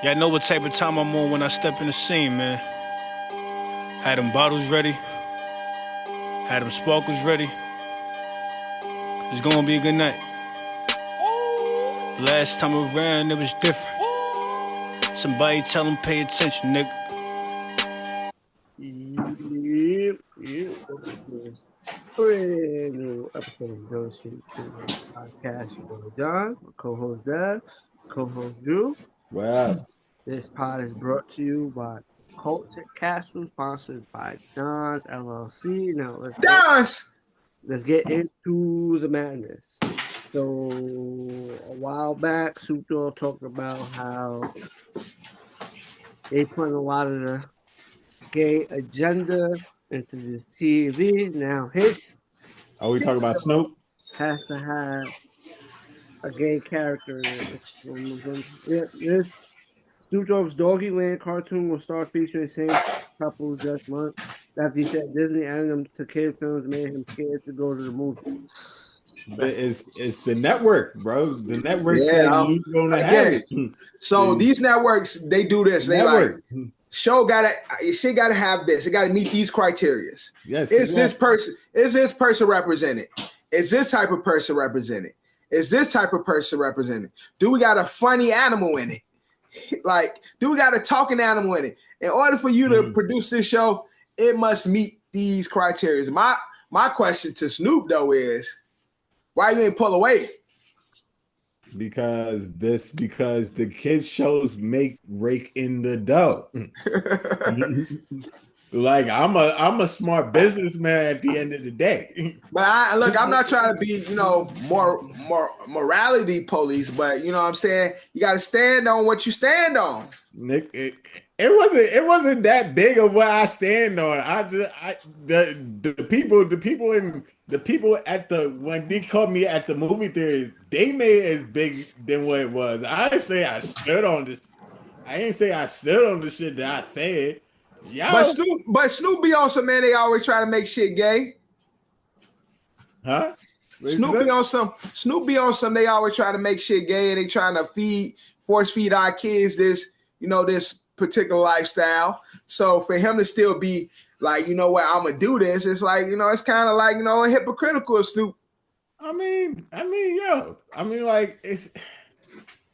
Yeah, I know what type of time I'm on when I step in the scene, man. Had them bottles ready, had them sparkles ready. It's gonna be a good night. Last time around, it was different. Somebody tell them pay attention, nigga. Brand new episode of Go Street Podcast. Your boy John, my co-host Dev, co-host Drew. Wow. This pod is brought to you by Culture Castle, sponsored by Don's LLC. Now let's get into the madness. So a while back, Snoop Dogg talked about how they put a lot of the gay agenda into the TV. Now his Are we talking about Snoop? has to have a gay character in it. This Snoop Dogg's Doggyland cartoon will start featuring same couples this month. After he said Disney added them to kid films made him scared to go to the movie. It's the network, bro. The network said you're gonna have it. So these networks, they do this. They like shit gotta have this. It gotta meet these criteria. Yes. Is this person represented? Is this type of person represented? Is this type of person represented? Do we got a funny animal in it? Like, do we got a talking animal in it? In order for you to produce this show, it must meet these criteria. My question to Snoop though is, why you ain't pull away? Because the kids shows rake in the dough. Like I'm a smart businessman at the end of the day. But I'm not trying to be, more morality police, but you know what I'm saying? You got to stand on what you stand on. Nick, it wasn't that big of what I stand on. The people at when they called me at the movie theater, they made it as big than what it was. I didn't say I stood on this. I didn't say I stood on the shit that I said. Yeah. But Snoop be on some, man. They always try to make shit gay. Huh? Snoop be on some. They always try to make shit gay, and they trying to force feed our kids this particular lifestyle. So for him to still be like, you know what, I'm gonna do this. It's like, it's kind of like, hypocritical of Snoop. It's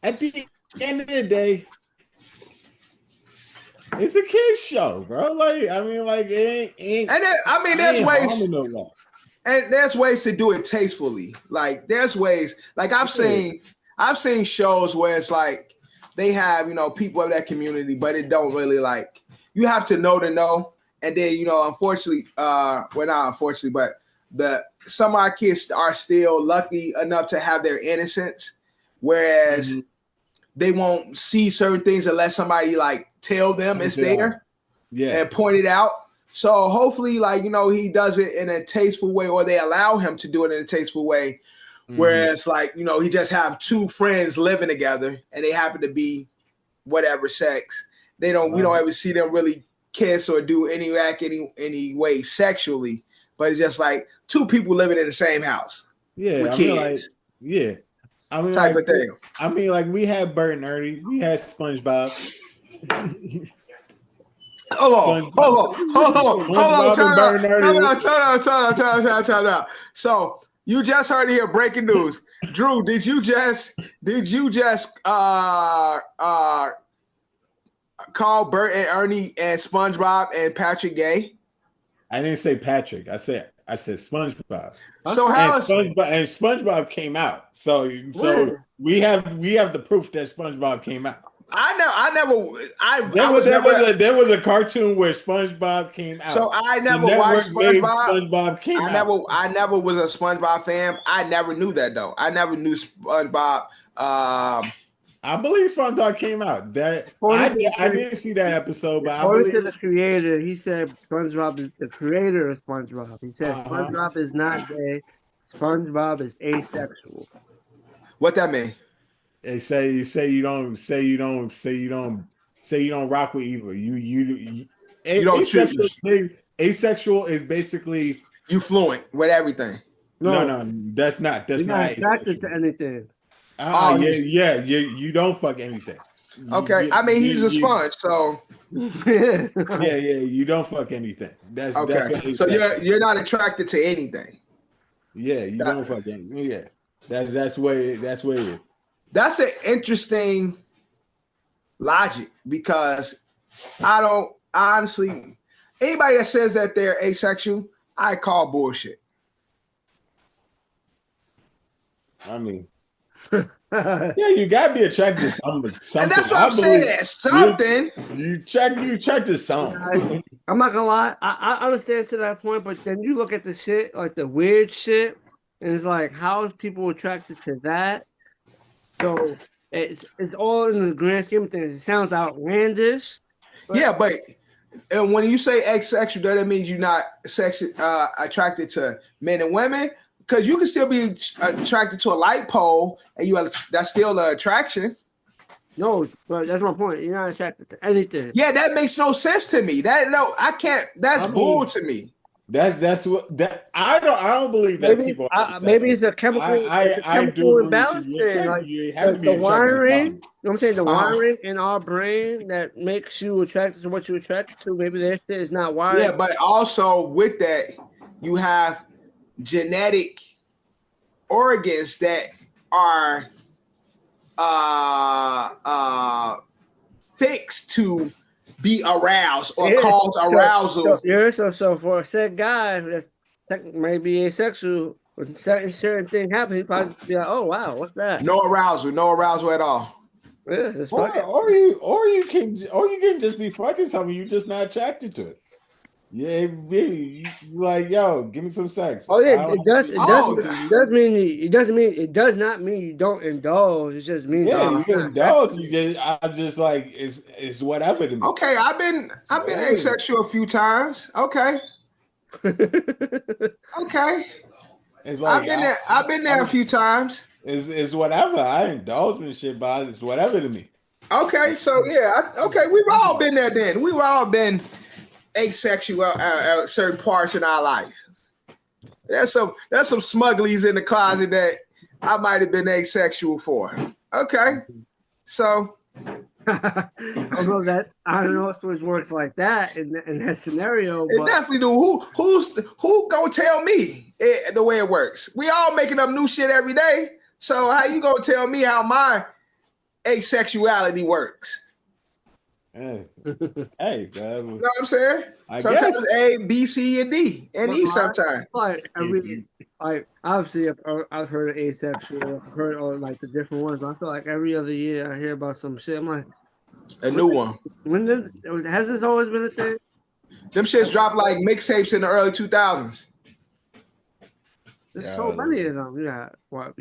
at the end of the day, it's a kids show, bro. It ain't. And there's ways. And there's ways to do it tastefully. Like there's ways. Like I've seen shows where it's like they have people of that community, but it don't really like. You have to know. And then, unfortunately, not unfortunately, but some of our kids are still lucky enough to have their innocence, whereas they won't see certain things unless somebody like tell them it's there and point it out. So hopefully, he does it in a tasteful way, or they allow him to do it in a tasteful way. Whereas he just have two friends living together and they happen to be whatever sex. We don't ever see them really kiss or do any way sexually, but it's just like two people living in the same house. Yeah, with kids. Type of thing. We had Bert and Ernie, we had SpongeBob. Hold on. Time out. So you just heard here breaking news. Drew, did you just call Bert and Ernie and SpongeBob and Patrick gay? I didn't say Patrick. I said SpongeBob. So how is SpongeBob came out? So we have the proof that SpongeBob came out. There was a cartoon where SpongeBob came out. So I never watched SpongeBob. SpongeBob came out. I never was a SpongeBob fan. I never knew that though. I never knew SpongeBob. I believe SpongeBob came out. I didn't see that episode, but according to the creator, he said SpongeBob is the creator of SpongeBob. He said SpongeBob is not gay. SpongeBob is asexual. What that mean? They say you don't rock with evil. You don't choose. Asexual is basically you fluent with everything. No, that's not attracted to anything. You don't fuck anything. Okay, I mean he's a sponge, so yeah. You don't fuck anything. That's okay. So you're not attracted to anything. Yeah, you don't fuck anything. Yeah, that's where it is. That's an interesting logic because I don't honestly. Anybody that says that they're asexual, I call bullshit. I mean, yeah, you gotta be attracted to something. And that's what I'm saying. Something. You check to something. I'm not gonna lie. I understand to that point, but then you look at the shit, like the weird shit, and it's like, how is people attracted to that? So it's all in the grand scheme of things. It sounds outlandish. But and when you say asexual, that means you're not attracted to men and women. Because you can still be attracted to a light pole, and that's still an attraction. No, but that's my point. You're not attracted to anything. Yeah, that makes no sense to me. I can't. That's bull to me. That's what I don't believe that people. Maybe it's a chemical. Imbalance thing. Like the wiring. You know what I'm saying? The wiring in our brain that makes you attracted to what you're attracted to. Maybe that shit is not wired. Yeah, but also with that, you have genetic organs that are fixed to be aroused or cause arousal. So for a said guy that might be asexual, when certain thing happens, he probably be like, "Oh wow, what's that?" No arousal at all. Yeah, or you can just be fucking something, you're just not attracted to it. Yeah, really. Like, yo, give me some sex. Oh yeah, it does not mean you don't indulge. It just means you indulge. I'm just like it's whatever to me. Okay, I've been asexual a few times. Okay. Okay. It's like I've been there a few times. It's whatever. I indulge in shit, but it's whatever to me. Okay, so yeah, we've all been there. Then we've all been asexual at certain parts in our life. There's some smugglies in the closet that I might have been asexual for. Okay, so I don't know if it works like that in that scenario. It definitely do. Who gonna tell me the way it works? We all making up new shit every day. So how you gonna tell me how my asexuality works? Hey, you know what I'm saying? Sometimes guess. A, B, C, and D, and E sometimes. Like obviously, I've heard of asexual. I've heard all like the different ones. I feel like every other year I hear about some shit. I'm like, a new one. Has this always been a thing? Them shits dropped like mixtapes in the early 2000s. There's so many of them. You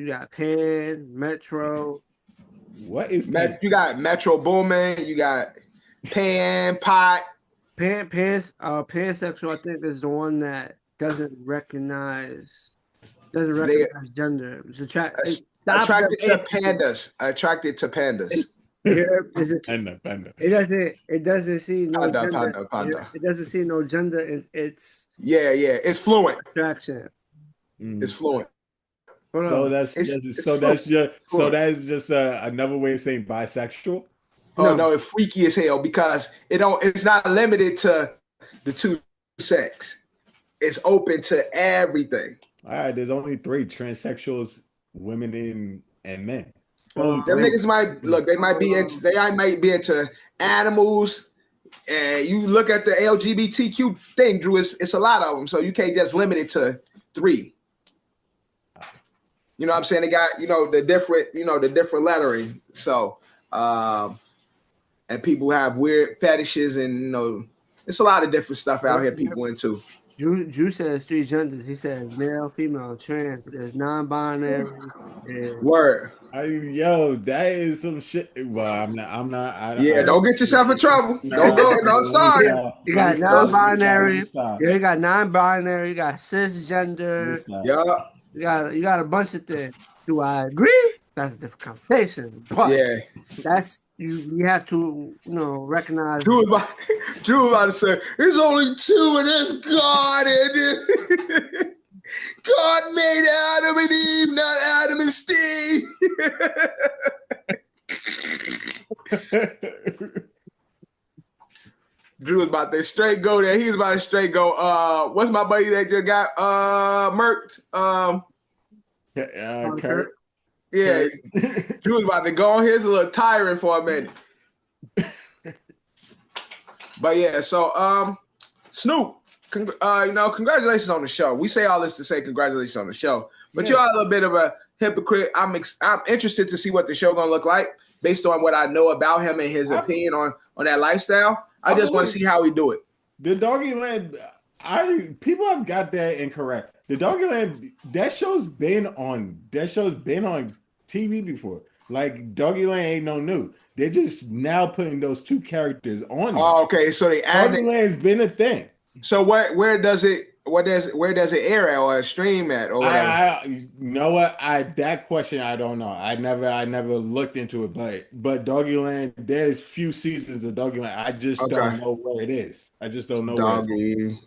got Pan, Metro. What is Pan? You got Metro Boomin, you got Pan, Pot. Pansexual, I think, is the one that doesn't recognize gender. It's attracted to pandas. Attracted to pandas. It doesn't see no gender. Panda. It doesn't see no gender. It's it's fluent. Attraction. It's fluent. So that's just another way of saying bisexual. Oh no, it's freaky as hell because it's not limited to the two sex. It's open to everything. All right, there's only 3 transsexuals, women and men. Them niggas might be into animals. And you look at the LGBTQ thing, Drew, it's a lot of them. So you can't just limit it to 3. You know what I'm saying? They got, the different lettering. So, and people have weird fetishes and, it's a lot of different stuff out here people into. Drew says 3 genders. He says male, female, trans. There's non-binary. Worr. That is some shit. Well, I'm not. Don't get yourself in trouble. Don't start. You got non-binary. You got non-binary. You got cisgender. Yeah. You got a bunch of things. Do I agree? That's a different conversation. But that's you have to recognize. Drew about to say there's only 2 and there's God in it. God made Adam and Eve, not Adam and Steve. Drew was about to straight go there. He's about to straight go. What's my buddy that just got murked? Kurt. Yeah, Drew was about to go on his little tyrant for a minute. But yeah, so Snoop, congratulations on the show. We say all this to say congratulations on the show, but you're a little bit of a hypocrite. I'm interested to see what the show gonna look like based on what I know about him and his opinion on that lifestyle. I just want to see how he do it. The Doggyland, people have got that incorrect. The Doggyland, that show's been on TV before. Like Doggyland ain't no new. They're just now putting those two characters on. Oh, okay. So they added. Doggyland's been a thing. So where does it air at or stream at or whatever? You know what? That question I don't know. I never looked into it, but Doggyland, there's few seasons of Doggyland. I just don't know where it is. I just don't know Doggyland.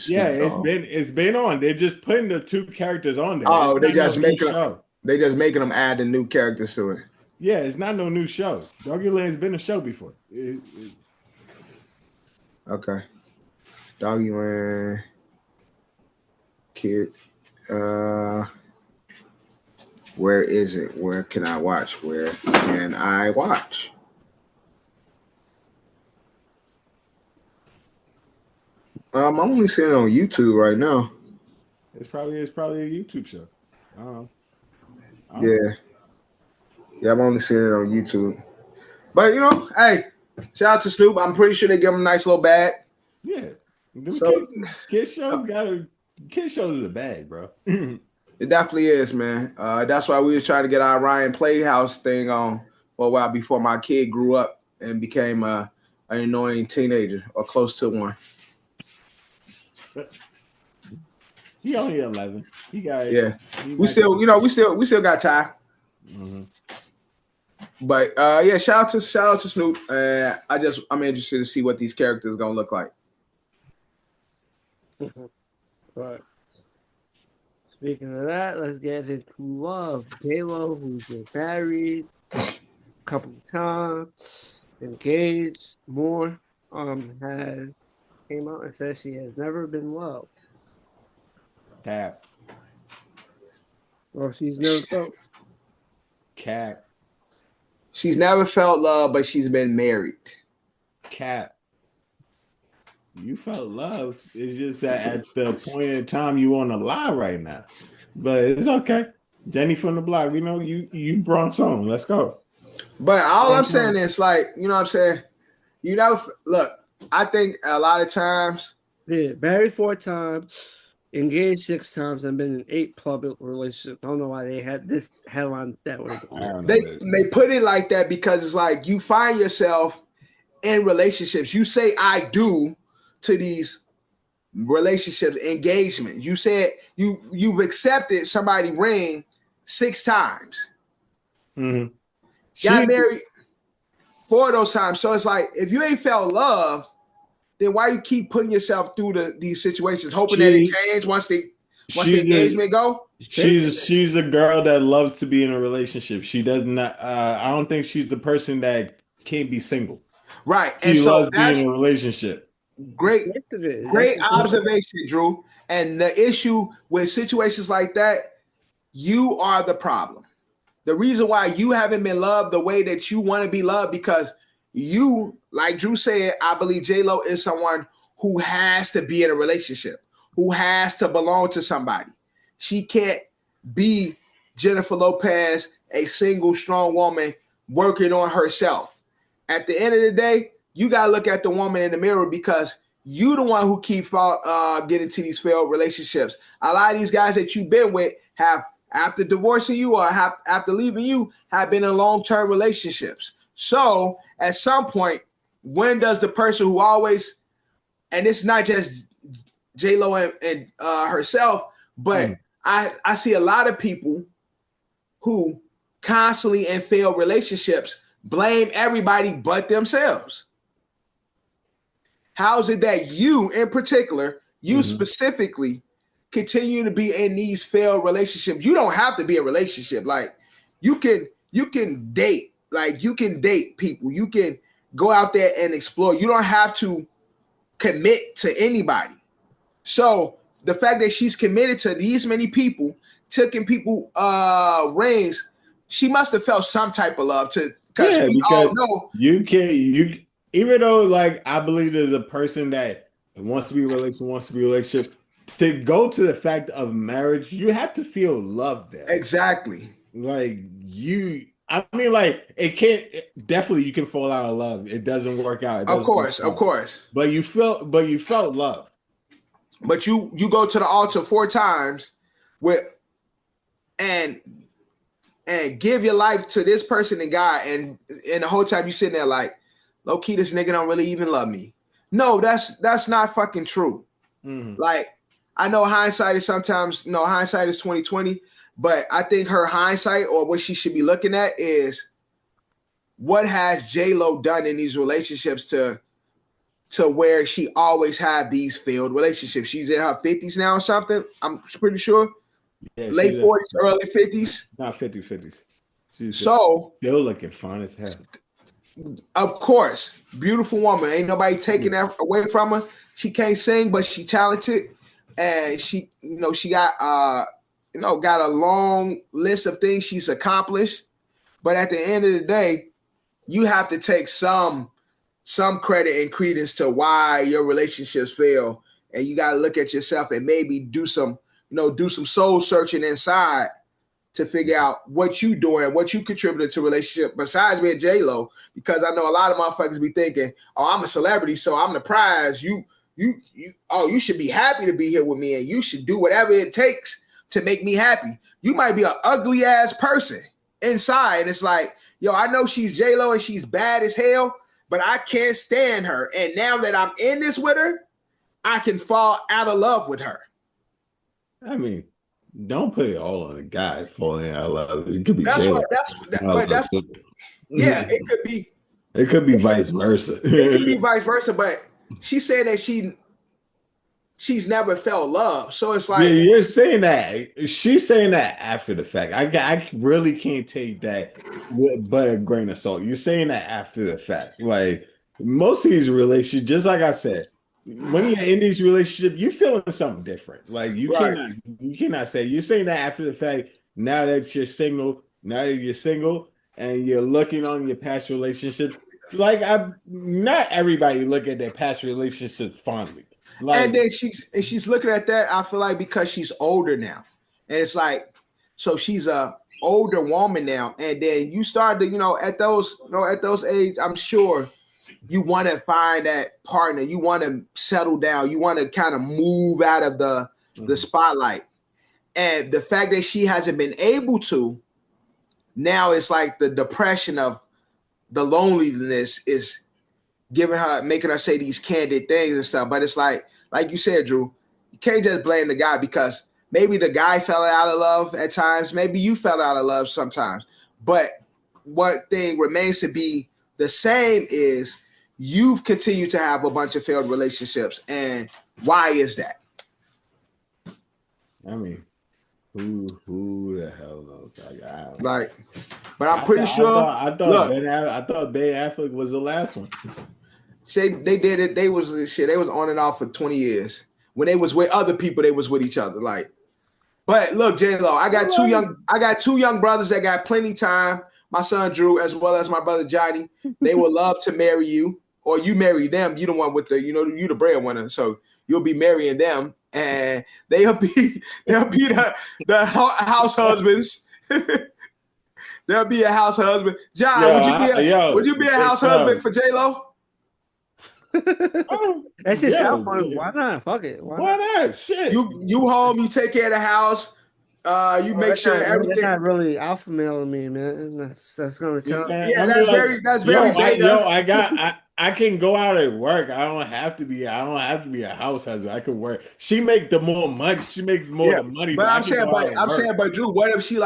Yeah, it's been on. They're just putting the two characters on there. Oh, they just making them add the new characters to it. Yeah, it's not no new show. Doggyland's been a show before. Okay. Doggyland. Kid, where is it? Where can I watch? Where can I watch? I'm only seeing it on YouTube right now. It's probably a YouTube show. Yeah, I'm only seeing it on YouTube. But hey, shout out to Snoop. I'm pretty sure they give him a nice little bag. Yeah, kids shows is a bag, bro. It definitely is, man. That's why we was trying to get our Ryan Playhouse thing on for a while before my kid grew up and became an annoying teenager or close to one. He only 11. He got we still got time. Mm-hmm. But shout out to Snoop. I'm interested to see what these characters are gonna look like. But speaking of that, let's get into love. J-Lo, who's been married a couple of times, engaged, more, has came out and said she has never been loved. Cap. Or she's never felt. Cap. She's never felt love, but she's been married. Cap. You felt love. It's just that at the point in time you want to lie right now. But it's okay. Jenny from the block, you brought on. Let's go. But all I'm saying is like, what I'm saying? You never look, I think a lot of times. Yeah, married 4 times, engaged 6 times, and been in 8 public relationships. I don't know why they had this headline that way. They put it like that because it's like you find yourself in relationships. You say I do to these relationships, engagement. You said you've accepted somebody ring 6 times. Mm-hmm. Got married 4 of those times. So it's like if you ain't felt love, then why you keep putting yourself through these situations, hoping that it change once the engagement go? She's a girl that loves to be in a relationship. She does not. I don't think she's the person that can't be single. Right, and she loves being in a relationship. Great observation, Drew. And the issue with situations like that, you are the problem. The reason why you haven't been loved the way that you want to be loved, because you, like Drew said, I believe J-Lo is someone who has to be in a relationship, who has to belong to somebody. She can't be Jennifer Lopez, a single strong woman working on herself. At the end of the day, you got to look at the woman in the mirror because you the one who keep getting to these failed relationships. A lot of these guys that you've been with have, after divorcing you or after leaving you, have been in long-term relationships. So at some point, when does the person who always, and it's not just J-Lo and herself, but I see a lot of people who constantly in failed relationships blame everybody but themselves. How is it that you in particular, specifically, continue to be in these failed relationships? You don't have to be in a relationship. Like you can date like you can date people, you can go out there and explore. You don't have to commit to anybody. So the fact that she's committed to these many people, taking people rings, she must have felt some type of love to, because we all know you even though like I believe there's a person that wants to be relationship, to go to the fact of marriage, you have to feel love there. Exactly. Like I mean, like definitely you can fall out of love. It doesn't work out. Of course. But you felt love. But you go to the altar 4 times and give your life to this person and God, and the whole time you sitting there like, low key, this nigga don't really even love me. No, that's not fucking true. Mm-hmm. Like, I know hindsight is sometimes, hindsight is 20/20, but I think her hindsight, or what she should be looking at, is what has J-Lo done in these relationships to where she always have these failed relationships. She's in her 50s now or something, I'm pretty sure. Yeah, late 40s, early 50s. Not 50s. She's still looking fine as hell. Of course, beautiful woman. Ain't nobody taking that away from her. She can't sing, but she talented, and she got got a long list of things she's accomplished. But at the end of the day, you have to take some credit and credence to why your relationships fail, and you got to look at yourself and maybe do some soul searching inside to figure out what you doing, what you contributed to relationship besides being J-Lo. Because I know a lot of motherfuckers be thinking, oh, I'm a celebrity, so I'm the prize. You should be happy to be here with me, and you should do whatever it takes to make me happy. You might be an ugly ass person inside, and it's like, yo, I know she's J-Lo and she's bad as hell, but I can't stand her. And now that I'm in this with her, I can fall out of love with her. I mean, don't put it all on the guy falling out of love. It could be yeah, it could be. It could be vice versa. It could be vice versa, but she said that she's never felt love. So it's like, yeah, you're saying that. She's saying that after the fact. I really can't take that but a grain of salt. You're saying that after the fact. Like most of these relationships, just like I said, when you're in these relationships, you're feeling something different. Like you cannot say you're saying that after the fact. Now that you're single, and you're looking on your past relationships, like not everybody look at their past relationships fondly. Like, and then she's looking at that. I feel like because she's older now, and it's like, so she's a older woman now, and then you start to at those age, I'm sure you want to find that partner. You want to settle down. You want to kind of move out of the spotlight. And the fact that she hasn't been able to, now it's like the depression of the loneliness is making her say these candid things and stuff. But it's like you said, Drew, you can't just blame the guy, because maybe the guy fell out of love at times. Maybe you fell out of love sometimes. But one thing remains to be the same is you've continued to have a bunch of failed relationships. And why is that? I mean, who the hell knows? But I'm pretty sure. I thought Ben Affleck was the last one. They did it. They was on and off for 20 years. When they was with other people, they was with each other. But look, J-Lo, I got two young brothers that got plenty time. My son Drew, as well as my brother Johnny. They would love to marry you, or you marry them. You the one with you the breadwinner, so you'll be marrying them, and they'll be the house husbands. They'll be a house husband. John, would you be a house husband for J-Lo? That's just sound fun. Why not? Fuck it. Why not? Shit. You home, you take care of the house. You make sure everything. That's not really alpha male me, man. That's gonna tell. Yeah, that's very beta. I can go out and work. I don't have to be a house husband. I can work. She make the more money. She makes more of the money. But I'm saying, Drew, what if she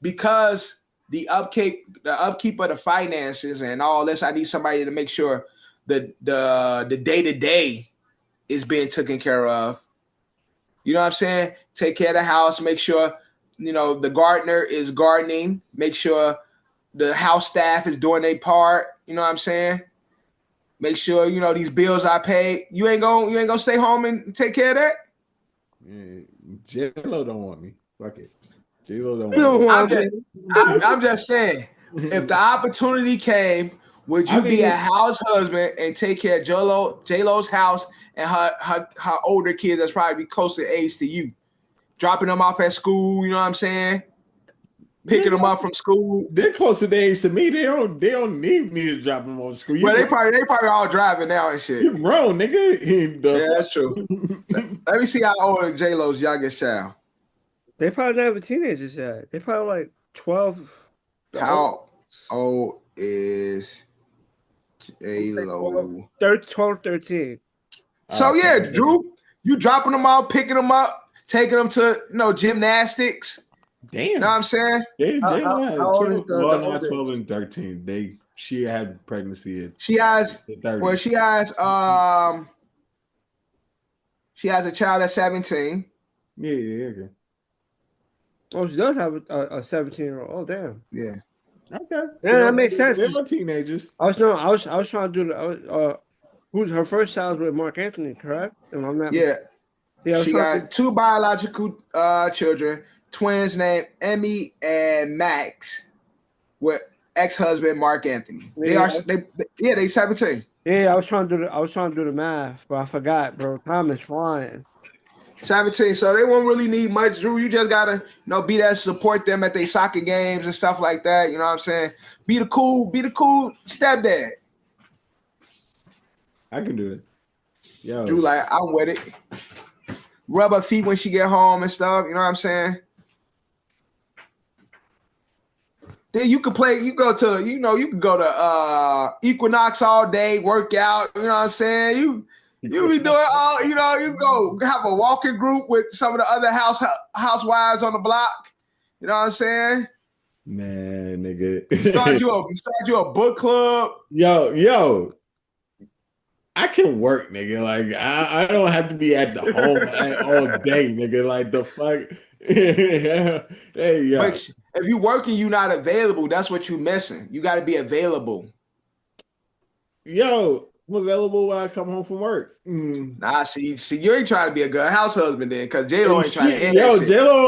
because the upkeep of the finances and all this, I need somebody to make sure the day-to-day is being taken care of. You know what I'm saying? Take care of the house, make sure, the gardener is gardening, make sure the house staff is doing their part. You know what I'm saying? Make sure these bills I pay. You ain't gonna stay home and take care of that. Yeah, J-Lo don't want me. Fuck it. J-Lo don't want me. I'm just saying, if the opportunity came, would you be a house husband and take care of J-Lo's house and her older kids that's probably closer age to you, dropping them off at school? You know what I'm saying? Picking them up from school. They're closer to age to me. They don't need me to drop them off school. Well, they probably all driving now and shit. You're grown, nigga. Yeah, that's true. Let me see how old is J-Lo's youngest child. They probably not even teenagers yet. They probably like 12. How old is J-Lo? 12, 13. So yeah, Drew, you dropping them out, picking them up, taking them to gymnastics. Damn. You know what I'm saying? J-Lo had 12 and 13. She had pregnancy. She has a child at 17. Yeah. Okay. Oh, she does have a 17-year-old. Oh, damn. Yeah. Okay. Yeah, that makes sense. They're teenagers. I was trying to do who's her first child with Mark Anthony, correct? Yeah. She got 2 biological children, twins named Emmy and Max, with ex-husband Mark Anthony. Yeah. They 17. Yeah, I was trying to do the math, but I forgot, bro. Time is flying. 17, so they won't really need much, Drew. You just gotta, be there to support them at their soccer games and stuff like that. You know what I'm saying? Be the cool stepdad. I can do it. Yo, Drew, like, I'm with it. Rub her feet when she get home and stuff. You know what I'm saying? Then you could play. You go to, you can go to Equinox all day, work out. You know what I'm saying? You be doing all, you go have a walking group with some of the other housewives on the block. You know what I'm saying? Man, nigga. Start you a book club. Yo. I can work, nigga. Like I don't have to be at the home all day, nigga. Like the fuck. Hey, yo. But if you working, you not available. That's what you missing. You got to be available. Yo, I'm available when I come home from work. Nah, see, you ain't trying to be a good house husband then, because J-Lo ain't trying to end that shit. J-Lo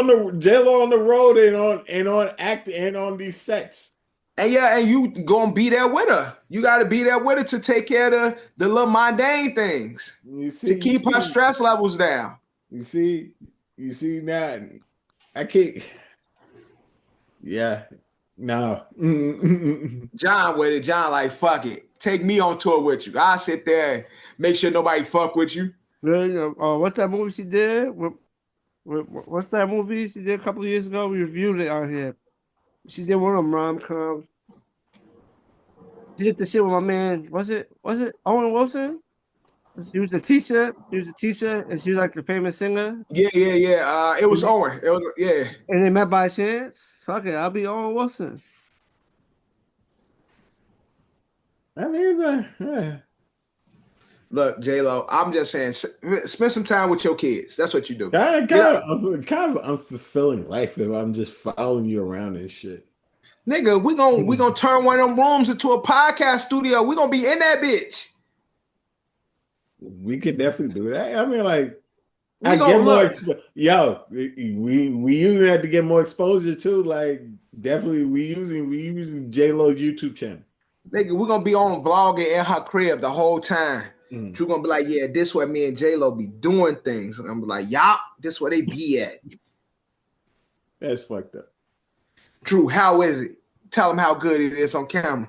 on the road and on act and on these sets. And you gonna be there with her. You got to be there with her to take care of the little mundane things, to keep her stress levels down. You see now, I can't. Yeah, no. John with it. John like, fuck it. Take me on tour with you. I'll sit there and make sure nobody fuck with you. What's that movie she did? What's that movie she did a couple of years ago? We reviewed it on here. She did one of them rom-coms. She did the shit with my man. Was it Owen Wilson? He was a teacher. And she was like the famous singer. Yeah. It was Owen. It was, yeah. And they met by chance. Fuck it, I'll be Owen Wilson. I mean, yeah. Look, J-Lo, I'm just saying, spend some time with your kids. That's what you do. Kind of unfulfilling life if I'm just following you around and shit. Nigga, we gonna turn one of them rooms into a podcast studio. We gonna be in that bitch. We could definitely do that. I mean, like, we usually have to get more exposure too. Like, definitely, we using J-Lo's YouTube channel. Nigga, we're gonna be on vlogging in her crib the whole time. You're gonna be like, yeah, this where me and J-Lo be doing things. And I'm like, yup, this where they be at. That's fucked up. Drew, how is it? Tell them how good it is on camera.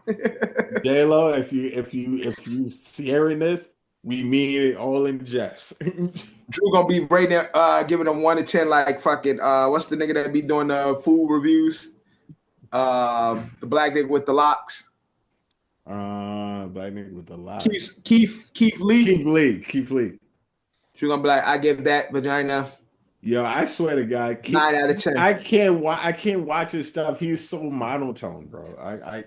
J-Lo, if you hearing this, we mean it all in jest. Drew gonna be rating, giving them 1 to 10, like fucking what's the nigga that be doing the food reviews? The black nigga with the locks. Black nigga with the locks. Keith Lee. Keith Lee. She's gonna be like, I give that vagina. Yo, I swear to God, 9 out of 10. I can't watch his stuff. He's so monotone, bro. I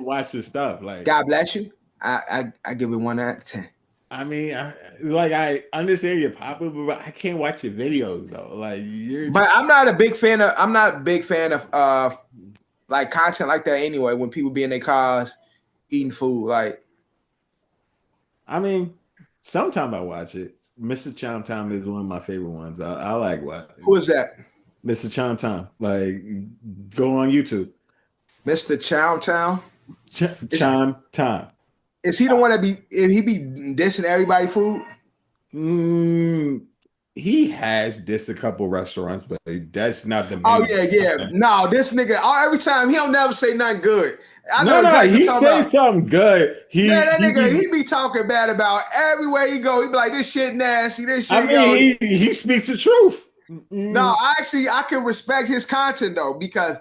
watch his stuff. Like, God bless you. I give it 1 out of 10. I mean, I understand you're popular, but I can't watch your videos though. Like, but I'm not a big fan of like content like that anyway. When people be in their cars eating food, like. I mean, sometimes I watch it. Mr. Chom Time is one of my favorite ones. I like what. Who is that? Mr. Chom Time. Like, go on YouTube. Mr. Chow Town. Chom Time. Is he the one that be dissing everybody food? He has dissed a couple restaurants, but that's not the main. Oh yeah. No, this nigga. Every time he don't never say nothing good. He says something good. Nigga, he be talking bad about everywhere he go. He be like, this shit nasty. This shit. He speaks the truth. No, I can respect his content though, because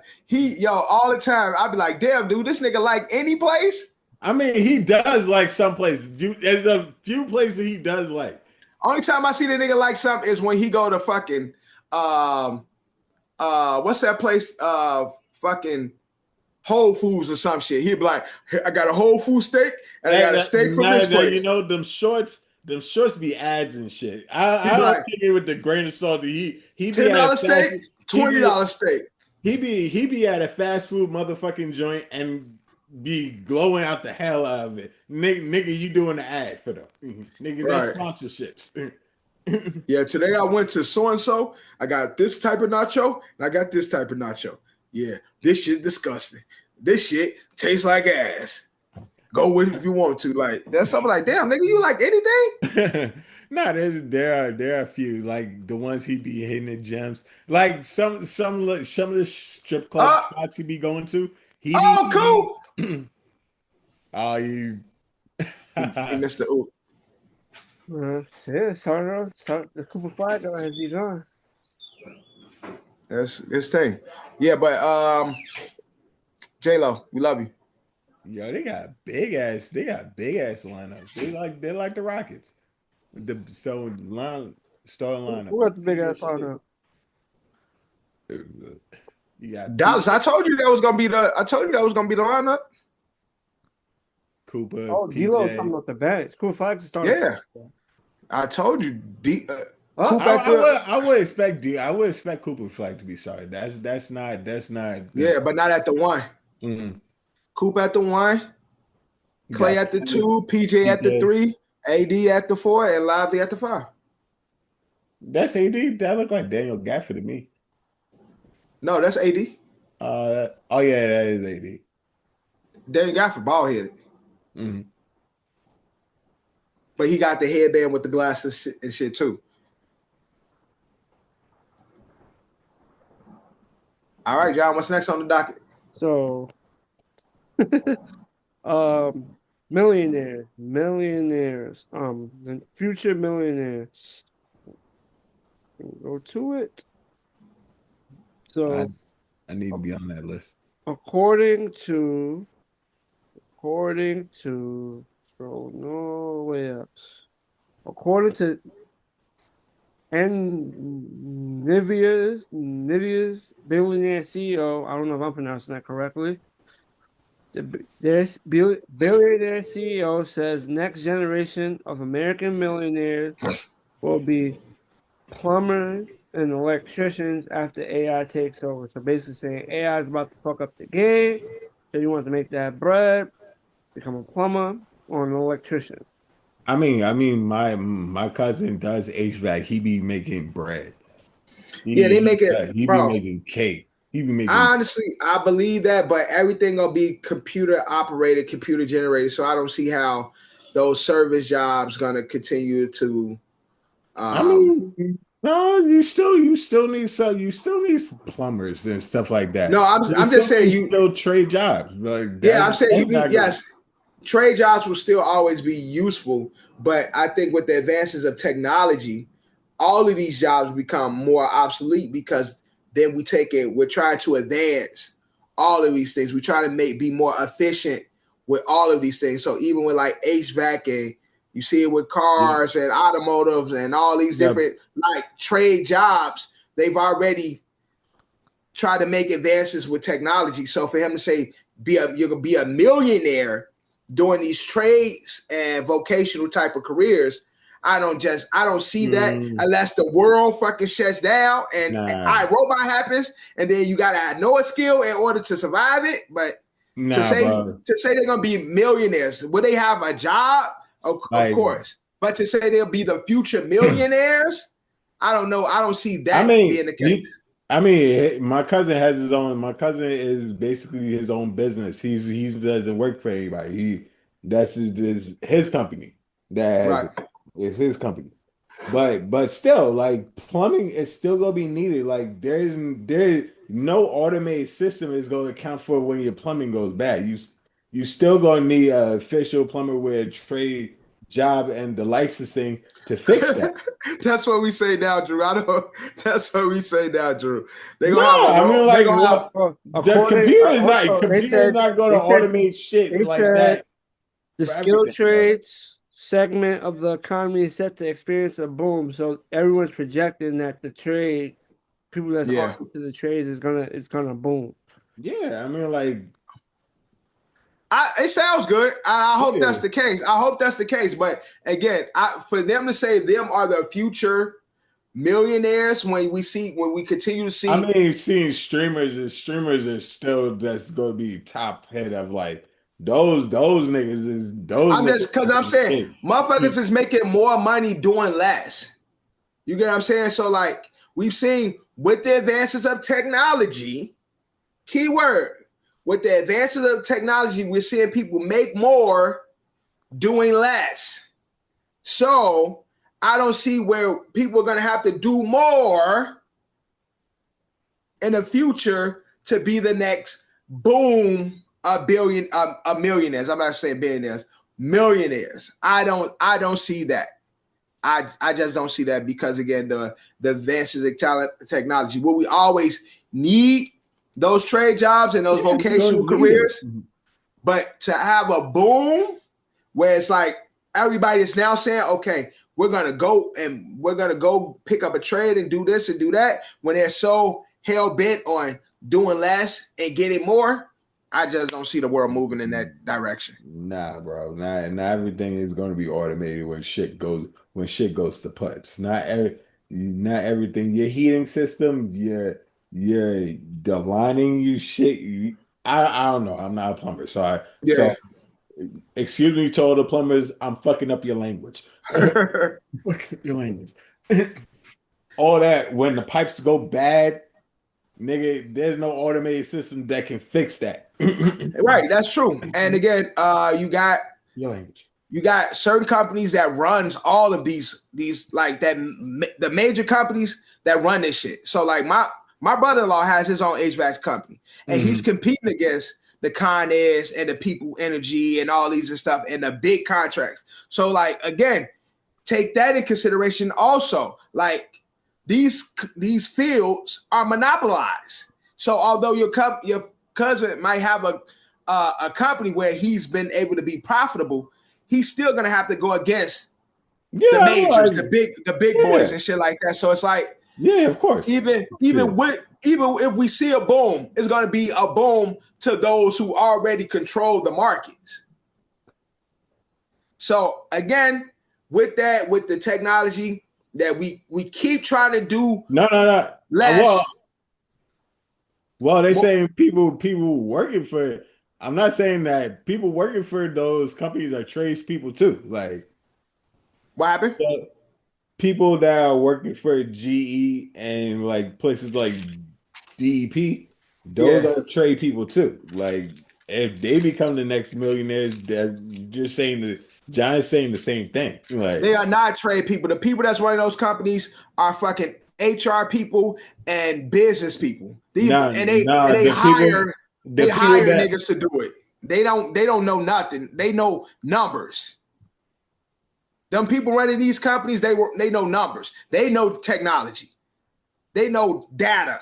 all the time I be like, damn, dude, this nigga like any place. I mean, he does like some places. There's a few places he does like. Only time I see the nigga like something is when he go to fucking what's that place? Fucking Whole Foods or some shit. He'd be like, I got a Whole Food steak and I got a steak from this place. You know, them shorts be ads and shit. I don't take it with the grain of salt. He $10 steak, $20 steak. He be at a fast food motherfucking joint and be glowing out the hell out of it. Nigga, you doing the ad for them. Nigga, that's sponsorships. Yeah, today I went to so-and-so. I got this type of nacho and I got this type of nacho. Yeah, this shit disgusting. This shit tastes like ass. Go with it if you want to. Like, that's something like, damn, nigga, you like anything? No, there are a few, like the ones he be hitting the gems. Like some of the strip club spots he be going to. Cool. Oh, you he missed the oop. Start the Cooper Fly guy has he gone. That's his thing. Yeah, but J-Lo, we love you. Yo, they got big ass lineups. They like the Rockets. Starting lineup. Who got the big ass lineup? You got Dallas. I told you that was gonna be the lineup. Cooper. Oh, D-Lo coming off the bench. Cooper Flag to start. Yeah, I told you. I would expect Cooper Flag to be started. That's not. Yeah, but not at the one. Mm-hmm. Coop at the 1, Clay at the 2, PJ at the 3, AD at the 4, and Lively at the 5. That's AD. That look like Daniel Gafford to me. No, that's AD. Oh yeah, that is AD. Daniel Gafford ball headed. Mm-hmm. But he got the headband with the glasses and shit too. All right, John, what's next on the docket? So millionaires, the future millionaires. Go to it. So I need to be on that list. According to scroll no way up. According to Nivea's billionaire CEO, I don't know if I'm pronouncing that correctly. This billionaire CEO says next generation of American millionaires will be plumbers and electricians after AI takes over. So basically saying AI is about to fuck up the game. So you want to make that bread, become a plumber or an electrician. I mean, my cousin does HVAC. He be making bread. They make it. He be making cake. Honestly, I believe that, but everything will be computer operated, computer generated. So I don't see how those service jobs gonna continue to. No, you still need some. You still need some plumbers and stuff like that. No, I'm just saying you still trade jobs. Like I'm saying you need, yes, trade jobs will still always be useful, but I think with the advances of technology, all of these jobs become more obsolete because then we're trying to advance all of these things. We try to be more efficient with all of these things. So even with like HVAC, and you see it with cars and automotives and all these different like trade jobs, they've already tried to make advances with technology. So for him to say you're gonna be a millionaire doing these trades and vocational type of careers, I don't see that unless the world fucking shuts down and iRobot happens, and then you gotta know a skill in order to survive it. But to say they're gonna be millionaires, will they have a job? Of course. But to say they'll be the future millionaires, I don't know. I don't see that being the case. My cousin has his own. My cousin is basically his own business. He doesn't work for anybody. That's his company. It's his company. But still, like plumbing is still gonna be needed. Like there's no automated system is gonna account for when your plumbing goes bad. You still gonna need an official plumber with a trade job and the licensing to fix that. That's what we say now, Drew. That's what we say now, Drew. The computer is not going to automate shit like that. The skilled trades segment of the economy is set to experience a boom. So everyone's projecting that the trade, people that's into the trades is gonna boom. Yeah, I mean, like. It sounds good. I hope that's the case. But again, for them to say them are the future millionaires when we continue to see. I mean, seeing streamers are still that's going to be top head of like those niggas is those. I'm saying motherfuckers is making more money doing less. You get what I'm saying? So like we've seen with the advances of technology, keyword. With the advances of technology, we're seeing people make more doing less. So I don't see where people are going to have to do more in the future to be the next boom of millionaires. I'm not saying billionaires, millionaires. I don't see that. I just don't see that because again, the advances of technology, what we always need. Those trade jobs and those vocational careers, but to have a boom where it's like everybody is now saying, okay, we're gonna go pick up a trade and do this and do that when they're so hell bent on doing less and getting more. I just don't see the world moving in that direction. Nah, bro. Not everything is going to be automated when shit goes to putts. Not everything. Your heating system, the lining you shit. I don't know. I'm not a plumber, so excuse me to all the plumbers. I'm fucking up your language. All that when the pipes go bad, nigga. There's no automated system that can fix that. Right, that's true. And again, you got your language. You got certain companies that runs all of these like that. The major companies that run this shit. So like my brother-in-law has his own HVAC company, and he's competing against the Con Ed's and the People Energy and all these and stuff and the big contracts. So like again, take that in consideration. Also, like these fields are monopolized. So although your cousin might have a company where he's been able to be profitable, he's still gonna have to go against the majors, the big boys and shit like that. So it's like. Yeah, of course. Even if we see a boom, it's going to be a boom to those who already control the markets. So again, with the technology that we keep trying to do, no, less. Well, they saying people working for. I'm not saying that people working for those companies are tradespeople too. Like, what happened? People that are working for GE and like places like DEP, those are trade people too. Like if they become the next millionaires, you're saying John's saying the same thing. Like they are not trade people. The people that's running those companies are fucking HR people and business people. They hire niggas to do it. They don't know nothing. They know numbers. Them people running these companies, they know numbers. They know technology. They know data.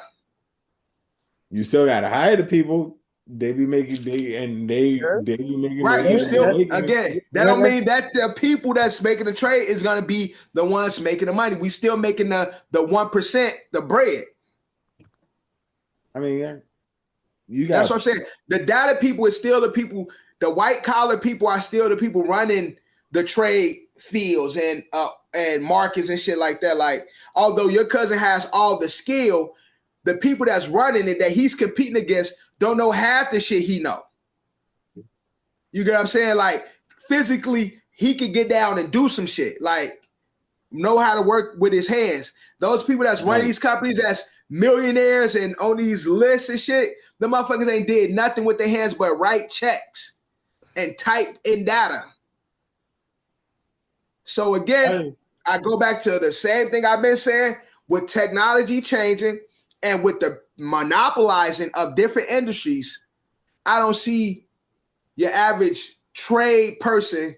You still gotta hire the people. They be making be making right. You still again. That don't mean that the people that's making the trade is gonna be the ones making the money. We still making the 1%, the bread. I mean, that's what I'm saying. The data people is still the people. The white collar people are still the people running the trade fields and markets and shit like that. Like, although your cousin has all the skill, the people that's running it that he's competing against don't know half the shit he know. You get what I'm saying? Like, physically, he could get down and do some shit. Like, know how to work with his hands. Those people that's running these companies that's millionaires and on these lists and shit, the motherfuckers ain't did nothing with their hands but write checks and type in data. So again, I go back to the same thing I've been saying with technology changing and with the monopolizing of different industries. I don't see your average trade person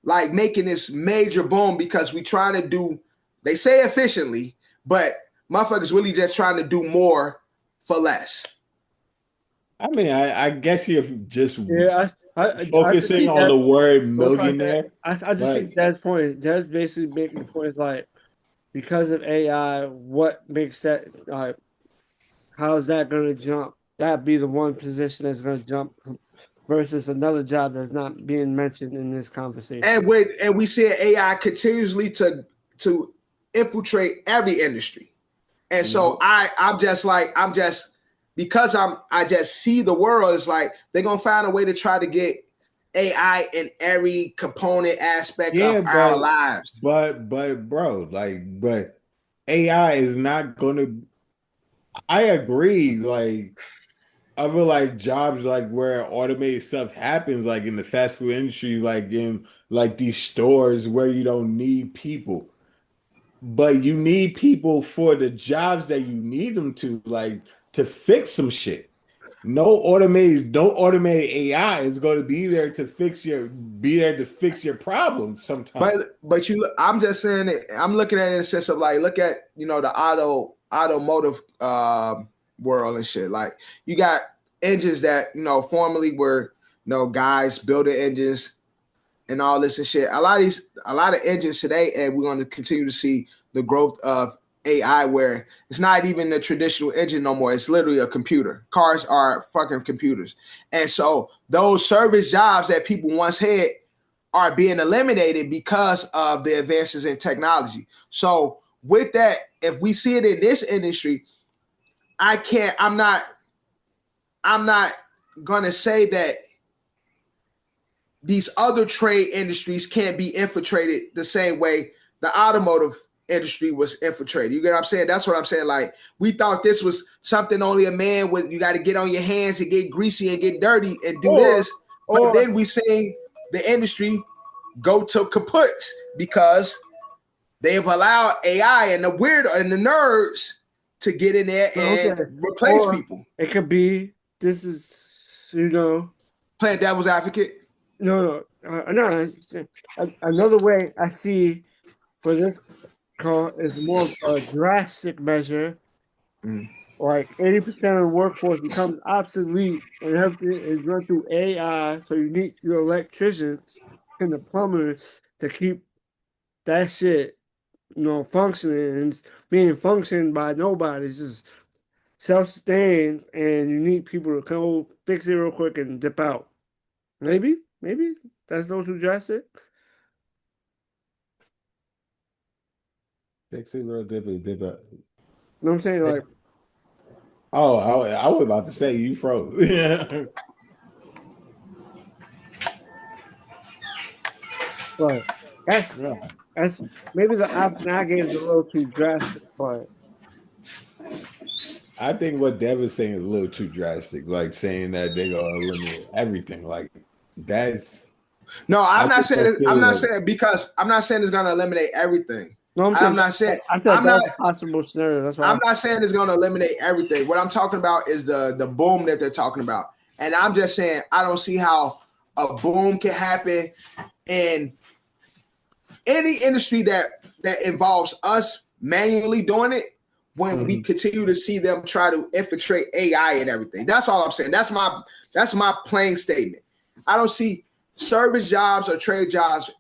like making this major boom because we trying to do, they say efficiently, but motherfuckers really just trying to do more for less. I mean, I guess you're just focusing on the word millionaire. I just think Dad's point. Dad's basically making the point is like, because of AI, what makes that how is that going to jump? That'd be the one position that's going to jump versus another job that's not being mentioned in this conversation. And we see AI continuously to infiltrate every industry. And so I just see the world, it's like they're gonna find a way to try to get AI in every component aspect of our lives. But AI is not gonna. I agree. Like, I feel like jobs like where automated stuff happens, like in the fast food industry, like in like these stores where you don't need people, but you need people for the jobs that you need them to, like to fix some shit. No automated AI is going to be there to fix your problems sometimes. But I'm just saying it, I'm looking at it in the sense of like, look at, you know, the automotive world and shit. Like, you got engines that, you know, formerly were, you know, guys building engines and all this and shit. A lot of engines today, and we're going to continue to see the growth of AI where it's not even the traditional engine no more. It's literally a computer. Cars are fucking computers. And so those service jobs that people once had are being eliminated because of the advances in technology. So with that, if we see it in this industry, I'm not gonna say that these other trade industries can't be infiltrated the same way the automotive industry was infiltrated. You get what I'm saying? That's what I'm saying. Like, we thought this was something only a man would, you got to get on your hands and get greasy and get dirty and do this. But then we seen the industry go to kaputs because they've allowed AI and the weird and the nerds to get in there and replace people. It could be, this is, you know, playing devil's advocate. No. Another way I see for this call is more of a drastic measure. Like 80% of the workforce becomes obsolete and everything is run through AI. So you need your electricians and the plumbers to keep that shit, you know, functioning and being functioned by nobody. It's just self-sustained, and you need people to come fix it real quick and dip out. Maybe that's those who drastic. Fix it real dip out. You know what I'm saying? Like, I was about to say you froze. Yeah. But that's maybe the option I gave is a little too drastic, but I think what Dev is saying is a little too drastic, like saying that they're gonna eliminate everything. Like, that's no, I'm not saying it's gonna eliminate everything. No, I'm not saying that's a possible scenario. That's why I'm not saying it's gonna eliminate everything. What I'm talking about is the boom that they're talking about. And I'm just saying I don't see how a boom can happen in any industry that involves us manually doing it when we continue to see them try to infiltrate AI and everything. That's all I'm saying. That's my plain statement. I don't see service jobs or trade jobs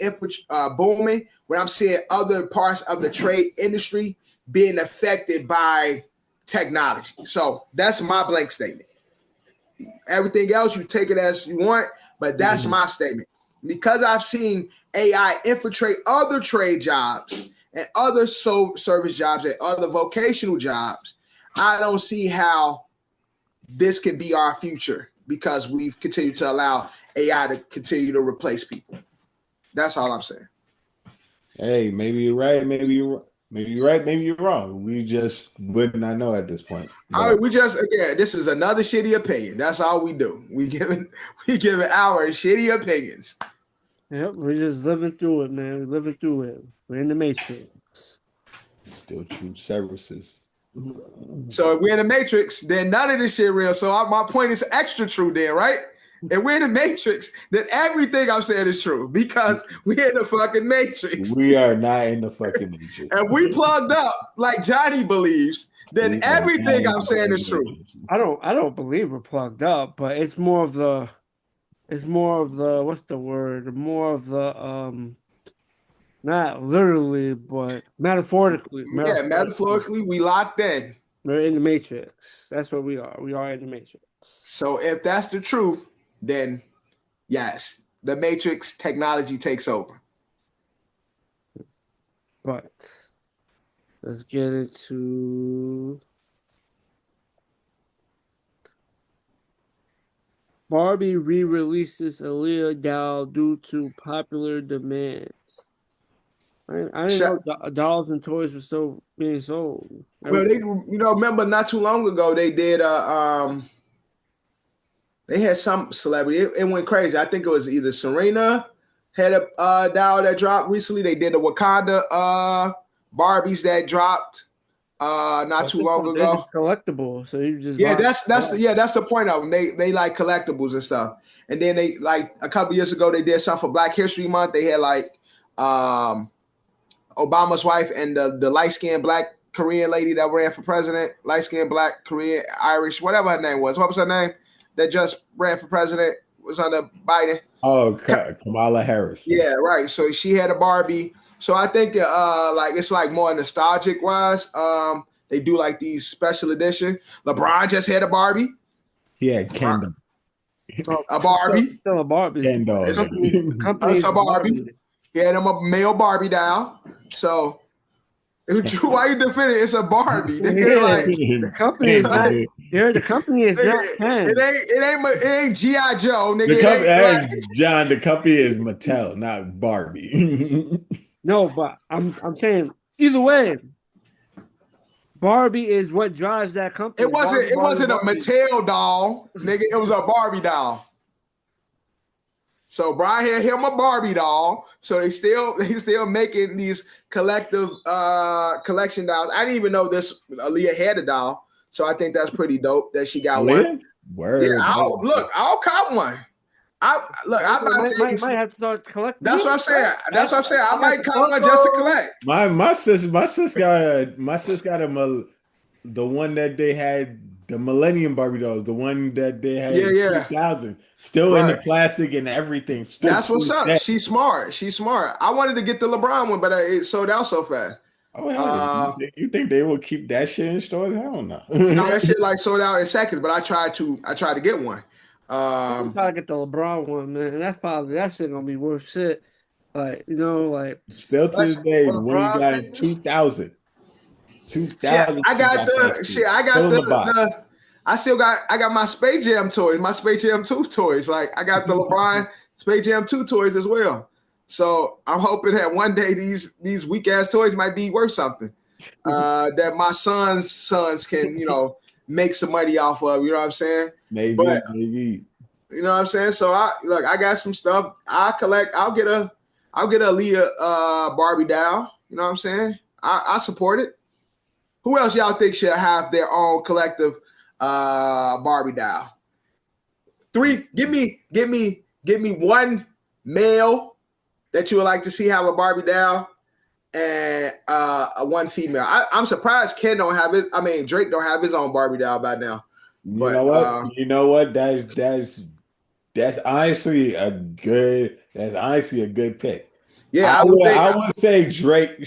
booming when I'm seeing other parts of the trade industry being affected by technology. So that's my blank statement. Everything else, you take it as you want, but that's my statement. because I've seen AI infiltrate other trade jobs and other service jobs and other vocational jobs, I don't see how this can be our future because we've continued to allow AI to continue to replace people. That's all I'm saying. Hey, maybe you're right. Maybe you're right. Maybe you're wrong. We just would not know at this point. This is another shitty opinion. That's all we do. We giving our shitty opinions. Yep, we're just living through it, man. We're living through it. We're in the matrix. Still true services. So if we're in the matrix, then none of this shit real. So my point is extra true then, right? If we're in the matrix, then everything I'm saying is true because we're in the fucking matrix. We are not in the fucking matrix. And we plugged up like Johnny believes, then everything I'm saying is true. I don't believe we're plugged up, but it's more of the what's the word? More of the not literally, but metaphorically. Yeah, metaphorically, we locked in. We're in the matrix. That's what we are. We are in the matrix. So if that's the truth, then yes, the matrix technology takes over. But let's get into Barbie re-releases Alyiah doll due to popular demand. I didn't know dolls and toys were still being sold. Well, they remember not too long ago they did they had some celebrity. It went crazy. I think it was either Serena had a doll that dropped recently. They did the Wakanda Barbies that dropped not too long ago. Collectible, so you just that's the point of them. They like collectibles and stuff. And then they like a couple years ago they did something for Black History Month. They had like Obama's wife and the light-skinned Black Korean lady that ran for president, light-skinned Black Korean Irish, whatever her name was. What was her name? That just ran for president, was under Biden. Oh, Kamala Harris. Yeah, right. So she had a Barbie. So I think it's like more nostalgic wise. They do like these special edition. LeBron just had a Barbie. He had Kendall. A Barbie. Still a Barbie. Kendall. It's a Barbie. He had him a male Barbie doll. So why you defending it? It's a Barbie. The company is not. The company is not. It ain't G.I. Joe, nigga. John, the company is Mattel, not Barbie. No, but I'm saying either way, Barbie is what drives that company. It wasn't a Mattel doll, nigga. It was a Barbie doll. So Brian had him a Barbie doll. So they still making these collective collection dolls. I didn't even know this Alyiah had a doll. So I think that's pretty dope that she got one. Word. Yeah, I'll cop one. I might have to start collecting. That's what I'm saying. I might cop one just to collect. My sis got the one that they had, the Millennium Barbie dolls, the one that they had in 2000. Still in the plastic and everything. That's what's up. She's smart. I wanted to get the LeBron one, but it sold out so fast. Oh, hell, you think they will keep that shit in stores? Hell no. No, that shit like sold out in seconds, but I tried to get one. I'm trying to get the LeBron one, man. That shit gonna be worth shit. Like, still to this day, when you got in 2000. I got my Space Jam toys, my Space Jam 2 toys. Like I got the LeBron Space Jam 2 toys as well. So I'm hoping that one day these weak ass toys might be worth something. That my sons can, make some money off of, you know what I'm saying? Maybe. You know what I'm saying? So I got some stuff. I'll get a Alyiah Barbie doll. You know what I'm saying? I support it. Who else y'all think should have their own collective Barbie doll? 3. Give me one male that you would like to see have a Barbie doll, and one female. I'm surprised Drake don't have his own Barbie doll by now. You know what? That's honestly a good pick. Yeah, I would say Drake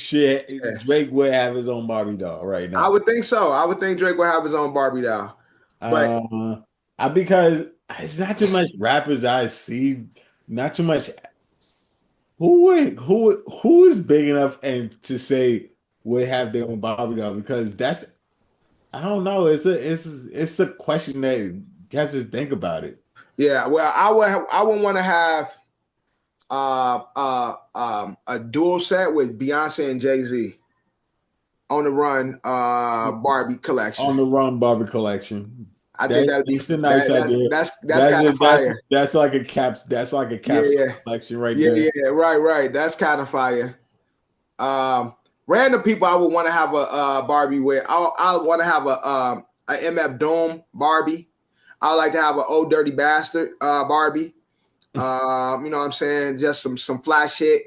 would have his own Barbie doll right now. I would think so. I would think Drake would have his own Barbie doll. But because it's not too much rappers I see, not too much Who is big enough and to say would have their own Barbie doll? Because that's I don't know. It's a question that you have to think about it. Yeah, well, I would want to have a dual set with Beyonce and Jay-Z on the run Barbie collection. On the run Barbie collection. I think that'd be a nice idea. That's kind of fire. That's like a cap. That's like a cap collection right there. Yeah, right. That's kind of fire. Random people I would want to have a Barbie with. I want to have a MF Doom Barbie. I like to have an Old Dirty Bastard Barbie. You know what I'm saying? Just some flash shit.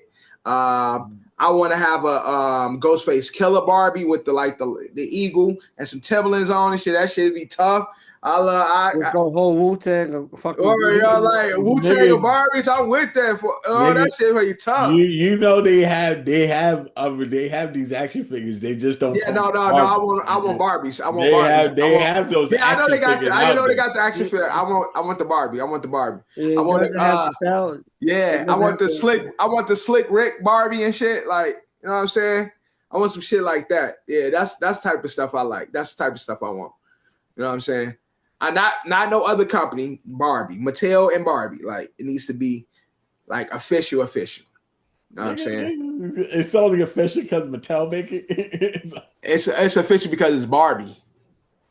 I want to have a Ghostface Killer Barbie with the eagle and some Timberlands on and shit. That shit be tough. Let's go whole Wu-Tang. Fucking y'all like Wu-Tang or Barbies. I'm with that for that shit really tough. You know they have these action figures. They just don't. Yeah, no. I want Barbies. I want Barbies. They have those. Yeah, I know they got. I know they got the action figure. I want the Barbie. I want the Barbie. Yeah, I want the. I want the slick. I want the slick Rick Barbie and shit. Like, you know what I'm saying? I want some shit like that. Yeah, that's the type of stuff I like. That's the type of stuff I want. You know what I'm saying? Not no other company, Barbie, Mattel and Barbie. Like, it needs to be like official. You know what I'm saying? It's only official because Mattel make it. It's official because it's Barbie,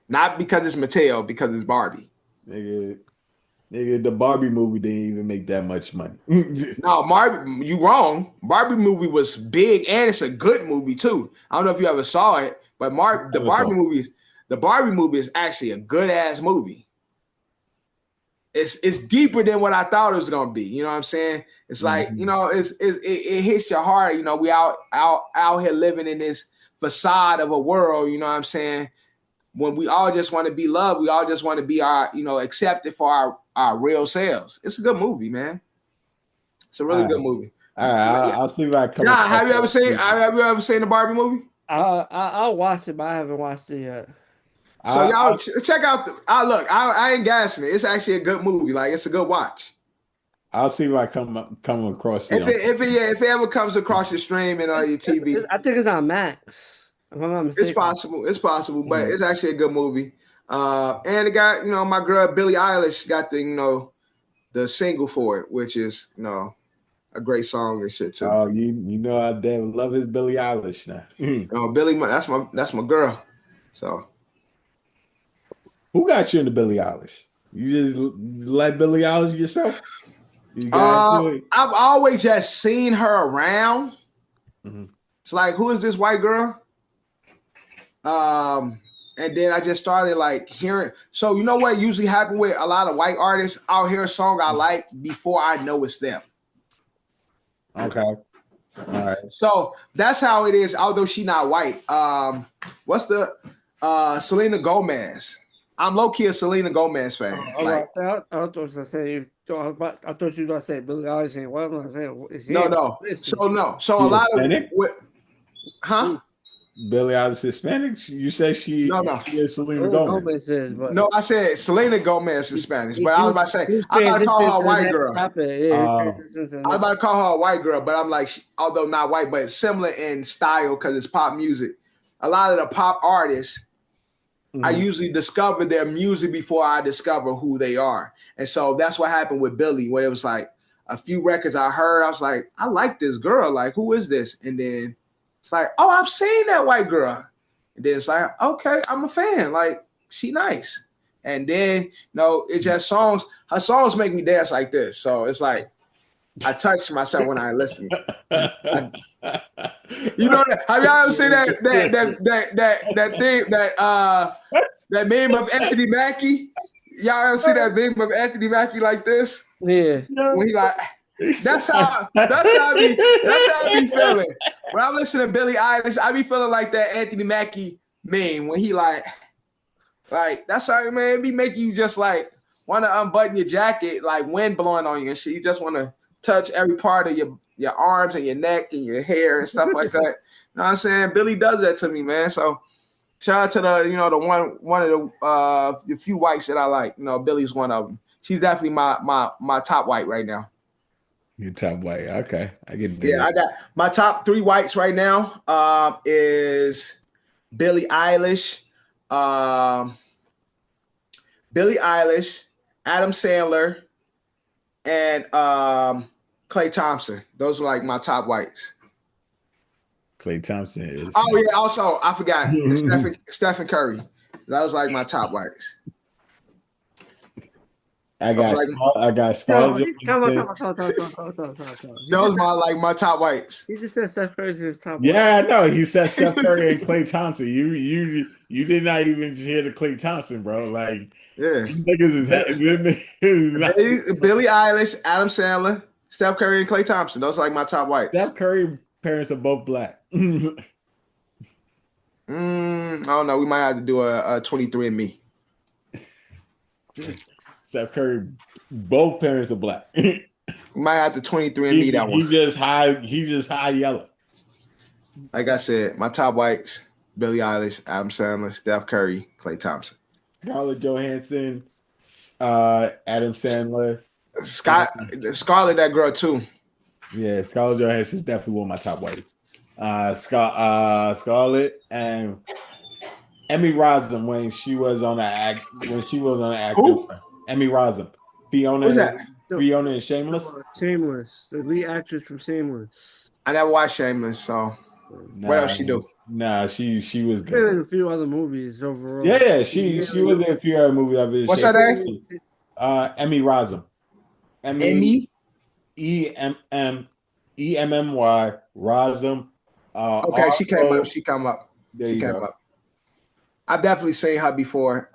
not because it's Mattel. Because it's Barbie. Nigga, the Barbie movie didn't even make that much money. No, you wrong. Barbie movie was big and it's a good movie too. I don't know if you ever saw it, but the Barbie movie is actually a good ass movie. It's deeper than what I thought it was gonna be. You know what I'm saying? It's like, you know, it hits your heart. You know, we out here living in this facade of a world. You know what I'm saying? When we all just want to be loved, we all just want to be accepted for our real selves. It's a good movie, man. It's a really good movie. All right, I'll see if I come. Nah, have you ever seen the Barbie movie? I'll watch it, but I haven't watched it yet. So y'all check out I ain't gassing it. It's actually a good movie. Like, it's a good watch. I'll see if I come across it. If it ever comes across your stream and on your TV. I think it's on Max. If I'm not mistaken. It's possible, but it's actually a good movie. And it got, my girl Billie Eilish got the single for it, which is, a great song and shit too. Oh, you know I damn love his Billie Eilish now. Billie, that's my girl. So. Who got you into Billie Eilish? You just like Billie Eilish yourself? I've always just seen her around. Mm-hmm. It's like, who is this white girl? And then I just started like hearing. So you know what usually happens with a lot of white artists? I'll hear a song I like before I know it's them. Okay. All right. So that's how it is, although she's not white. What's the Selena Gomez? I'm low-key a Selena Gomez fan. I thought you were going to say Billie Eilish ain't white. I'm not saying no. So a lot Hispanic? Huh? Billie Eilish Hispanic? You say she is Selena Gomez. No, I said Selena Gomez is Spanish, but I was about to say I'm about to call her a white girl. I was about to call her a white girl, but I'm like, although not white, but similar in style because it's pop music. A lot of the pop artists, I usually discover their music before I discover who they are. And so that's what happened with Billie, where it was like a few records I heard. I was like, I like this girl. Like, who is this? And then it's like, oh, I've seen that white girl. And then it's like, okay, I'm a fan. Like, she nice. And then, it just her songs make me dance like this. So it's like, I touch myself when I listen. Have y'all ever seen that thing that meme of Anthony Mackie? Y'all ever see that meme of Anthony Mackie like this? Yeah. When he like, that's how I be feeling. When I'm listening to Billie Eilish, I be feeling like that Anthony Mackie meme when he like that's how, man, it be making you just like want to unbutton your jacket, like wind blowing on you and shit. You just want to touch every part of your arms and your neck and your hair and stuff like that. You know what I'm saying? Billie does that to me, man. So shout out to the one of the few whites that I like. Billie's one of them. She's definitely my top white right now. Your top white. Okay, I get that. Yeah, I got my top 3 whites right now. Is Billie Eilish, Adam Sandler, and Klay Thompson. Those are like my top whites. Klay Thompson is. Oh yeah. Also, I forgot Stephen Curry. That was like my top whites. I got Scarlett. Those are my top whites. He just said Steph Curry's his top. Yeah, I know. He said Steph Curry and Klay Thompson. You did not even hear the Klay Thompson, bro. Like, yeah, niggas Billie Eilish, Adam Sandler, Steph Curry, and Klay Thompson. Those are like my top whites. Steph Curry parents are both black. I don't know. We might have to do a 23andMe. Steph Curry, both parents are black. We might have to 23andMe that one. He just high yellow. Like I said, my top whites: Billie Eilish, Adam Sandler, Steph Curry, Klay Thompson, Scarlett Johansson, Adam Sandler, Scarlett, that girl too. Yeah, Scarlett Johansson is definitely one of my top whites. Scarlett and Emmy Rossum when she was on the act. Who? Emmy Rossum. Who's that? Fiona and Shameless. Shameless, the lead actress from Shameless. I never watched Shameless, so what else she do? Nah, she was good. Been in a few other movies overall. Yeah, she was in a few other movies. What's her name? Emmy Rossum. Emmy? EMMY Rossum. Okay, she came up. I've definitely seen her before.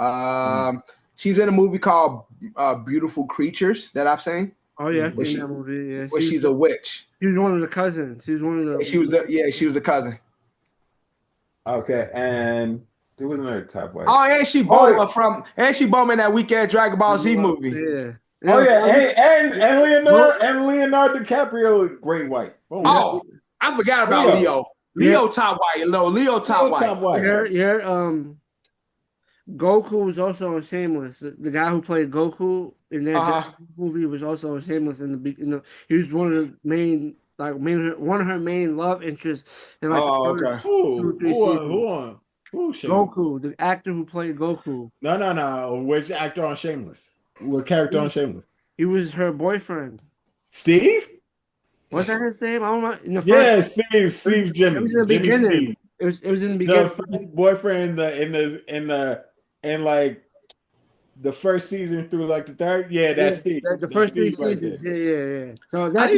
She's in a movie called Beautiful Creatures that I've seen. Oh yeah, I've seen that movie. Yeah, where she's a witch. She was one of the cousins. She was one of the. She was the cousin. Okay, and there was another top white. Oh, and she Bulma in that weekend Dragon Ball Z movie. Yeah. Oh yeah, and Leonardo DiCaprio, great white. Oh, I forgot about Leo. Leo top white. Leo top white. Yeah. Goku was also on Shameless. The guy who played Goku in that movie was also on Shameless in the beginning. He was one of the main, one of her main love interests. In okay. Who Goku, the actor who played Goku. No. Which actor on Shameless? What character on Shameless? He was her boyfriend. Steve? What's that his name? I don't know. Steve Jimmy. It was in the beginning. Steve. It was in the beginning. The first boyfriend in like the first season through like the third. Yeah, that's Steve. The first 3 seasons. Right. Yeah. So that's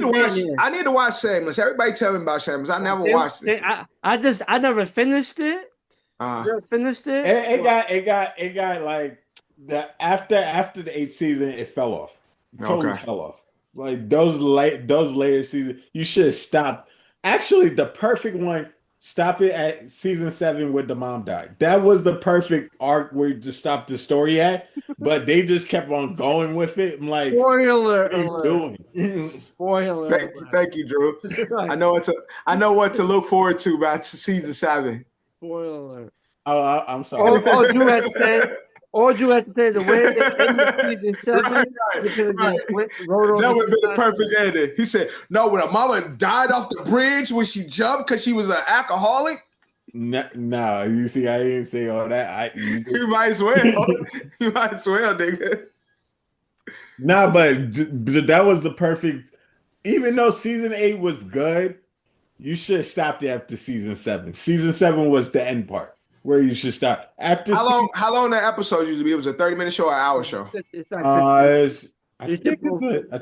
I need to watch Shameless. Everybody tell me about Shameless. I never watched it. I never finished it. Never finished it. It got like after the 8th season, it fell off. Totally fell off. Like those later seasons, you should have stopped. Actually, the perfect one. Stop it at season 7 when the mom died. That was the perfect arc where you just stopped the story at, but they just kept on going with it. I'm like, spoiler what are you doing? Spoiler. Thank you, Drew. I know what to look forward to about season 7. Spoiler. Oh, I'm sorry. All you had to say, the way they ended season 7, that would have been the perfect ending. He said, "No, when a mama died off the bridge when she jumped because she was an alcoholic." No, you see, I didn't say all that. You might as well. Nigga. Nah, but that was the perfect. Even though season 8 was good, you should have stopped it after season 7. Season 7 was the end part. Where you should stop after. How long the episodes used to be? It was a 30-minute show or an hour show. It's like I think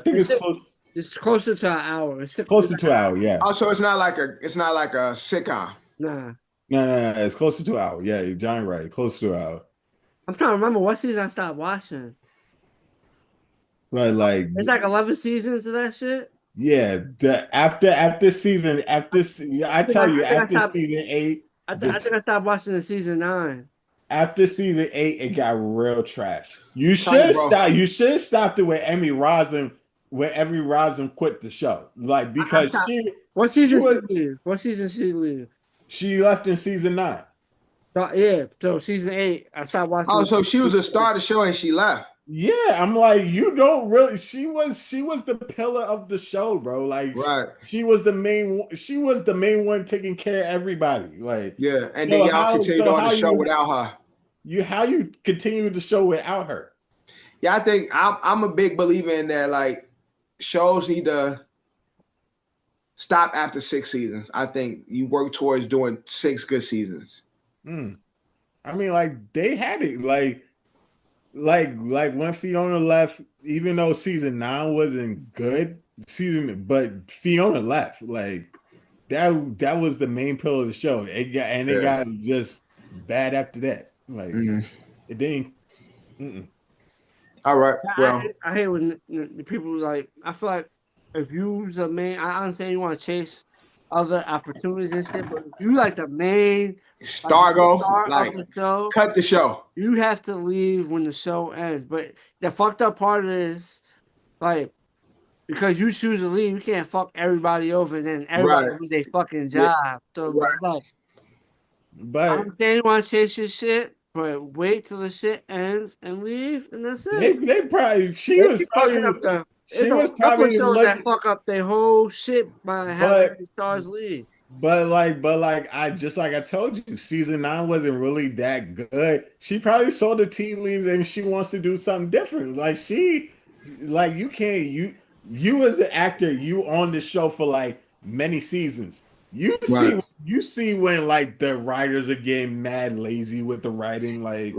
it's close. It's closer to an hour. It's closer to an hour. Yeah. Oh, so it's not like a sitcom. Nah. No. It's closer to an hour. Yeah, you're Johnny right. Close to an hour. I'm trying to remember what season I stopped watching. Like it's like 11 seasons of that shit. Yeah. After season 8. I think I stopped watching the season 9. After season 8, it got real trash. You should stop. You should have stopped it with Emmy Rossum. When Emmy Rossum quit the show, like because what season she leave? What season she leave? She left in season 9. So season 8, I stopped watching. Oh, so she was a star of the show and she left. Yeah, I'm like, you don't really. She was the pillar of the show, bro. Like, Right. she was the main one taking care of everybody. Like, yeah, and then y'all continued on the show without her. How you continue the show without her? Yeah, I think I'm a big believer in that. Like, shows need to stop after 6 seasons. I think you work towards doing 6 good seasons. I mean, like, they had it. Like when Fiona left, even though season 9 wasn't good, but Fiona left. Like, that was the main pillar of the show. It got just bad after that. Like, it didn't. All right. Well, I hate when the people like. I feel like if you's a main, I understand you want to chase other opportunities and shit, but if you like the main star of the show, cut the show. You have to leave when the show ends. But the fucked up part is, like, because you choose to leave, you can't fuck everybody over, and then everybody lose a fucking job. Yeah. So, like, I understand you want to chase your shit. But wait till the shit ends and leave, and that's it. They probably she was probably that fuck up their whole shit by having the stars leave. But I told you, season 9 wasn't really that good. She probably saw the tea leaves and she wants to do something different. You can't you as an actor, you on the show for like many seasons. You see when like the writers are getting mad lazy with the writing. Like,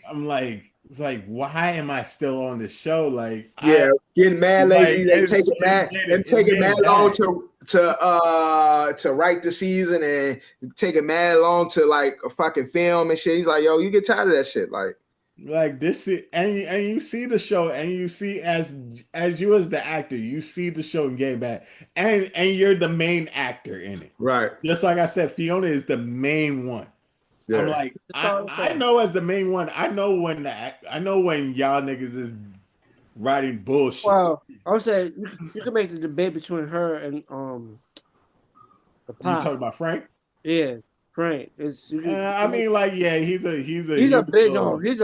I'm like, it's like, why am I still on the show? Like, getting mad lazy. They take it mad long to write the season and take it mad long to like a fucking film and shit. He's like, yo, you get tired of that shit. Like this, and you see the show, and you see as you as the actor, you see the show and get back, and you're the main actor in it, right? Just like I said, Fiona is the main one. Yeah. I'm like, I know as the main one, I know when y'all niggas is writing bullshit. Well, I would say you can make the debate between her and the Pop. You talking about Frank? Yeah. Frank. He's a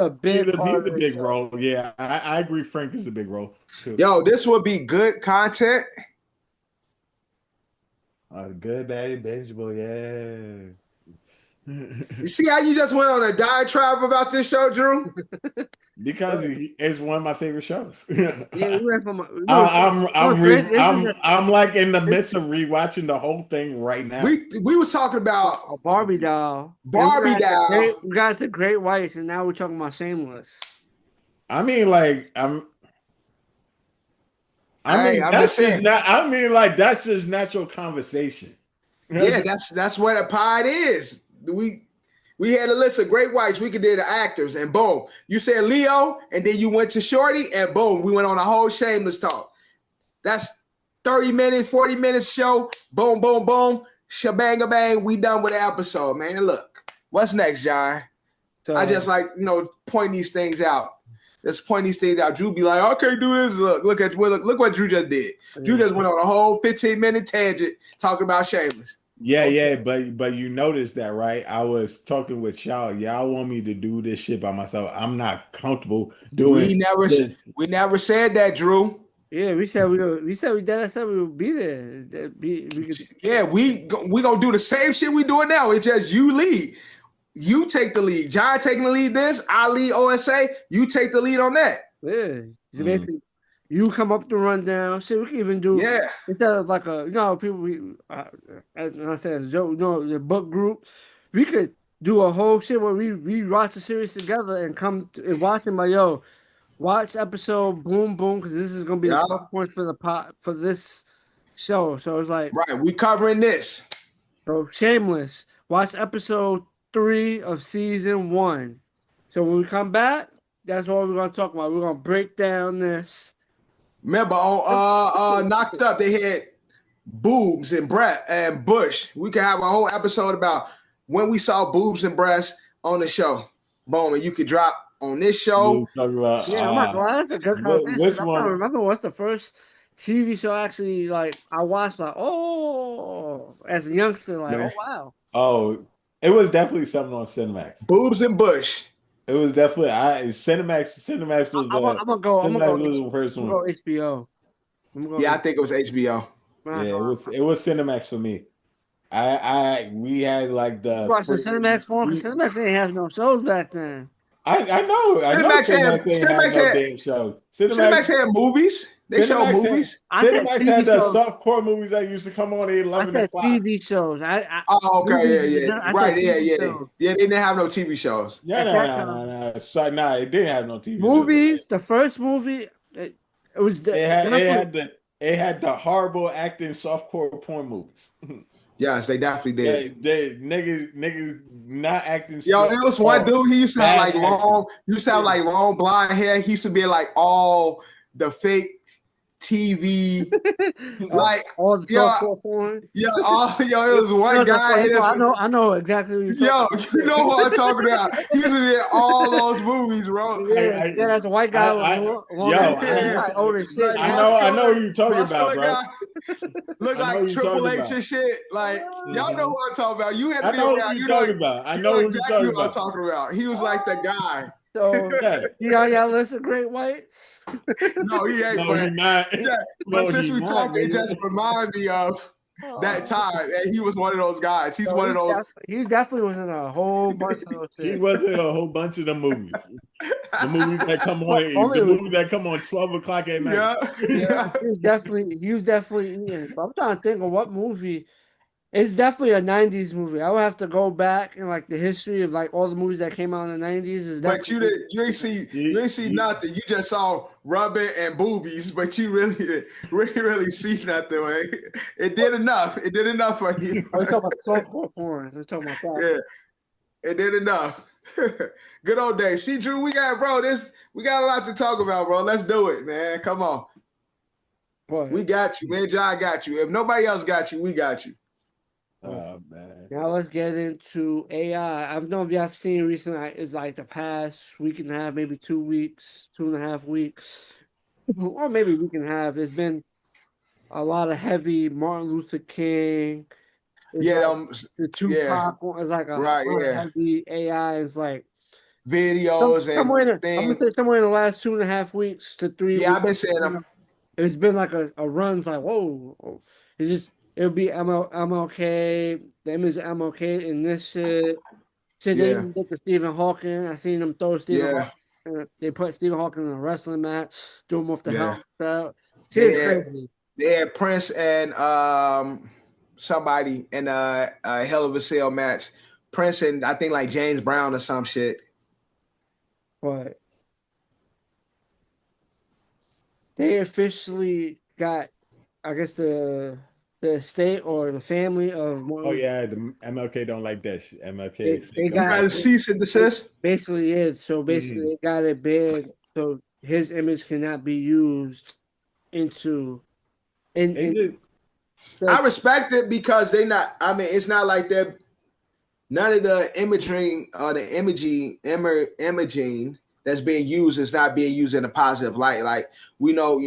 big role. Yeah, I agree. Frank is a big role too. Yo, this would be good content. Good, bad, bingeable, yeah. You see how you just went on a diatribe about this show, Drew? Because it's one of my favorite shows. Yeah, we went from. I'm like in the midst of rewatching the whole thing right now. We was talking about a Barbie doll. We got to Great Whites, and now we're talking about Shameless. I mean, like that's just natural conversation. Yeah, that's what a pod is. We had a list of great whites. We could do the actors, and boom, you said Leo, and then you went to Shorty, and boom, we went on a whole Shameless talk. That's 30 minutes, 40 minutes show. Boom, boom, boom, shabang bang. We done with the episode, man. Look, what's next, John? I just point these things out. Let's point these things out. Drew be like, I can't do this. Look what Drew just did. Yeah. Drew just went on a whole 15-minute tangent talking about Shameless. Yeah, but you noticed that, right? I was talking with y'all. Y'all want me to do this shit by myself. I'm not comfortable doing. We never said that, Drew. Yeah, we said we would be there. We gonna do the same shit we doing now. It's just you lead. You take the lead. John taking the lead. I lead OSA. You take the lead on that. Yeah, basically. You come up the rundown. Shit, we can even do instead of like people. As I said, as a joke, the book group. We could do a whole shit where we watch the series together and come and watch it. Like, watch episode boom boom because this is gonna be the points for the pot for this show. So it's like we covering this. So Shameless. Watch episode 3 of season 1. So when we come back, that's what we're gonna talk about. We're gonna break down this. Remember on Knocked Up, they had boobs and breast and bush. We could have a whole episode about when we saw boobs and breasts on the show. Boom, and you could drop on this show. I'm not gonna lie, that's a good conversation. I remember what's the first TV show actually I watched as a youngster, oh wow. Oh, it was definitely something on Cinemax. Boobs and bush. It was definitely Cinemax. Cinemax was I'm gonna go. the first one. Go HBO. Yeah, I think it was HBO. Yeah, it was Cinemax for me. We had like the watch the Cinemax one because Cinemax ain't have no shows back then. I know. Cinemax ain't had no damn show. Cinemax had movies. They showed movies. Cinemax had the softcore movies that used to come on at 11 o'clock. TV shows. Oh, okay, yeah. Right, yeah. Yeah, they didn't have no TV shows. No. Sorry, it didn't have no TV movies. The first movie, it was it had the horrible acting softcore porn movies. Yes, they definitely did. They niggas not acting. Yo, it was one dude. He used to have like long blonde hair. He used to be like all the fake TV, like all the softcore porn. It was one guy. I know exactly what you're talking about. You know what I'm talking about. He used to be in all those movies, bro. Yeah, that's a white guy. I know who you're talking about, bro. Look like Triple H and shit. Like y'all know who I'm talking about. You had to be around. You know about. I know exactly what I'm talking about. He was like the guy. So y'all listen, Great Whites. No, he ain't. No, he's not. But since we talk, it just remind me of that time, and he was one of those guys. He's one of those. He definitely was in a whole bunch of those things. He was in a whole bunch of the movies. The movies that come on. The movies that come on 12 o'clock at night. Yeah. He was definitely in it. But I'm trying to think of what movie. It's definitely a 90s movie. I would have to go back in like the history of like all the movies that came out in the 90s. But you ain't see nothing. You just saw rubbing and boobies, but you really see nothing. Right? It did enough. It did enough for you. We're talking about softcore porn. We're talking about that. Yeah, it did enough. Good old days. See, Drew, we got a lot to talk about, bro. Let's do it, man. Come on. What? We got you, man. John got you. If nobody else got you, we got you. Oh man! Now let's get into AI. I don't know if y'all have seen recently. It's like the past week and a half, maybe 2 weeks, 2.5 weeks, or maybe week and a half. There's been a lot of heavy Martin Luther King. The Tupac one is like a heavy AI. It's like videos and things. I'm gonna say somewhere in the last 2.5 weeks to 3 weeks. Yeah, I've been saying them. It's been like a run. It's like whoa. It'll be MLK, the image of MLK in this shit. They even get the Stephen Hawking. I seen them throw Stephen Hawking. They put Stephen Hawking in a wrestling match, threw him off the helmet. Crazy. They had Prince and somebody in a Hell of a Cell match. Prince and I think like James Brown or some shit. What? They officially got, I guess, the estate or the family of Martin. Oh yeah, the MLK don't like that shit. MLK they got a cease and desist. Basically, so basically they got it banned, so his image cannot be used into. I respect it because they not. I mean, it's not like they're none of the imaging or the imaging that's being used is not being used in a positive light. Like we know,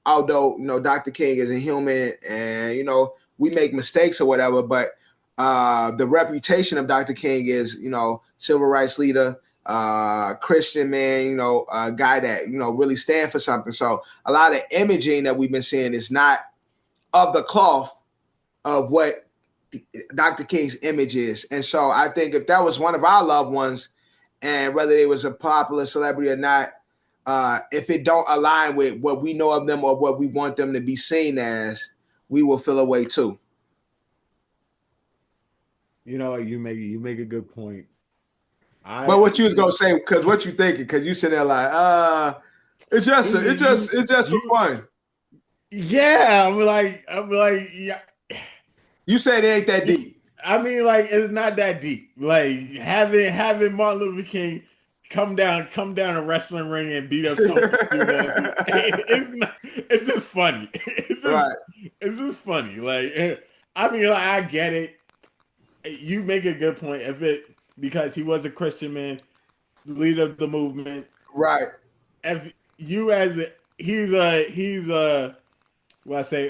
although Dr. King is a human and we make mistakes or whatever, but the reputation of Dr. King is civil rights leader, Christian man, a guy that really stand for something. So a lot of imaging that we've been seeing is not of the cloth of what Dr. King's image is. And so I think if that was one of our loved ones, and whether they was a popular celebrity or not, if it don't align with what we know of them or what we want them to be seen as, we will feel away too. You make a good point. But what you was gonna say? Because what you thinking? Because you sitting there like, it's just for fun. Yeah, I'm like, yeah. You said it ain't that deep. I mean, like, it's not that deep. Like having Martin Luther King come down a wrestling ring and beat up someone. It's just funny. It's just funny. Like, I mean, like, I get it. You make a good point. Because he was a Christian man, leader of the movement, right? If you he's a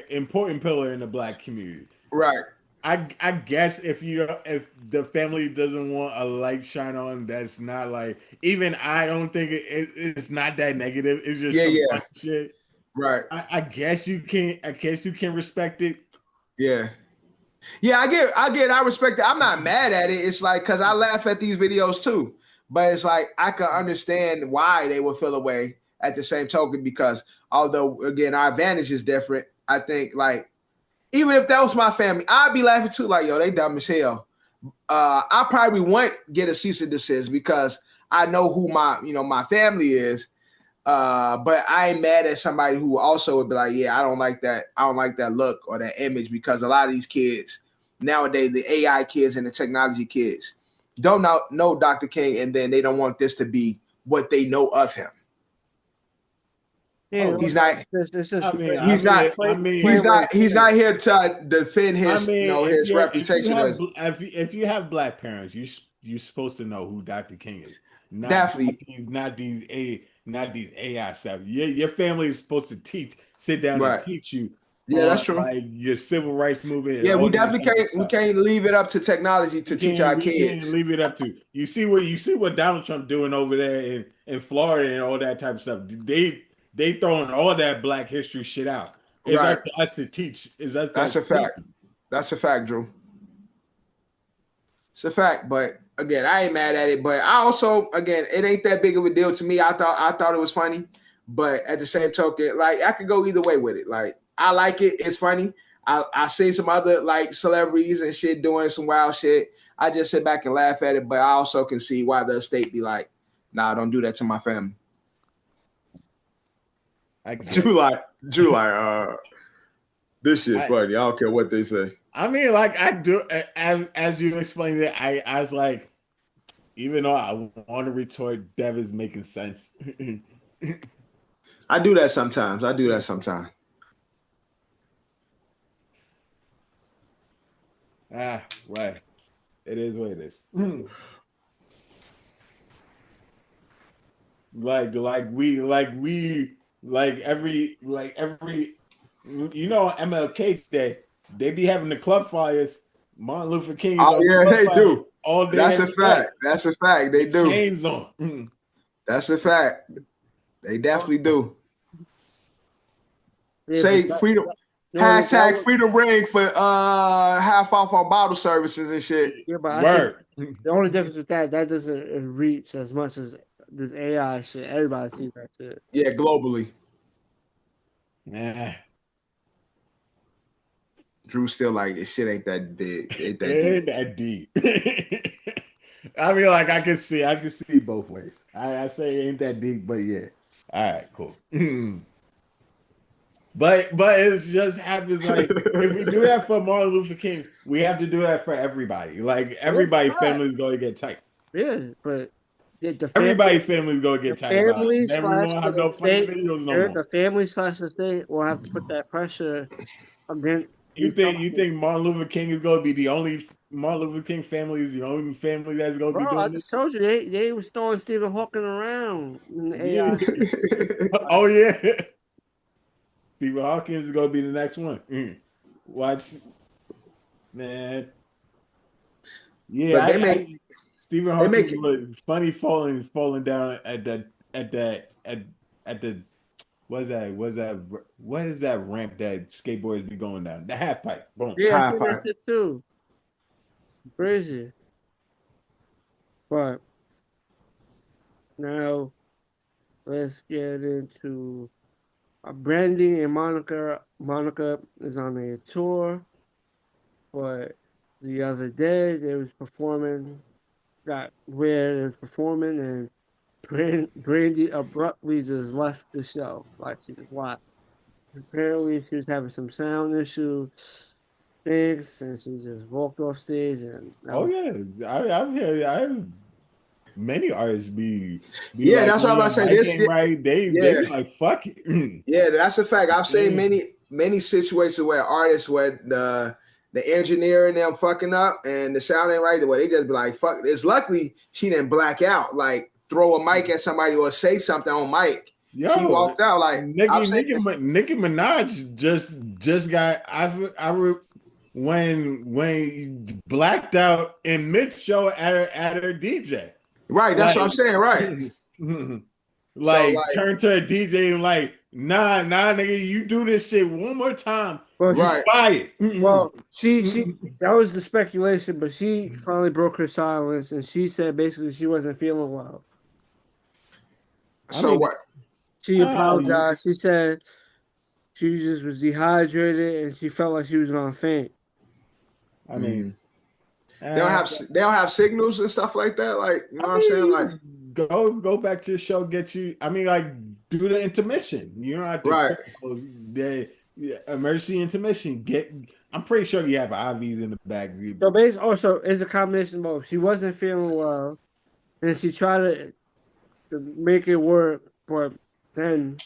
important pillar in the Black community, right? I guess if the family doesn't want a light shine on, that's not like, even I don't think it's not that negative. It's just some fun shit. Right. I guess you can respect it. Yeah. Yeah, I respect it. I'm not mad at it. It's like, because I laugh at these videos too. But it's like, I can understand why they would feel away at the same token, because although, again, our advantage is different, I think, like, even if that was my family, I'd be laughing too, like, yo, they dumb as hell. I probably won't get a cease and desist because I know who my family is. But I ain't mad at somebody who also would be like, yeah, I don't like that look or that image, because a lot of these kids nowadays, the AI kids and the technology kids, don't know Dr. King, and then they don't want this to be what they know of him. Yeah, he's not. He's not here to defend his, his reputation. If you have black parents, you're supposed to know who Dr. King is. Definitely not these AI stuff. Your family is supposed to sit down and teach you. Yeah, that's true. Like your civil rights movement. Yeah, we definitely can't. We can't leave it up to technology to teach our kids. Can't leave it up to you. See what Donald Trump doing over there in Florida and all that type of stuff. They throwing all that Black history shit out. It's up to us to teach. That's a fact. That's a fact, Drew. It's a fact. But again, I ain't mad at it. But I also, again, it ain't that big of a deal to me. I thought it was funny. But at the same token, like, I could go either way with it. Like, I like it. It's funny. I seen some other, like, celebrities and shit doing some wild shit. I just sit back and laugh at it. But I also can see why the estate be like, nah, don't do that to my family. July, this shit funny. I don't care what they say. I mean, like, I do, as you explained it, I was like, even though I want to retort, Dev is making sense. I do that sometimes. Right. It is what it is. every MLK Day, they be having the club flyers. Martin Luther King. Oh yeah, they do. All day. That's a fact. That's a fact. They do. Chains on. That's a fact. They definitely do. Yeah, say freedom. Hashtag freedom ring for half off on bottle services and shit. Yeah, but Worr. The only difference with that doesn't reach as much as this AI shit. Everybody sees that shit. Yeah, globally. Nah. Drew still like, this shit ain't that big. Ain't that deep. I mean, like, I can see both ways. I say it ain't that deep, but yeah. All right, cool. But it just happens, like, if we do that for Martin Luther King, we have to do that for everybody. Like, everybody's family is going to get tight. Yeah, but everybody's family is going to get tight. The family / the state will have to put that pressure against. You think Martin Luther King is going to be the only Martin Luther King family is the only family that's going to be doing this? I told you they was throwing Stephen Hawking around in the AI. Oh yeah. Stephen Hawking is going to be the next one. Watch, man. Yeah, Stephen Hawking look funny falling down at the what is that ramp that skateboarders be going down? The half pipe. Boom. Yeah, that's it too. Crazy. But now let's get into Brandy and Monica. Monica is on a tour, but the other day they was performing. And Brandy abruptly just left the show. Like, she just watched. Apparently, she was having some sound issue things, and she just walked off stage. And I've heard many artists be yeah, like, that's what I'm about to say. This right, they be like, fuck it. Yeah, that's a fact. I've seen many situations where artists, where the engineer and them fucking up and the sound ain't right, where they just be like, fuck. It's luckily she didn't black out, like throw a mic at somebody or say something on mic. Yo, she walked out like Nicki Minaj just got when blacked out in mid show at her DJ. Right, that's what I'm saying. Right. Like, so, turn to a DJ and like, nah, nigga, you do this shit one more time. Well, right. Buy it. Well, she that was the speculation, but she finally broke her silence and she said basically she wasn't feeling well. So what? She apologized. She said she just was dehydrated and she felt like she was gonna faint. I mean, they don't have signals and stuff like that. Like, you know what I'm saying? Like, go back to your show, get you. I mean, like, do the intermission. You know, the emergency intermission. I'm pretty sure you have IVs in the back. So basically, also it's a combination of both. She wasn't feeling well, and she tried to make it work, but then.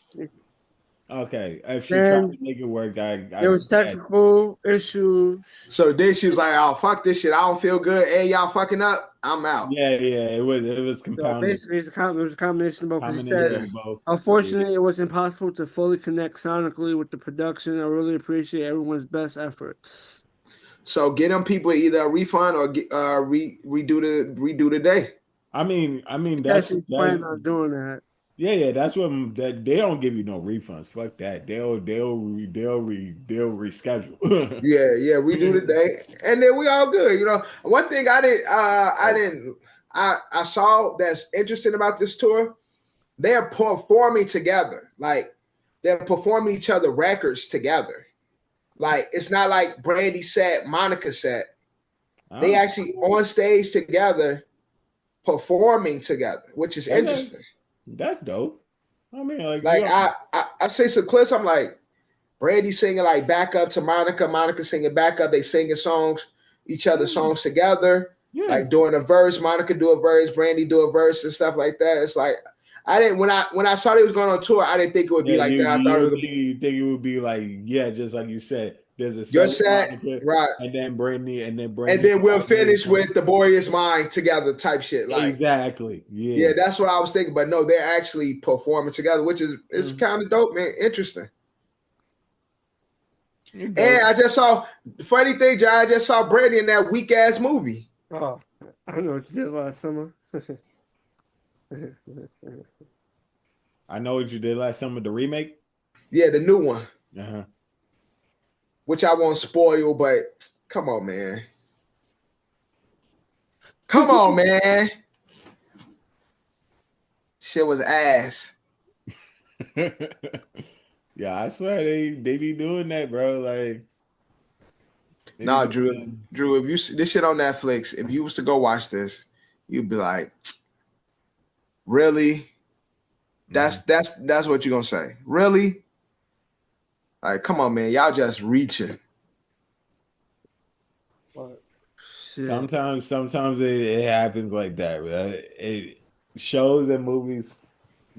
Okay, if she tried to make it work, there was technical issues. So then she was like, "Oh, fuck this shit! I don't feel good, and y'all fucking up. I'm out." Yeah, it was compounded. So basically, it was a combination of both. Unfortunately, it was impossible to fully connect sonically with the production. I really appreciate everyone's best efforts. So get them people either a refund or redo the day. I mean that's planning on doing that. Yeah, that's what they don't give you no refunds. Fuck that. They'll reschedule. yeah, redo the day, and then we all good. You know, one thing I saw that's interesting about this tour, they're performing together. Like they're performing each other records together. Like it's not like Brandy set, Monica set. They actually on stage together, performing together, which is interesting. That's dope. I mean, like I say some clips. I'm like, Brandy singing like back up to Monica, Monica singing back up. They singing songs, each other's songs together. Yeah. Like doing a verse, Monica do a verse, Brandy do a verse and stuff like that. It's like I didn't when I saw they was going on tour, I didn't think it would be like that. I thought it would be. Think it would be like just like you said. There's a set, Monica, right? And then Brandy, and then we'll finish with The Boy Is Mine together type shit. Like exactly, yeah, that's what I was thinking. But no, they're actually performing together, which is kind of dope, man. Interesting. And I just saw funny thing, John. I just saw Brandy in that weak ass movie. Oh, I don't know what you did last summer. I know what you did last summer. The remake. Yeah, the new one. Uh-huh. Which I won't spoil, but come on, man. Come on, man. Shit was ass. Yeah, I swear they be doing that, bro. Like, nah, Drew, if you see this shit on Netflix, if you was to go watch this, you'd be like, really? That's what you're gonna say. Really? Like, come on, man. Y'all just reaching. Sometimes it happens like that. It shows and movies,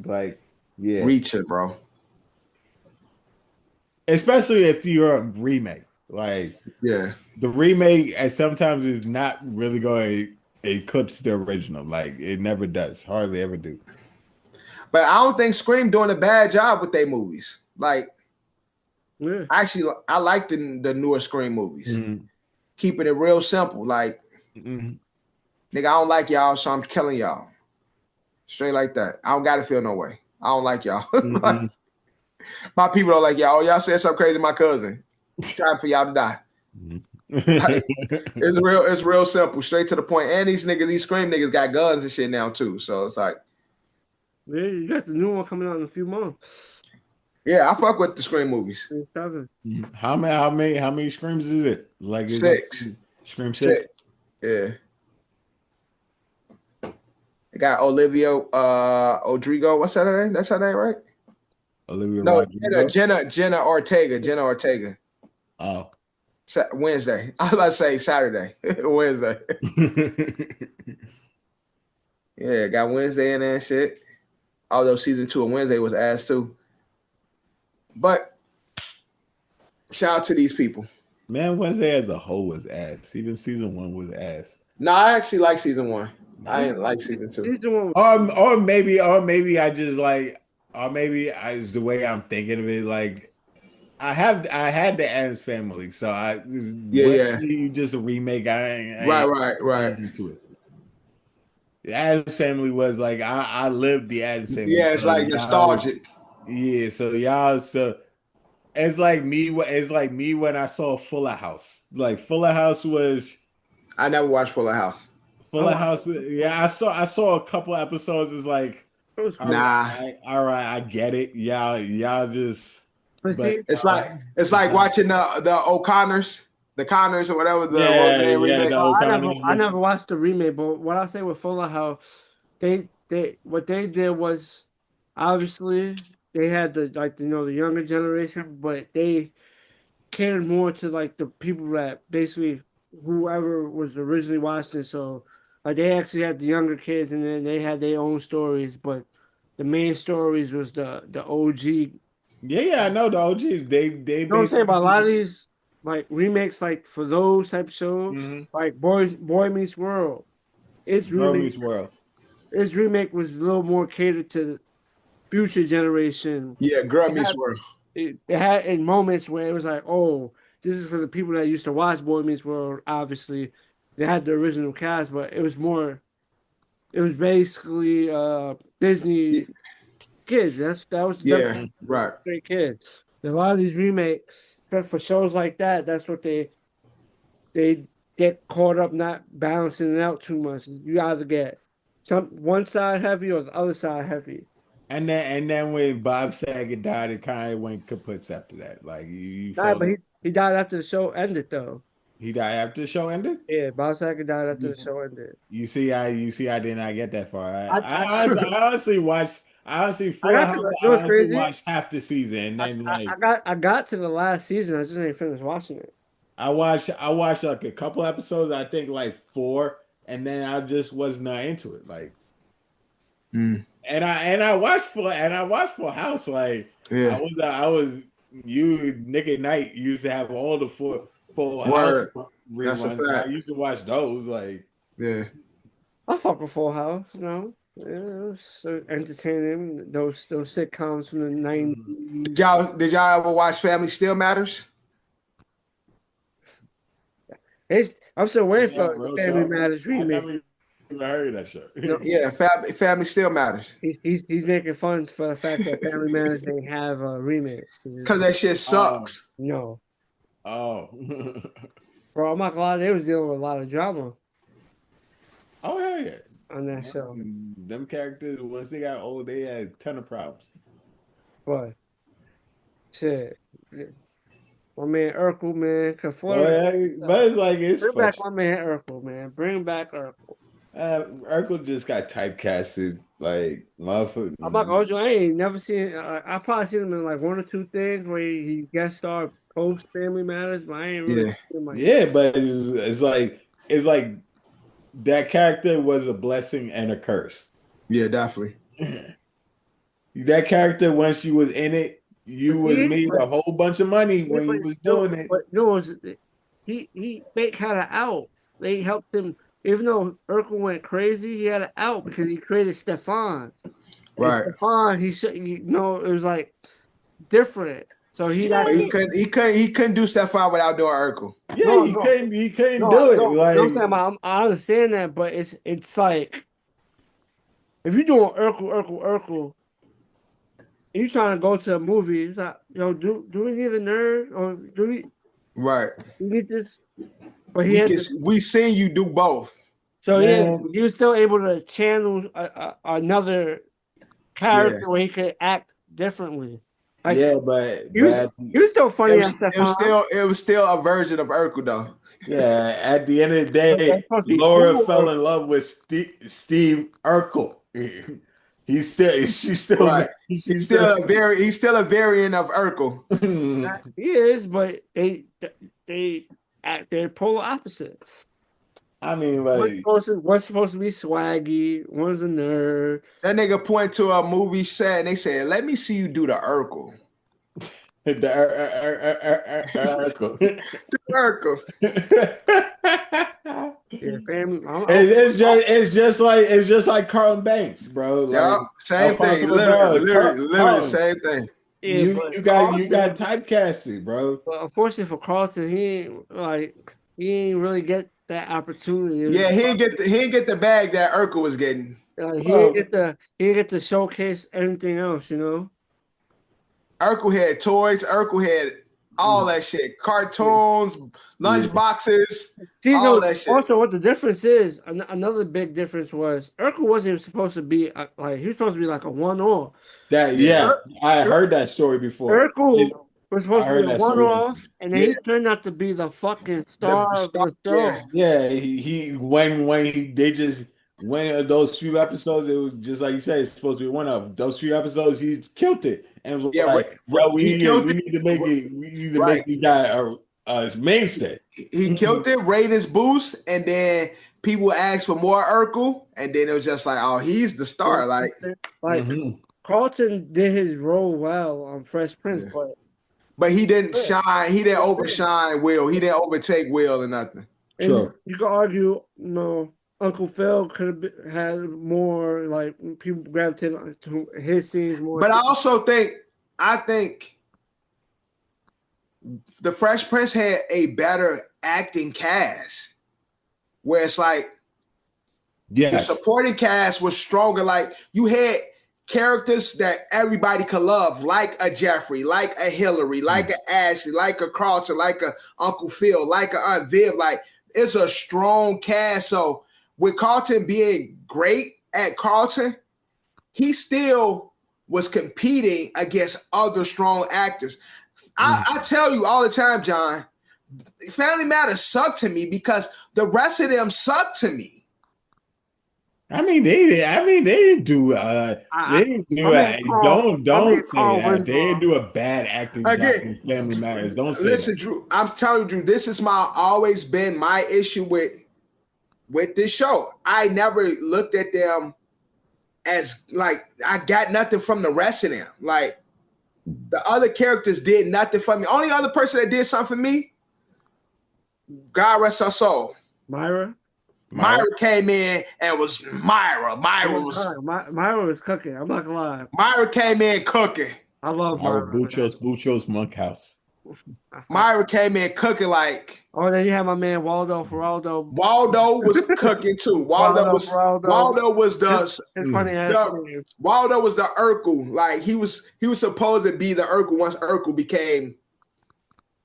like, yeah. Reaching, bro. Especially if you're a remake. Like, yeah. The remake sometimes is not really going to eclipse the original. Like, it never does. Hardly ever do. But I don't think Scream doing a bad job with their movies. Like, yeah. Actually, I like the newer Scream movies. Mm-hmm. Keeping it real simple. Like, nigga, I don't like y'all, so I'm killing y'all. Straight like that. I don't got to feel no way. I don't like y'all. Like, my people don't like y'all. Oh, y'all said something crazy to my cousin. It's time for y'all to die. Like, it's real simple. Straight to the point. And these Scream niggas got guns and shit now, too. So it's like. Yeah, you got the new one coming out in a few months. Yeah, I fuck with the Scream movies. How many Screams is it? Like 6. Scream 6? Yeah. They got Olivia Rodrigo. What's that name? That's her name, right? Olivia Rodrigo? Jenna Ortega. Oh. Wednesday. I was about to say Saturday. Wednesday. Yeah, got Wednesday in there and shit. Although season 2 of Wednesday was ass too. But shout out to these people. Man, Wednesday as a whole was ass. Even season 1 was ass. No, I actually like season 1. I didn't like season 2. Or maybe I just like, or maybe the way I'm thinking of it, like, I had the Addams Family, so you just a remake. I Right. Into it. The Addams Family was like I lived the Addams Family. Yeah, it's so like nostalgic. So it's like me. It's like me when I saw Fuller House. Like Fuller House was. I never watched Fuller House. Fuller House. Yeah, I saw a couple episodes. It's like, nah. All right, I get it. Y'all just. But it's like watching the O'Connors, the Connors or whatever remake. I never watched the remake, but what I say with Fuller House, what they did was obviously they had the younger generation, but they catered more to like the people that basically whoever was originally watching. So like they actually had the younger kids, and then they had their own stories, but the main stories was the OG. Yeah, I know the OGs. They you know what I'm saying about a lot of these like remakes, like for those type of shows, like Boy Meets World. Its remake was a little more catered to the future generation. Yeah, Girl Meets World. It had in moments where it was like, oh, this is for the people that used to watch Boy Meets World. Obviously, they had the original cast, but it was basically Disney kids. That was great kids. A lot of these remakes for shows like that, that's what they get caught up not balancing it out too much. You either get one side heavy or the other side heavy. And then when Bob Saget died, it kind of went kaputs after that. Like but he died after the show ended though. He died after the show ended? Yeah, Bob Saget died after the show ended. You see, I did not get that far. I honestly watched. I honestly watched half the season, and then I got to the last season. I just ain't finished watching it. I watched like a couple episodes. I think like 4, and then I just was not into it. Like, and I watched Full House. Like, I was Nick at Night used to have all the Full House reruns. I used to watch those. Like, I fuck with Full House. You know. Yeah, it was so entertaining. Those sitcoms from the 90s. Did y'all ever watch Family Still Matters? I'm still waiting for Family Matters remake. I never even heard of that show. Yeah, Family Still Matters. He's making fun for the fact that Family Matters didn't have a remake. Because that shit sucks. No. Oh. Bro, I'm not gonna lie, they was dealing with a lot of drama. Oh, hell yeah. On that show. Them characters, once they got old, they had a ton of problems. But shit. My man Urkel, man. But it's like bring back my man Urkel, man. Bring back Urkel. Urkel just got typecasted, like motherfucker. I'm not gonna I ain't never seen. I probably seen him in like 1 or 2 things where he guest starred post Family Matters, but I ain't really. But it's like that character was a blessing and a curse. Yeah, definitely. That character, once you was in it, you made a whole bunch of money when you was doing it. But he had an out. They helped him, even though Urkel went crazy. He had an out because he created Stefan. Right. Stefan, it was like different. So he couldn't do Stefan without doing Urkel. Yeah, he couldn't do it. I understand that, but it's like if you're doing Urkel, and you trying to go to a movie, it's like, do we need a nerd or do we? Right. We need this, but we seen you do both. So he was still able to channel another character where he could act differently. Like, but he was still funny. It was still a version of Urkel though. Yeah, at the end of the day, Laura fell in love with Steve Urkel. He's still right. He's still a variant of Urkel. He is, but they're polar opposites. I mean, like one's supposed to be swaggy, one's a nerd. That nigga point to a movie set and they said, "Let me see you do the Urkel." The Urkel. The Urkel. Yeah, family. It's just like Carlton Banks, bro. Like, same thing. Literally same thing. you got typecasted, bro. But unfortunately for Carlton, he ain't really get that opportunity. Yeah, he didn't get the bag that Urkel was getting. He didn't get to showcase anything else, you know. Urkel had toys. Urkel had all that shit, cartoons, lunch boxes, all that shit. Also, what the difference is, another big difference was Urkel wasn't even supposed to be he was supposed to be like a one-off. I heard that story before. Urkel was supposed to be a one-off, and then he turned out to be the fucking star of the show. Yeah, when those few episodes, it was just like you said, it's supposed to be one of those few episodes. He killed it, and was we need to make this guy a mainstay. He killed it, ratings boost, and then people asked for more Urkel, and then it was just like, oh, he's the star. Carlton did his role well on Fresh Prince, but he didn't shine. He didn't overshine Will. He didn't overtake Will or nothing. True. You could argue, Uncle Phil could have had more people gravitated to his scenes more. But I also think the Fresh Prince had a better acting cast, where it's like the supporting cast was stronger. Like you had characters that everybody could love, like a Jeffrey, like a Hillary, like a Ashley, like a Carlton, like a Uncle Phil, like a Aunt Viv. Like it's a strong cast. So with Carlton being great at Carlton, he still was competing against other strong actors. I tell you all the time, John, Family Matters sucked to me because the rest of them sucked to me. I mean, they didn't do. Don't say that. They didn't do a bad acting job in Family Matters. Don't say listen, that. Drew. I'm telling you, Drew. This is always been my issue with this show. I never looked at them as like I got nothing from the rest of them. Like the other characters did nothing for me. Only other person that did something for me, God rest her soul, Myra came in and was Myra. Myra was cooking. I'm not gonna lie. Myra came in cooking. I love Myra. Buchos Monkhouse. Myra came in cooking like. Oh, then you have my man Waldo. Waldo was cooking too. Waldo was the. It's funny. Waldo was the Urkel. Like he was supposed to be the Urkel once Urkel became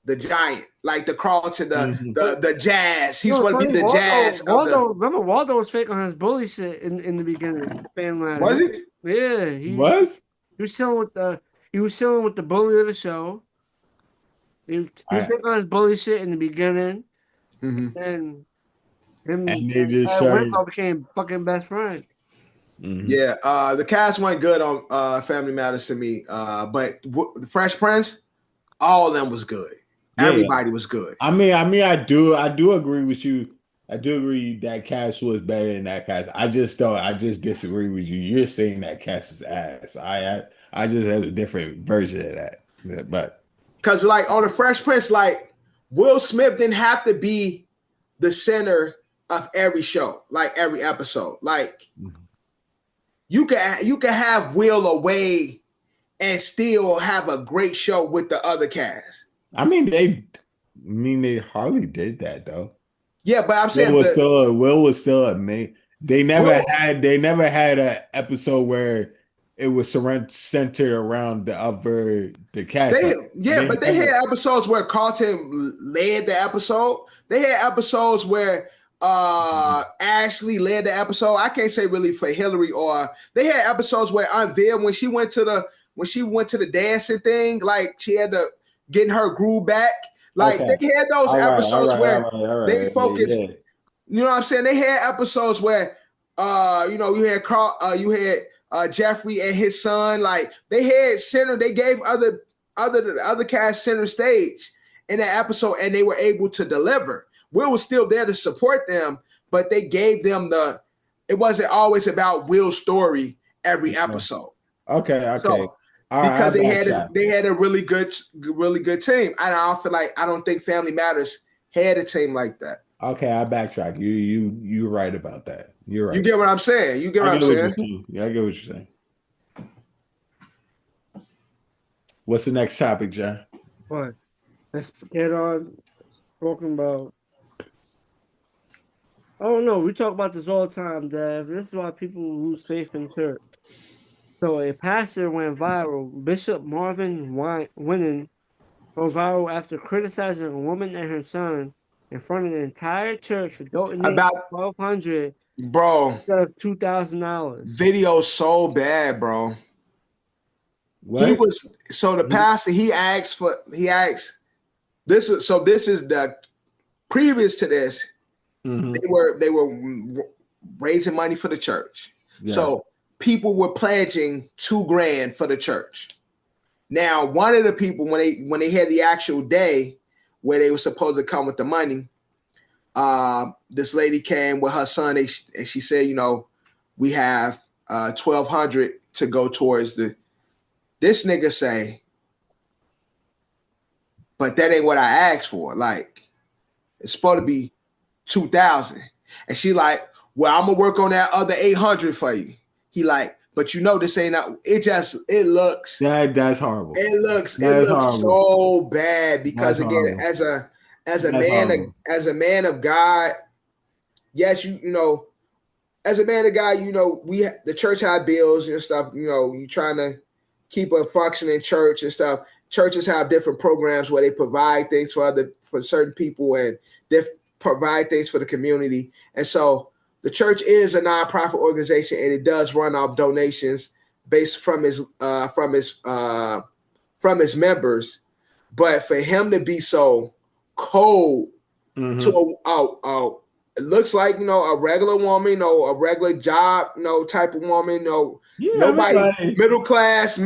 the giant, like the Carlton, the Jazz. He's supposed to be the Jazz. Remember Waldo was fake on his bully shit in the beginning. Was he? Yeah, he was. He was chilling with the bully of the show. He was fake on his bully shit in the beginning, and him and Winslow became fucking best friends. Mm-hmm. Yeah, the cast went good on Family Matters to me, but the Fresh Prince, all of them was good. Everybody was good. I mean, I do agree with you. I do agree that cast was better than that cast. I just disagree with you. You're saying that cast was ass. I just have a different version of that. But because like on the Fresh Prince, like Will Smith didn't have to be the center of every show, like every episode. Like you can have Will away and still have a great show with the other cast. I mean, they hardly did that though. Yeah, but I'm saying Will was still a main. They never had an episode where it was centered around the cast. But they had episodes where Carlton led the episode. They had episodes where Ashley led the episode. I can't say really for Hillary, or they had episodes where Aunt Viv, when she went to the dancing thing, like she had to getting her groove back. Like they had those episodes where they focused. You know what I'm saying? They had episodes where you had Carl, you had Jeffrey and his son. Like they had center. They gave other cast center stage in that episode, and they were able to deliver. Will was still there to support them, but they gave them it wasn't always about Will's story every episode. Okay. So, because they had a really good team. I don't think Family Matters had a team like that. Okay, I backtrack. You're right about that. You're right. You get what I'm saying? Yeah, I get what you're saying. What's the next topic, John? What? Let's get on talking about. I don't know. We talk about this all the time, Dad. This is why people lose faith in church. So a pastor went viral. Bishop Marvin Winnan went viral after criticizing a woman and her son in front of the entire church for donating About $1,200 bro, instead of $2,000. video so bad, bro. What? He was the pastor. He asked this. This is the previous to this. Mm-hmm. They were raising money for the church. Yeah. So people were pledging $2,000 for the church. Now, one of the people when they had the actual day where they were supposed to come with the money, this lady came with her son and she said, you know, we have $1,200 to go towards the. This nigga say, but that ain't what I asked for. Like, it's supposed to be 2,000. And she like, well, I'm gonna work on that other 800 for you. He like, but you know this ain't not. It looks. That's horrible. It looks so bad because that's again, horrible. as a man of God, yes, you know, as a man of God, you know, the church have bills and stuff. You know, you trying to keep a functioning church and stuff. Churches have different programs where they provide things for certain people and they provide things for the community. And so the church is a nonprofit organization and it does run off donations based from his members. But for him to be so cold to it looks like, you know, a regular woman, you know, a regular job, you know, type of woman, you know, nobody middle class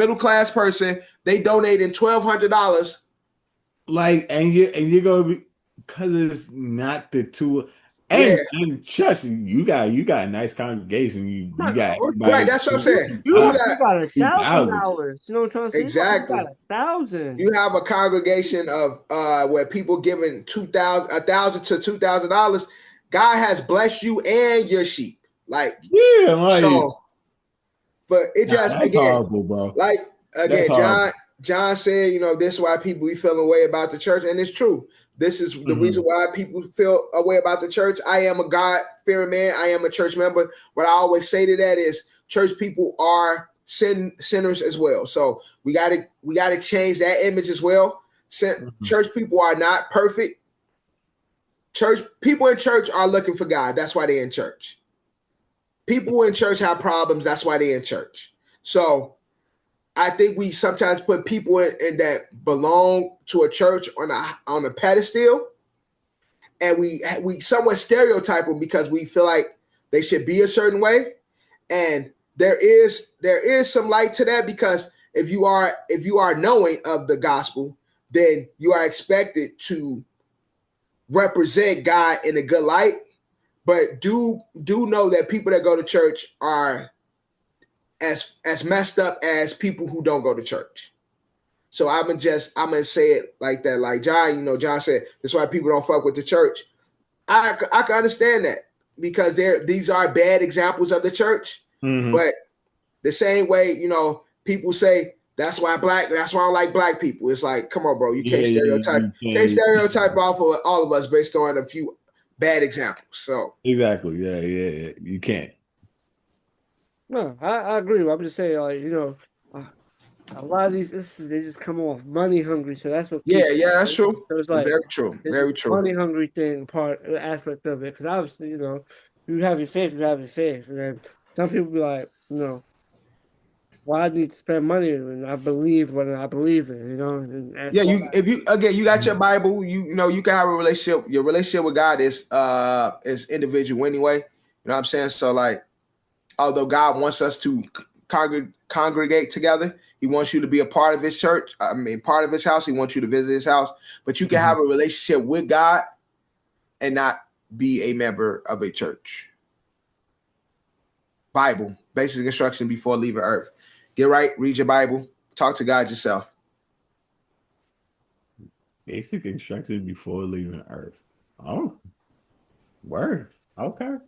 person, they donating $1,200. Like, and you're gonna be because it's not the two. And trust you got a nice congregation. You got right. That's what I'm saying. You got $1,000. You know what I'm trying to say? Exactly. You got 1,000. You have a congregation of where people giving $1,000 to $2,000. God has blessed you and your sheep. Like, so, but it just that's again, horrible, bro. Like again, John said, you know, this is why people be feeling a way about the church, and it's true. This is the reason why people feel a way about the church. I am a God-fearing man. I am a church member. What I always say to that is, church people are sinners as well. So we gotta change that image as well. Church people are not perfect. Church people in church are looking for God. That's why they're in church. People in church have problems. That's why they're in church. So I think we sometimes put people in that belong to a church on a pedestal, and we somewhat stereotype them because we feel like they should be a certain way. And there is some light to that, because if you are knowing of the gospel, then you are expected to represent God in a good light. But do know that people that go to church are as messed up as people who don't go to church. So I'm gonna say it like that. Like John, you know, John said, that's why people don't fuck with the church. I can understand that, because these are bad examples of the church. But the same way, you know, people say that's why I don't like black people. It's like, come on, bro, you can't stereotype. You can't stereotype off of all of us based on a few bad examples. So exactly, yeah, you can't. No, I agree. I'm just saying, like, you know, a lot of these they just come off money hungry. So that's what. That's true. So it's like very true. Money hungry aspect of it, because obviously, you know, you have your faith, and then some people be like, you know, why I need to spend money and I believe what I believe in, you know. And you got your Bible, you know, you can have a relationship. Your relationship with God is individual anyway. You know what I'm saying? So like, although God wants us to congregate together, he wants you to be a part of his church. I mean, part of his house. He wants you to visit his house. But you can have a relationship with God and not be a member of a church. Bible, basic instruction before leaving earth. Get right, read your Bible, talk to God yourself. Basic instruction before leaving earth. Oh, word. Okay.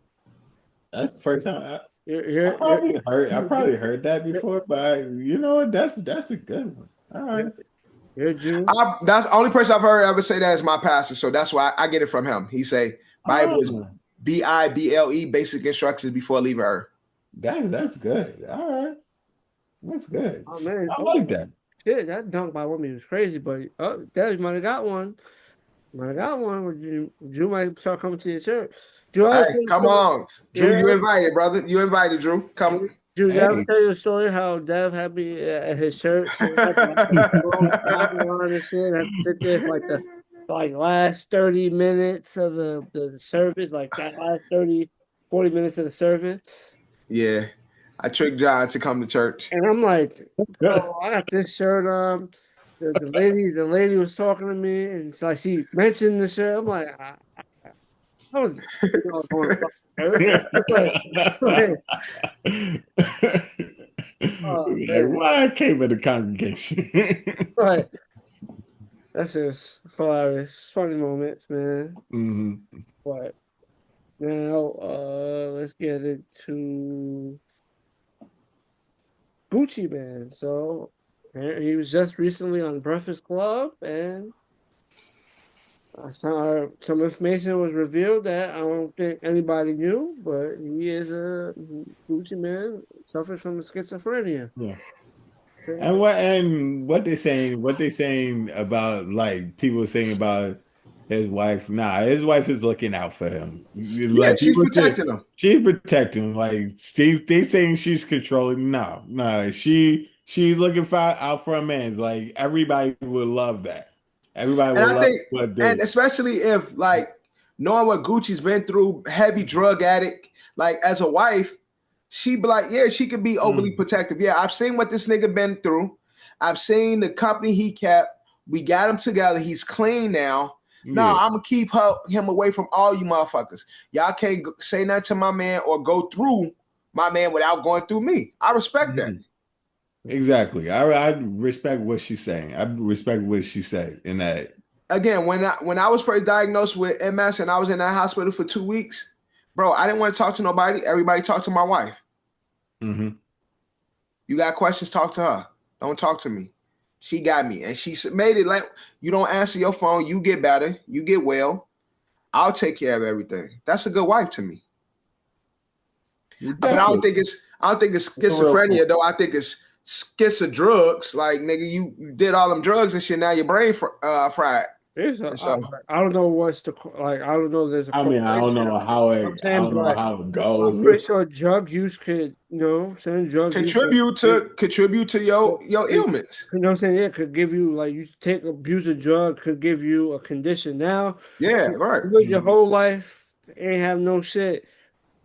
That's the first time I probably heard that before, but you know what? That's a good one. All right. You're a Jew. That's the only person I've heard ever say that is my pastor. So that's why I get it from him. He say Bible is Bible, basic instructions before leaving Earth. That's good. All right. That's good. Oh man, I like that. Shit, that dunk by woman was crazy, but Dad might have got one. Might have got one. Drew might start coming to your church. Drew, hey, come on, Drew. You invited, brother. You invited, Drew. Come. Drew, did I ever tell you a story how Dev had me at his church? And had and shit. I had to sit there for like the last 30 minutes of the service, like that last 40 minutes of the service. Yeah. I tricked John to come to church. And I'm like, oh, I got this shirt on. The lady was talking to me, and so she mentioned the shirt. I'm like, I was going to why I came in the congregation? Right. That's just hilarious. Funny moments, man. Mm-hmm. But now, let's get into Gucci Man. So he was just recently on Breakfast Club, and some information was revealed that I don't think anybody knew, but he is a Gucci Man, suffers from schizophrenia. Yeah. And what they saying about, like, people saying about his wife? Nah, his wife is looking out for him. Yeah, like, she's protecting him. She's protecting him. Like, they saying she's controlling. No, she's looking out for a man. Like, everybody would love that. Everybody would love what they, and especially if, like, knowing what Gucci's been through, heavy drug addict, like, as a wife, she'd be like, yeah, she could be overly protective. Yeah, I've seen what this nigga been through. I've seen the company he kept. We got him together. He's clean now. No, I'm going to keep him away from all you motherfuckers. Y'all can't say nothing to my man or go through my man without going through me. I respect that. Exactly. I respect what she's saying. I respect what she said in that. Again, when I was first diagnosed with MS and I was in that hospital for 2 weeks, bro, I didn't want to talk to nobody. Everybody talked to my wife. Mm-hmm. You got questions, talk to her. Don't talk to me. She got me. And she made it like, you don't answer your phone, you get better, you get well. I'll take care of everything. That's a good wife to me. But I don't think it's schizophrenia, though. I think it's schizo drugs. Like, nigga, you did all them drugs and shit, now your brain fried. I don't know what's the like. I don't know. There's. I don't know how it goes. I'm pretty sure drug use could, certain drugs contribute to your ailments. You know what I'm saying? Yeah, could give you, like, you take abuse a drug could give you a condition. Now, yeah, right. You live your whole life, ain't have no shit.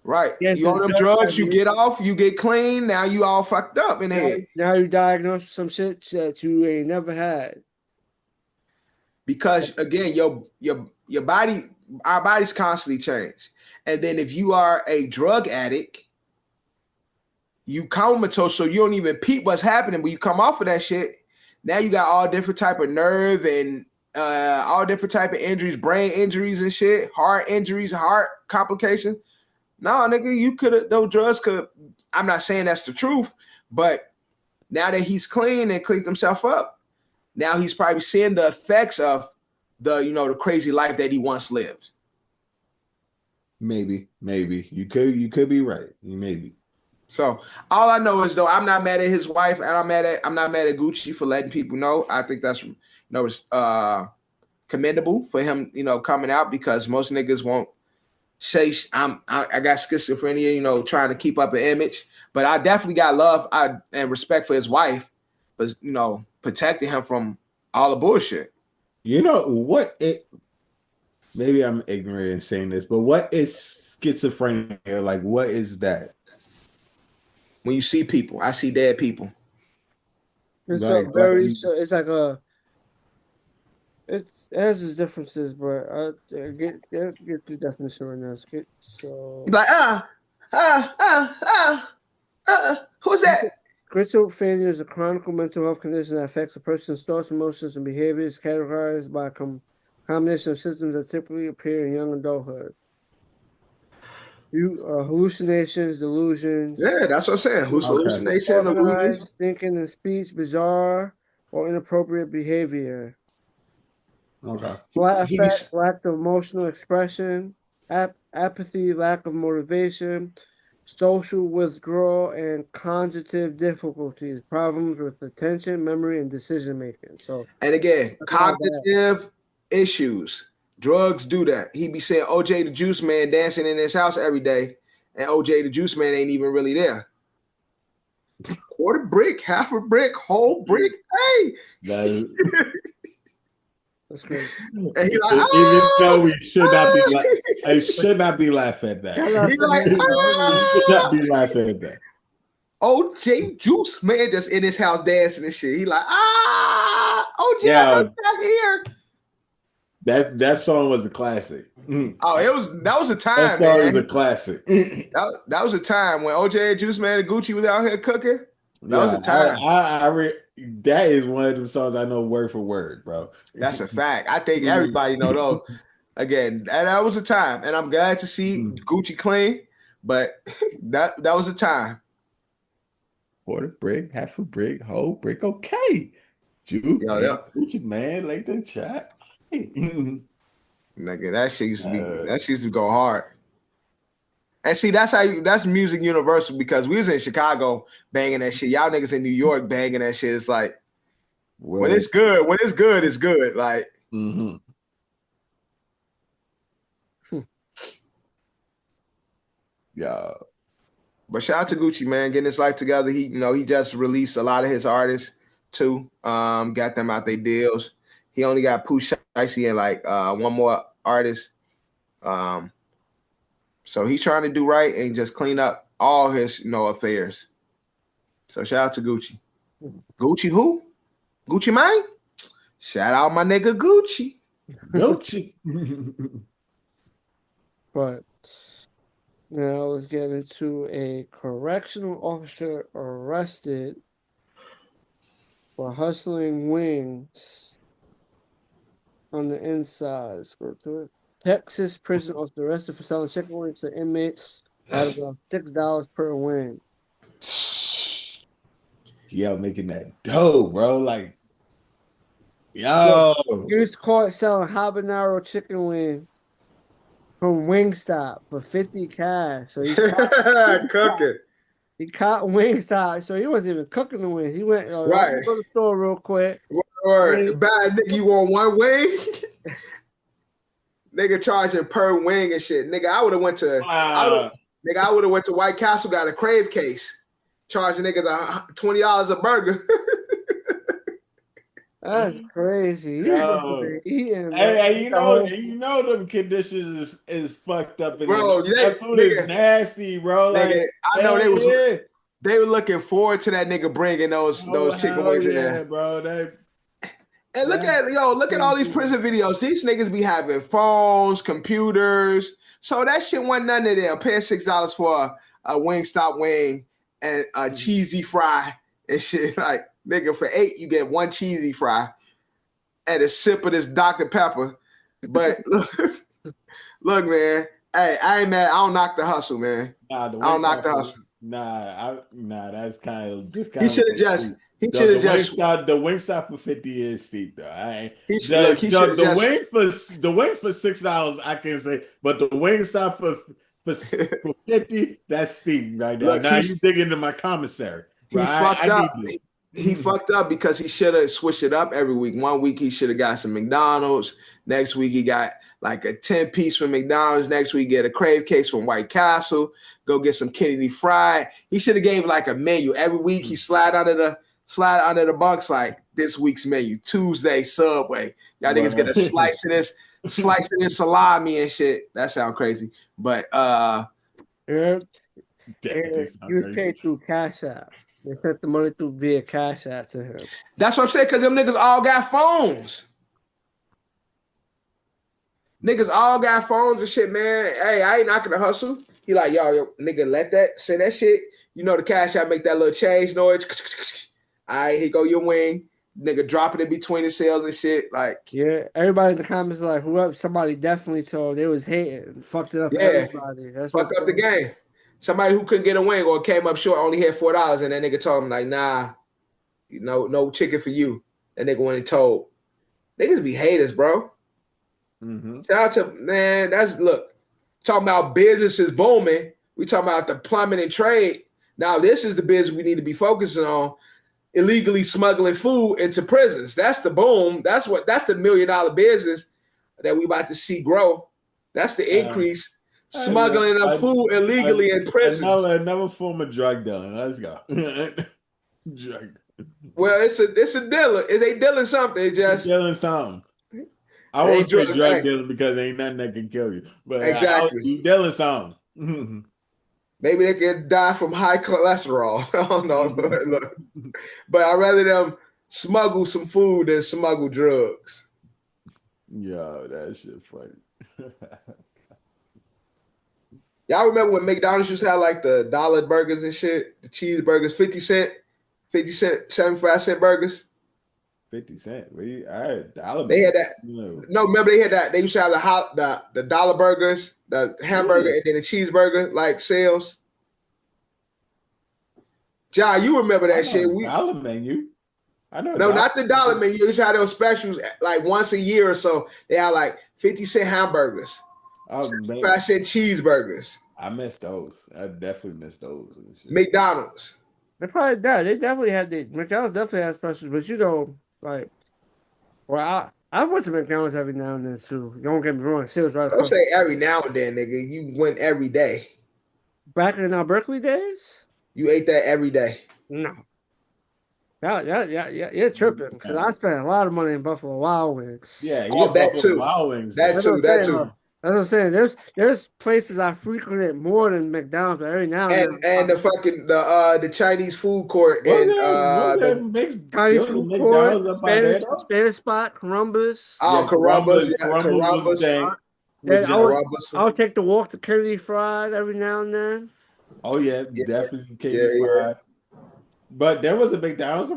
Right. You on them drugs, you get off, you get clean. Now you all fucked up in the head. Now you diagnosed with some shit that you ain't never had. Because again, your body, our bodies constantly change. And then if you are a drug addict, you comatose, so you don't even peep what's happening. When you come off of that shit, now you got all different type of nerve and all different type of injuries, brain injuries and shit, heart injuries, heart complications. No, nigga, those drugs could. I'm not saying that's the truth, but now that he's clean and cleaned himself up, now he's probably seeing the effects of the crazy life that he once lived. Maybe you could be right. Maybe. So all I know is, though, I'm not mad at his wife, and I'm not mad at Gucci for letting people know. I think that's commendable for him, coming out, because most niggas won't say I got schizophrenia, trying to keep up an image. But I definitely got love and respect for his wife, but protecting him from all the bullshit. Maybe I'm ignorant in saying this, but what is schizophrenia? Like, what is that? When you see people, I see dead people. It's it has its differences, but I get the definition right now. Like who's that? Schizophrenia is a chronic mental health condition that affects a person's thoughts, emotions, and behaviors, categorized by a combination of symptoms that typically appear in young adulthood. Hallucinations, delusions. Yeah, that's what I'm saying. Hallucination, delusions, thinking and speech, bizarre or inappropriate behavior. Okay. Lack of emotional expression, apathy, lack of motivation, social withdrawal, and cognitive difficulties, problems with attention, memory, and decision making. So, and again, cognitive issues. Drugs do that. He be saying OJ the Juice Man dancing in his house every day, and OJ the Juice Man ain't even really there. Quarter brick, half a brick, whole brick. Hey, that's crazy. And he like, even though we should not be I should not be laughing at that. He like, should not be laughing at that. OJ Juice Man just in his house dancing and shit. He like, OJ, I'm back here. That song was a classic. Oh, that was a time. That song was a classic. that was a time when OJ and Juice Man and Gucci was out here cooking. That was a time. That is one of them songs I know word for word, bro. That's a fact. I think everybody know those. Again, that was a time, and I'm glad to see Gucci clean. But that was a time. Quarter brick, half a brick, whole brick. Okay, Gucci man, like the chat. Nigga, that shit used to go hard. And see, that's music universal because we was in Chicago banging that shit. Y'all niggas in New York banging that shit. It's like when it's good, it's good. Like yeah. But shout out to Gucci, man, getting his life together. He just released a lot of his artists too. Got them out their deals. He only got Pooh Shiesty and like one more artist. So he's trying to do right and just clean up all his, affairs. So shout out to Gucci. Gucci who? Gucci Mane? Shout out my nigga Gucci. Gucci. But now let's get into a correctional officer arrested for hustling wings on the inside. Let's go to it. Texas prison officer arrested for selling chicken wings to inmates at about $6 per wing. Yo, making that dough, bro. Like, yo. He was caught selling habanero chicken wing from Wingstop for $50 cash. So he cooking. He caught Wingstop, so he wasn't even cooking the wings. He went to the store real quick. Bad nigga, you want one wing? Nigga charging per wing and shit. Nigga, I would have went to White Castle, got a crave case, charging niggas $20 a burger. That's crazy. Eating, hey, you know them conditions is fucked up. Bro, that food is nasty, bro. Like, nigga, I know they were looking forward to that nigga bringing those chicken wings in there, bro. And look at all these prison videos. These niggas be having phones, computers. So that shit wasn't none of them. Paying $6 for a Wingstop wing and a cheesy fry and shit. Like, nigga, for $8, you get one cheesy fry and a sip of this Dr. Pepper. But look, man. Hey, I ain't mad. I don't knock the hustle, man. I don't knock the hustle. That's kind of just He should have just. The Wingstop for $50 is steep though. The wings for $6 I can say, but the Wingstop for $50 that's steep right now. Now you dig into my commissary. He fucked up. He fucked up because he should have switched it up every week. One week he should have got some McDonald's. Next week he got like a 10-piece from McDonald's. Next week get a crave case from White Castle. Go get some Kennedy Fried. He should have gave like a menu every week. He slide under the bunks like this week's menu. Tuesday Subway. Y'all niggas get a slice of this salami and shit. That sound crazy, but he was paid through Cash App. They sent the money through via Cash App to him. That's what I'm saying, because them niggas all got phones. Niggas all got phones and shit, man. Hey, I ain't knocking the hustle. He like, yo, nigga, say that shit. You know the Cash App make that little change noise. All right, here go your wing. Nigga dropping it between the sales and shit. Like, yeah, everybody in the comments like, whoever, somebody definitely told they was hating. Fucked it up for everybody. That's fucked up the game. Somebody who couldn't get a wing or came up short only had $4, and that nigga told him like, nah, no chicken for you. That nigga went and told. Niggas be haters, bro. Mm-hmm. Shout out to, man, that's, look, talking about businesses booming. We talking about the plumbing and trade. Now, this is the business we need to be focusing on. Illegally smuggling food into prisons. That's the boom. That's the $1 million business that we about to see grow. That's the increase. Smuggling of food illegally in prisons. Another form of drug dealing. Let's go. Drug. Well, it's a dealer. They dealing something. They just dealing something. I won't say drug dealing because ain't nothing that can kill you. But exactly, you dealing something. Maybe they could die from high cholesterol. I don't know. But I'd rather them smuggle some food than smuggle drugs. Yo, that shit funny. Y'all remember when McDonald's used to have like the dollar burgers and shit? The cheeseburgers, 50 cent, 75-cent burgers? 50 cents. Dollar they had that. No, remember they had that. They used to have the dollar burgers, the hamburger, and then the cheeseburger like sales. John, you remember that shit? Dollar menu. I know. No, not the dollar menu. You used to have those specials like once a year or so. They had like 50-cent hamburgers, 5-cent cheeseburgers. I missed those. I definitely missed those. McDonald's. They probably did. They definitely had McDonald's definitely had specials, but you know, like, well, I went to McDonald's every now and then too. Don't get me wrong. Don't say every now and then, nigga. You went every day. Back in our Berkeley days, you ate that every day. No. Yeah, you're tripping because I spent a lot of money in Buffalo Wild Wings. Yeah, that too. Wild Wings. That too. That's what I'm saying. There's places I frequented more than McDonald's, but every now and then. And the Chinese food court and the Chinese food court, Spanish spot, Carambas. Oh, Carambas. I'll take the walk to Kennedy Fried every now and then. Oh yeah, definitely Kennedy Fried. But there was a McDonald's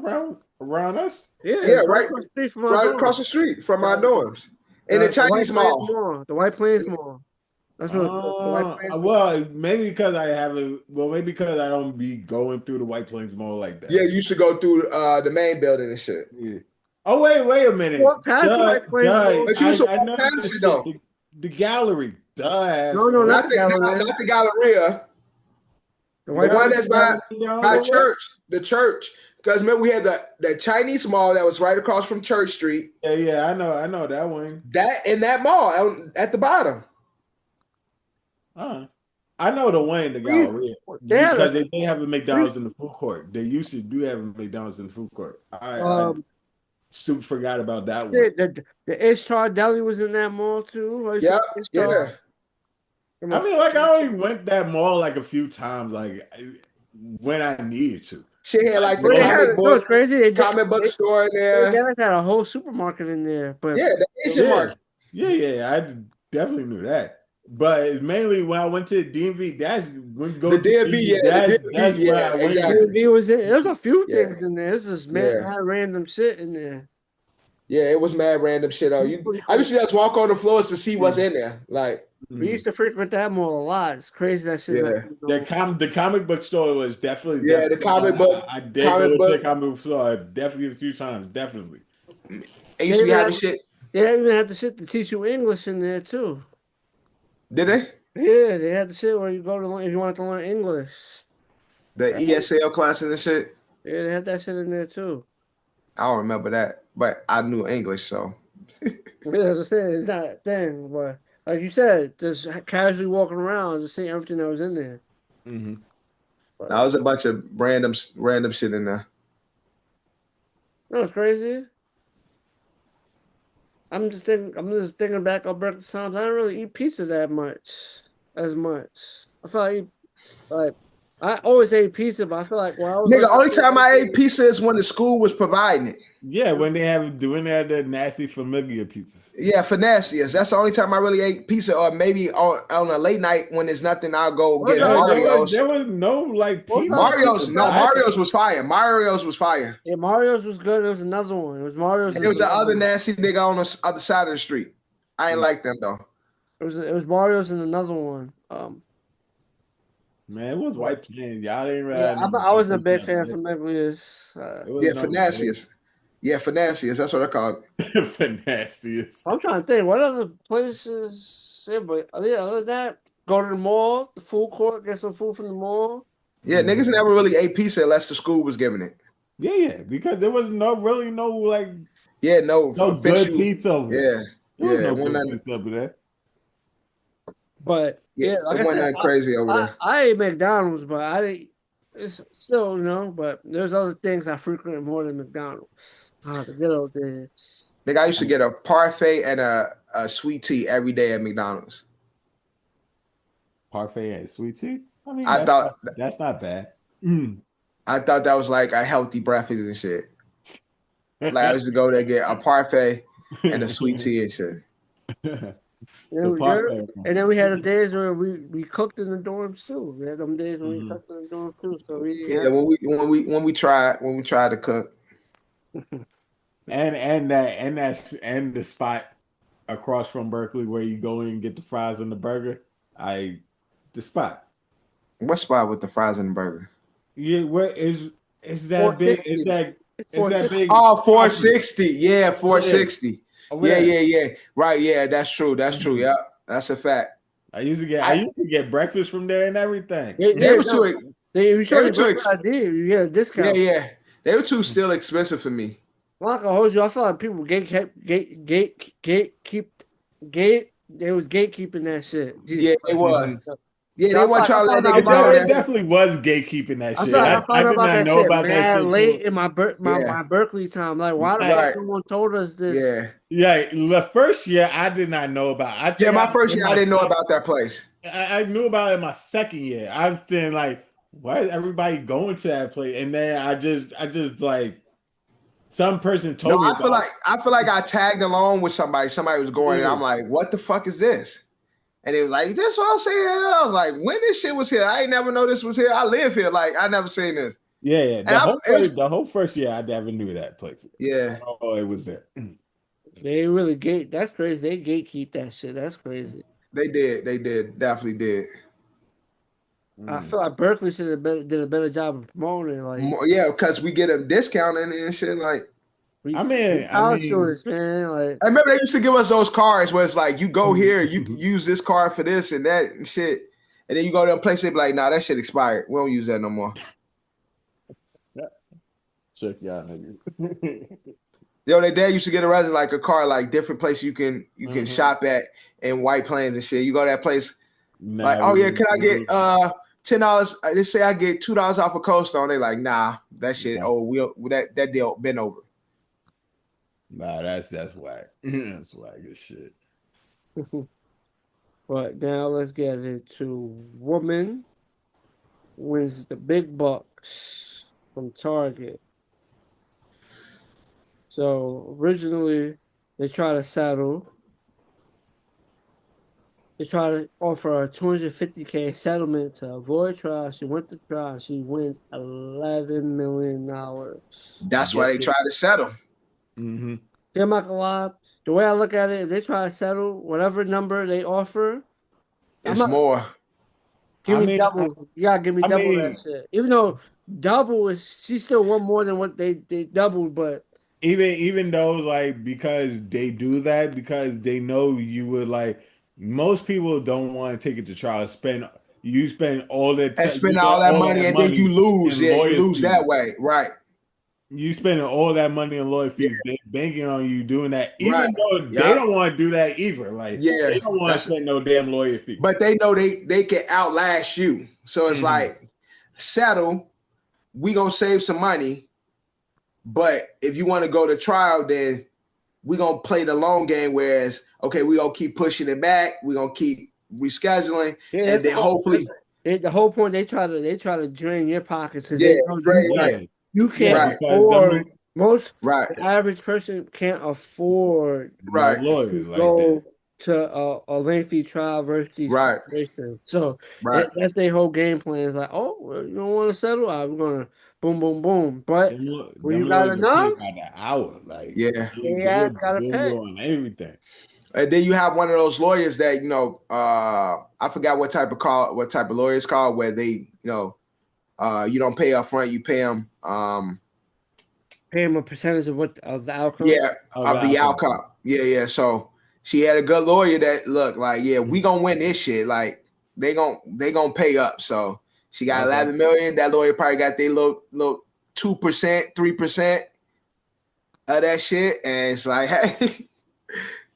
around us. Yeah, right across the street from our dorms. In the Chinese mall. The White Plains Mall. That's what the White Plains Mall. Well, maybe because maybe because I don't be going through the White Plains Mall like that. Yeah, you should go through the main building and shit. Yeah. Oh, wait a minute. Walk past the White Plains Mall. But you should walk past it, though. The gallery. No, not the Galleria. The one that's by church. The church. Because remember, we had the Chinese mall that was right across from Church Street. Yeah, I know that one. That in that mall at the bottom. I know the one in the Galleria because they have a McDonald's in the food court. They used to do have a McDonald's in the food court. I forgot about that one. The Ishtar Deli was in that mall too. Yeah. I mean, like I only went that mall like a few times, like when I needed to. She had like the comic book, crazy. Comic book store in there. They had a whole supermarket in there, but the Asian market. Yeah, I definitely knew that. But it's mainly when I went to the DMV. That's when go the DMV. That's where I went. DMV was in. There was a few things in there. It's just mad random shit in there. Yeah, it was mad random shit. I used to just walk on the floors to see what's in there. Like we used to frequent that mall a lot. It's crazy that shit. Yeah. The comic book store was definitely the comic book. I did go to the comic book store definitely a few times. Definitely. They used to be having shit. They even had the shit to teach you English in there too. Did they? Yeah, they had the shit where you go to learn if you wanted to learn English. The ESL classes and shit. Yeah, they had that shit in there too. I don't remember that, but I knew English, so. Yeah, as I said, it's not a thing, but like you said, just casually walking around, just seeing everything that was in there. Mm-hmm. That was a bunch of random shit in there. That was crazy. I'm just thinking back on breakfast times. I didn't really eat pizza that much, as much. I feel like I always ate pizza, but I feel like nigga, only time I ate pizza is when the school was providing it. Yeah, when they have the nasty familiar pizzas. Yeah, Financiers. That's the only time I really ate pizza, or maybe on a late night when there's nothing, I'll go get Mario's. There was no like pizza. Mario's was fire. Mario's was fire. Yeah, Mario's was good. There was another one. It was Mario's. And it was the other nasty nigga on the other side of the street. I ain't like them though. It was Mario's and another one. Man, it was White Plains. Y'all didn't really. Yeah, I wasn't a big fan of Millionaires. Financiers. Yeah, Financiers. That's what I call it. Financiers. I'm trying to think. What other places? Yeah, but other than that, go to the mall, the food court, get some food from the mall. Yeah, niggas never really ate pizza unless the school was giving it. Yeah, because there was no like. Yeah, no good pizza over there. There was no good pizza over there. But yeah, like it wasn't nothing crazy over there. I ate McDonald's, but I didn't. It's still, but there's other things I frequent more than McDonald's. The good old days. Nigga, I used to get a parfait and a sweet tea every day at McDonald's. Parfait and sweet tea? I mean, that's not bad. I thought that was like a healthy breakfast and shit. Like I used to go there and get a parfait and a sweet tea and shit. And then we had the days where we cooked in the dorms too. We had them days when we cooked in the dorms too. So when we tried to cook. and the spot across from Berkeley where you go in and get the fries and the burger. The spot. What spot with the fries and the burger? Yeah, what is that big? Is that big? Oh, 460. Yeah, 460. Yeah. Right, yeah, that's true. Yeah, that's a fact. I used to get breakfast from there and everything. You get a discount. Yeah. They were too still expensive for me. I'm not gonna hold you. I feel like people they was gatekeeping that shit. Yeah, it was. Yeah, they weren't trying to let niggas know that. It definitely was gatekeeping that shit. I did not know about that shit late in my Berkeley time. Like, why the no one told us this? Yeah. The first year I did not know about. My first year I didn't know about that place. I knew about it in my second year. I'm thinking like, why is everybody going to that place? And then I just like. Some person told me. I feel like I tagged along with somebody. Somebody was going, and I'm like, "What the fuck is this?" And it was like, "This what I'm saying." I was like, "When this shit was here, I ain't never know this was here. I live here. Like, I never seen this." Yeah. The whole first year, I never knew that place. Yeah. Oh, it was there. They really that's crazy. They gatekeep that shit. That's crazy. They did. Definitely did. I feel like Berkeley should have did a better job of promoting it. Like, yeah, because we get a discount and shit. Like, I mean, tourists, man. Like, I remember they used to give us those cards where it's like, you go here, you can use this card for this and that and shit, and then you go to a place, they be like, "Nah, that shit expired. We don't use that no more." Check y'all niggas. Yo, they dad used to get a card, like different places you can shop at in White Plains and shit. You go to that place, like, "Oh yeah, can I get $10?" They say I get $2 off of Cold Stone. They like, "Nah, that shit. Oh, that deal been over." Nah, that's whack. That's whack as shit. But now let's get into woman wins the big bucks from Target. So originally they tried to settle. They tried to offer a $250K settlement to avoid trial. She went to trial. She wins $11 million. That's why they tried to settle. Mm-hmm. Yeah, Mcall, the way I look at it, if they try to settle whatever number they offer, it's more. Give me double. You gotta give me double that shit. Even though double is, she still want more than what they doubled, but even though like because they do that because they know you would like. Most people don't want to take it to trial. Spend all that and spend all that money and then you lose. Yeah, you lose that way, right? You spending all that money on lawyer fees, they banking on you doing that, even though they don't want to do that either. Like, they don't want to spend no damn lawyer fee. But they know they can outlast you. So it's like, settle. We gonna save some money, but if you want to go to trial, then we gonna play the long game. Whereas, okay, we gonna keep pushing it back. We gonna keep rescheduling, and then hopefully, the whole point they try to drain your pockets. Right. You can't afford the average person can't afford to go to a lengthy trial versus situation. So that's their whole game plan. Is like, oh, you don't want to settle? We're gonna boom, boom, boom. But when you got enough, by the hour, like gotta pay on everything. And then you have one of those lawyers that I forgot what type of lawyer it's called, where they you don't pay up front, you pay them pay him a percentage of the outcome. Yeah, of the outcome. Yeah. So she had a good lawyer that look like, yeah, we gonna win this shit. Like they gonna pay up. So she got 11 million. That lawyer probably got their little 2%, 3% of that shit, and it's like, hey,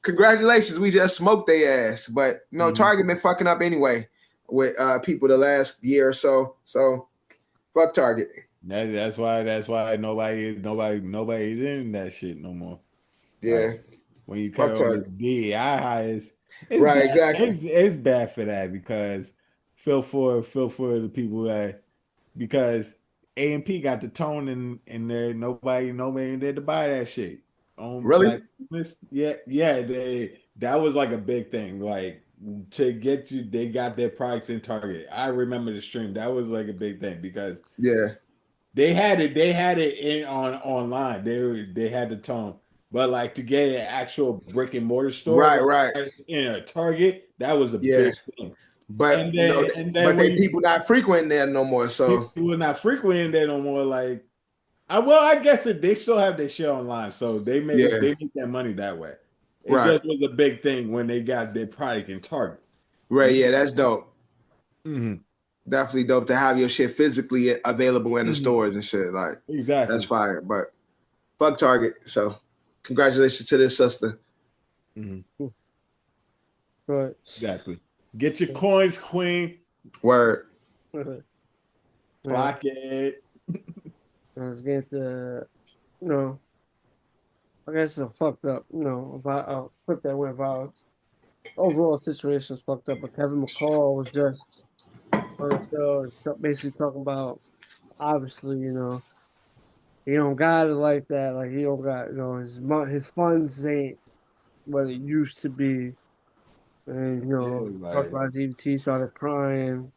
congratulations, we just smoked their ass. But Target been fucking up anyway with people the last year or so. So fuck Target. That's why nobody's in that shit no more. Yeah. Like, when you carry on the DEI it's right, bad. exactly. It's bad for that because feel for the people that because A&P got the tone in there. Nobody there to buy that shit. Really? Yeah. That was like a big thing. Like to get you, they got their products in Target. I remember the stream. That was like a big thing because they had it in online. They had the tone. But like to get an actual brick and mortar store, right, in a Target, that was a big thing. But people not frequenting there no more. So people are not frequenting there no more. Like, I guess they still have their shit online, so they make their money that way. It just was a big thing when they got their product in Target. Right? Yeah, that's dope. Mm-hmm. Definitely dope to have your shit physically available in the stores and shit. Like, exactly, that's fire. But fuck Target. So congratulations to this sister. Mm-hmm. Right. Exactly. Get your coins, queen. Word. Block it. Let's get to, I guess it's a fucked up, about clip that went viral. Overall situation is fucked up, but Kevin Mcall was just on the show, basically talking about, obviously, he don't got it like that. Like he don't got, his funds ain't what it used to be. And talked about his EBT, started crying.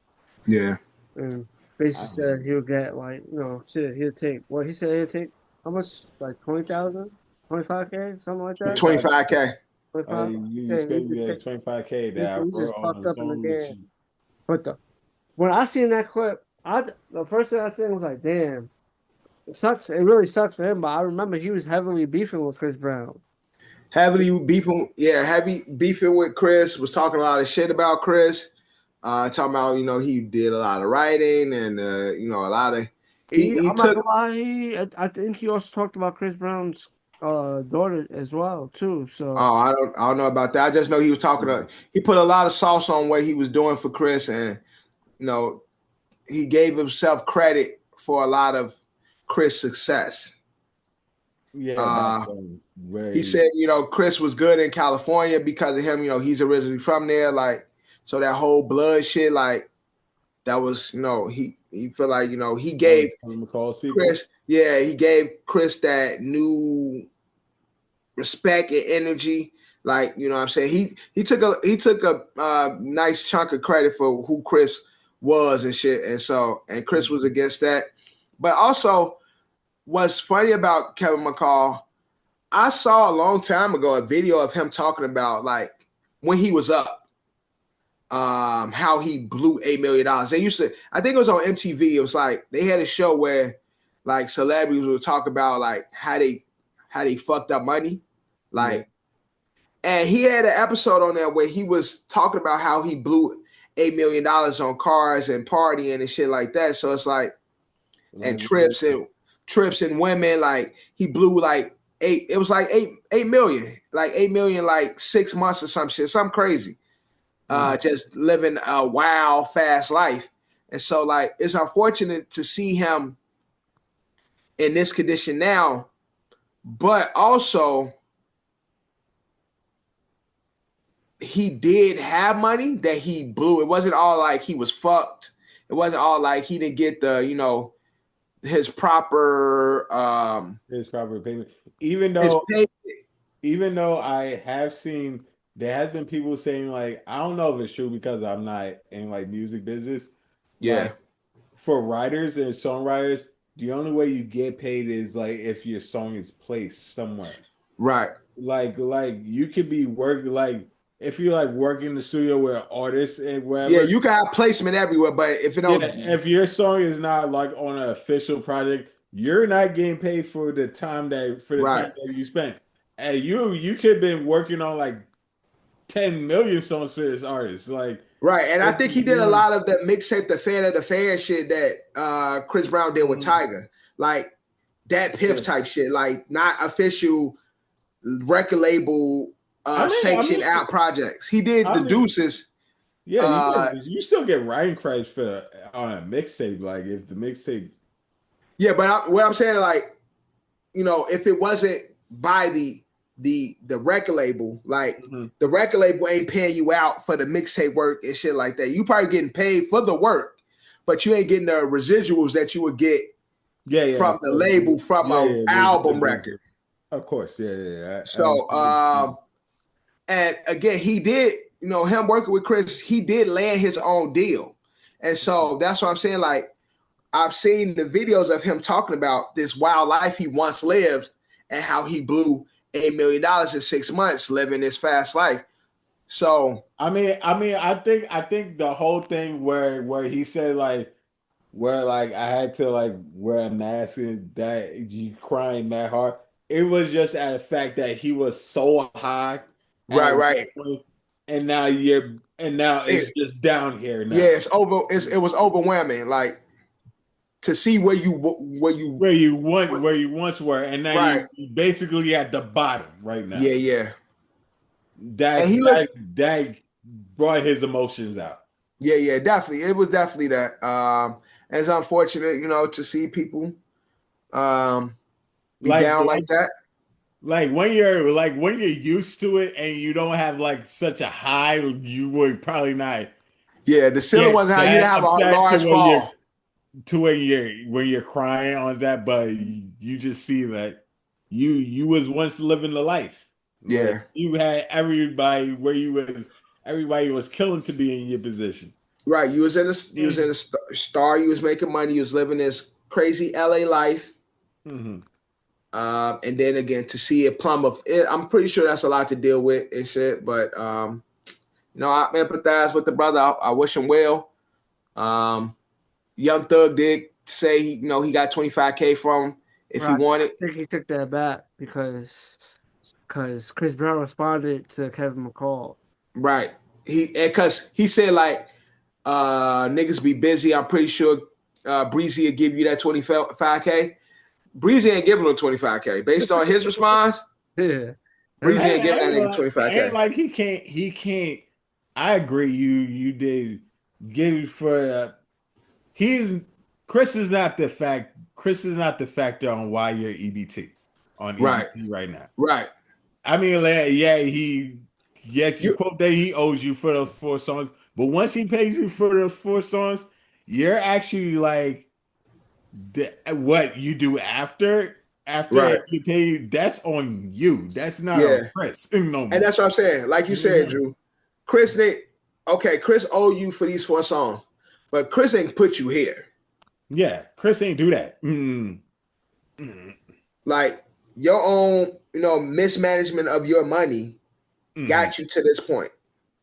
Yeah. And basically said he'll get like, he'll take what he said he'll take how much, like 20,000, 25K, something like that. 25K. 25. You get 25K that he just on fucked the up in the song game. But when I seen that clip, the first thing I think was like, damn, it sucks. It really sucks for him. But I remember he was heavily beefing with Chris Brown. Heavy beefing with Chris. Was talking a lot of shit about Chris. Talking about he did a lot of writing and a lot of. I'm not gonna lie. I think he also talked about Chris Brown's daughter as well too. So I don't know about that. I just know he was talking. He put a lot of sauce on what he was doing for Chris, and he gave himself credit for a lot of Chris' success. Yeah, he said, Chris was good in California because of him. He's originally from there. Like, so that whole blood shit, like, that was, he felt like, he gave Chris, he gave Chris that new respect and energy. Like, what I'm saying? He took a nice chunk of credit for who Chris was and shit. And Chris was against that. But also, what's funny about Kevin Mcall, I saw a long time ago a video of him talking about like when he was up, how he blew $8 million. They used to, I think it was on MTV. It was like they had a show where like celebrities would talk about like how they fucked up money, like, and he had an episode on there where he was talking about how he blew $8 million on cars and partying and shit like that. So it's like, and trips and women, like he blew like $8 million, like $8 million, like 6 months or some shit, something crazy. Just living a wild, fast life. And so like, it's unfortunate to see him in this condition now, but also he did have money that he blew. It wasn't all like he was fucked. It wasn't all like he didn't get the, his proper payment. Even though I have seen there has been people saying like, I don't know if it's true because I'm not in like music business. Yeah. Like, for writers and songwriters, the only way you get paid is like if your song is placed somewhere. Right. Like you could be working like if you're like working in the studio with artists and whatever. Yeah, you can have placement everywhere, but if it don't, if your song is not like on an official project, You're not getting paid for the time that you spent. And you could have been working on like 10 million songs for this artist. Like right. And I think he did a lot of the mixtape, the fan of the fan shit that Chris Brown did with Tyga. Like that Piff type shit, like not official record label sanctioned out projects. He did the Deuces. Yeah, you still get writing credits for on a mixtape. Like if the mixtape. Yeah, but what I'm saying, like, you know, if it wasn't by the record label, like the record label ain't paying you out for the mixtape work and shit like that. You probably getting paid for the work, but you ain't getting the residuals that you would get from the label from an album record. Of course, yeah. So, and again, he did, you know, him working with Chris, he did land his own deal. And so that's what I'm saying. Like, I've seen the videos of him talking about this wild life he once lived and how he blew $8 million in 6 months living this fast life. So I think the whole thing where he said like where like I had to like wear a mask and that you crying that hard. It was just at the fact that he was so high. Right. And now it's just down here now. Yeah, it was overwhelming. Like to see where you once were, and now you basically at the bottom right now. Yeah. That brought his emotions out. Yeah, definitely. It was definitely that. And it's unfortunate, you know, to see people be down like that. Like when you're used to it and you don't have like such a high, you would probably not. Yeah, the ceiling wasn't how you have a large fall. To when you're crying on that, but you just see that you was once living the life. Yeah, like you had everybody was killing to be in your position. Right, you was in a star. You was making money. You was living this crazy LA life. And then again, to see it plummet, I'm pretty sure that's a lot to deal with and shit. But you know, I empathize with the brother. I wish him well. Young Thug did say he got $25K from him if he wanted. I think he took that back because Chris Brown responded to Kevin Mcall. Right. Because he said like niggas be busy. I'm pretty sure Breezy will give you that $25K. Breezy ain't giving him $25K based on his response. Yeah. Breezy ain't giving that nigga $25K. Ain't like he can't. I agree. You did give for. Chris is not the factor on why you're EBT on EBT right now. Right. I mean, you quote that he owes you for those 4 songs, but once he pays you for those 4 songs, you're actually like what you do after you pay. That's on you. That's not on Chris. No, and that's what I'm saying. Like you said, Drew, Chris owe you for these 4 songs. But Chris ain't put you here. Yeah, Chris ain't do that. Like your own, mismanagement of your money got you to this point.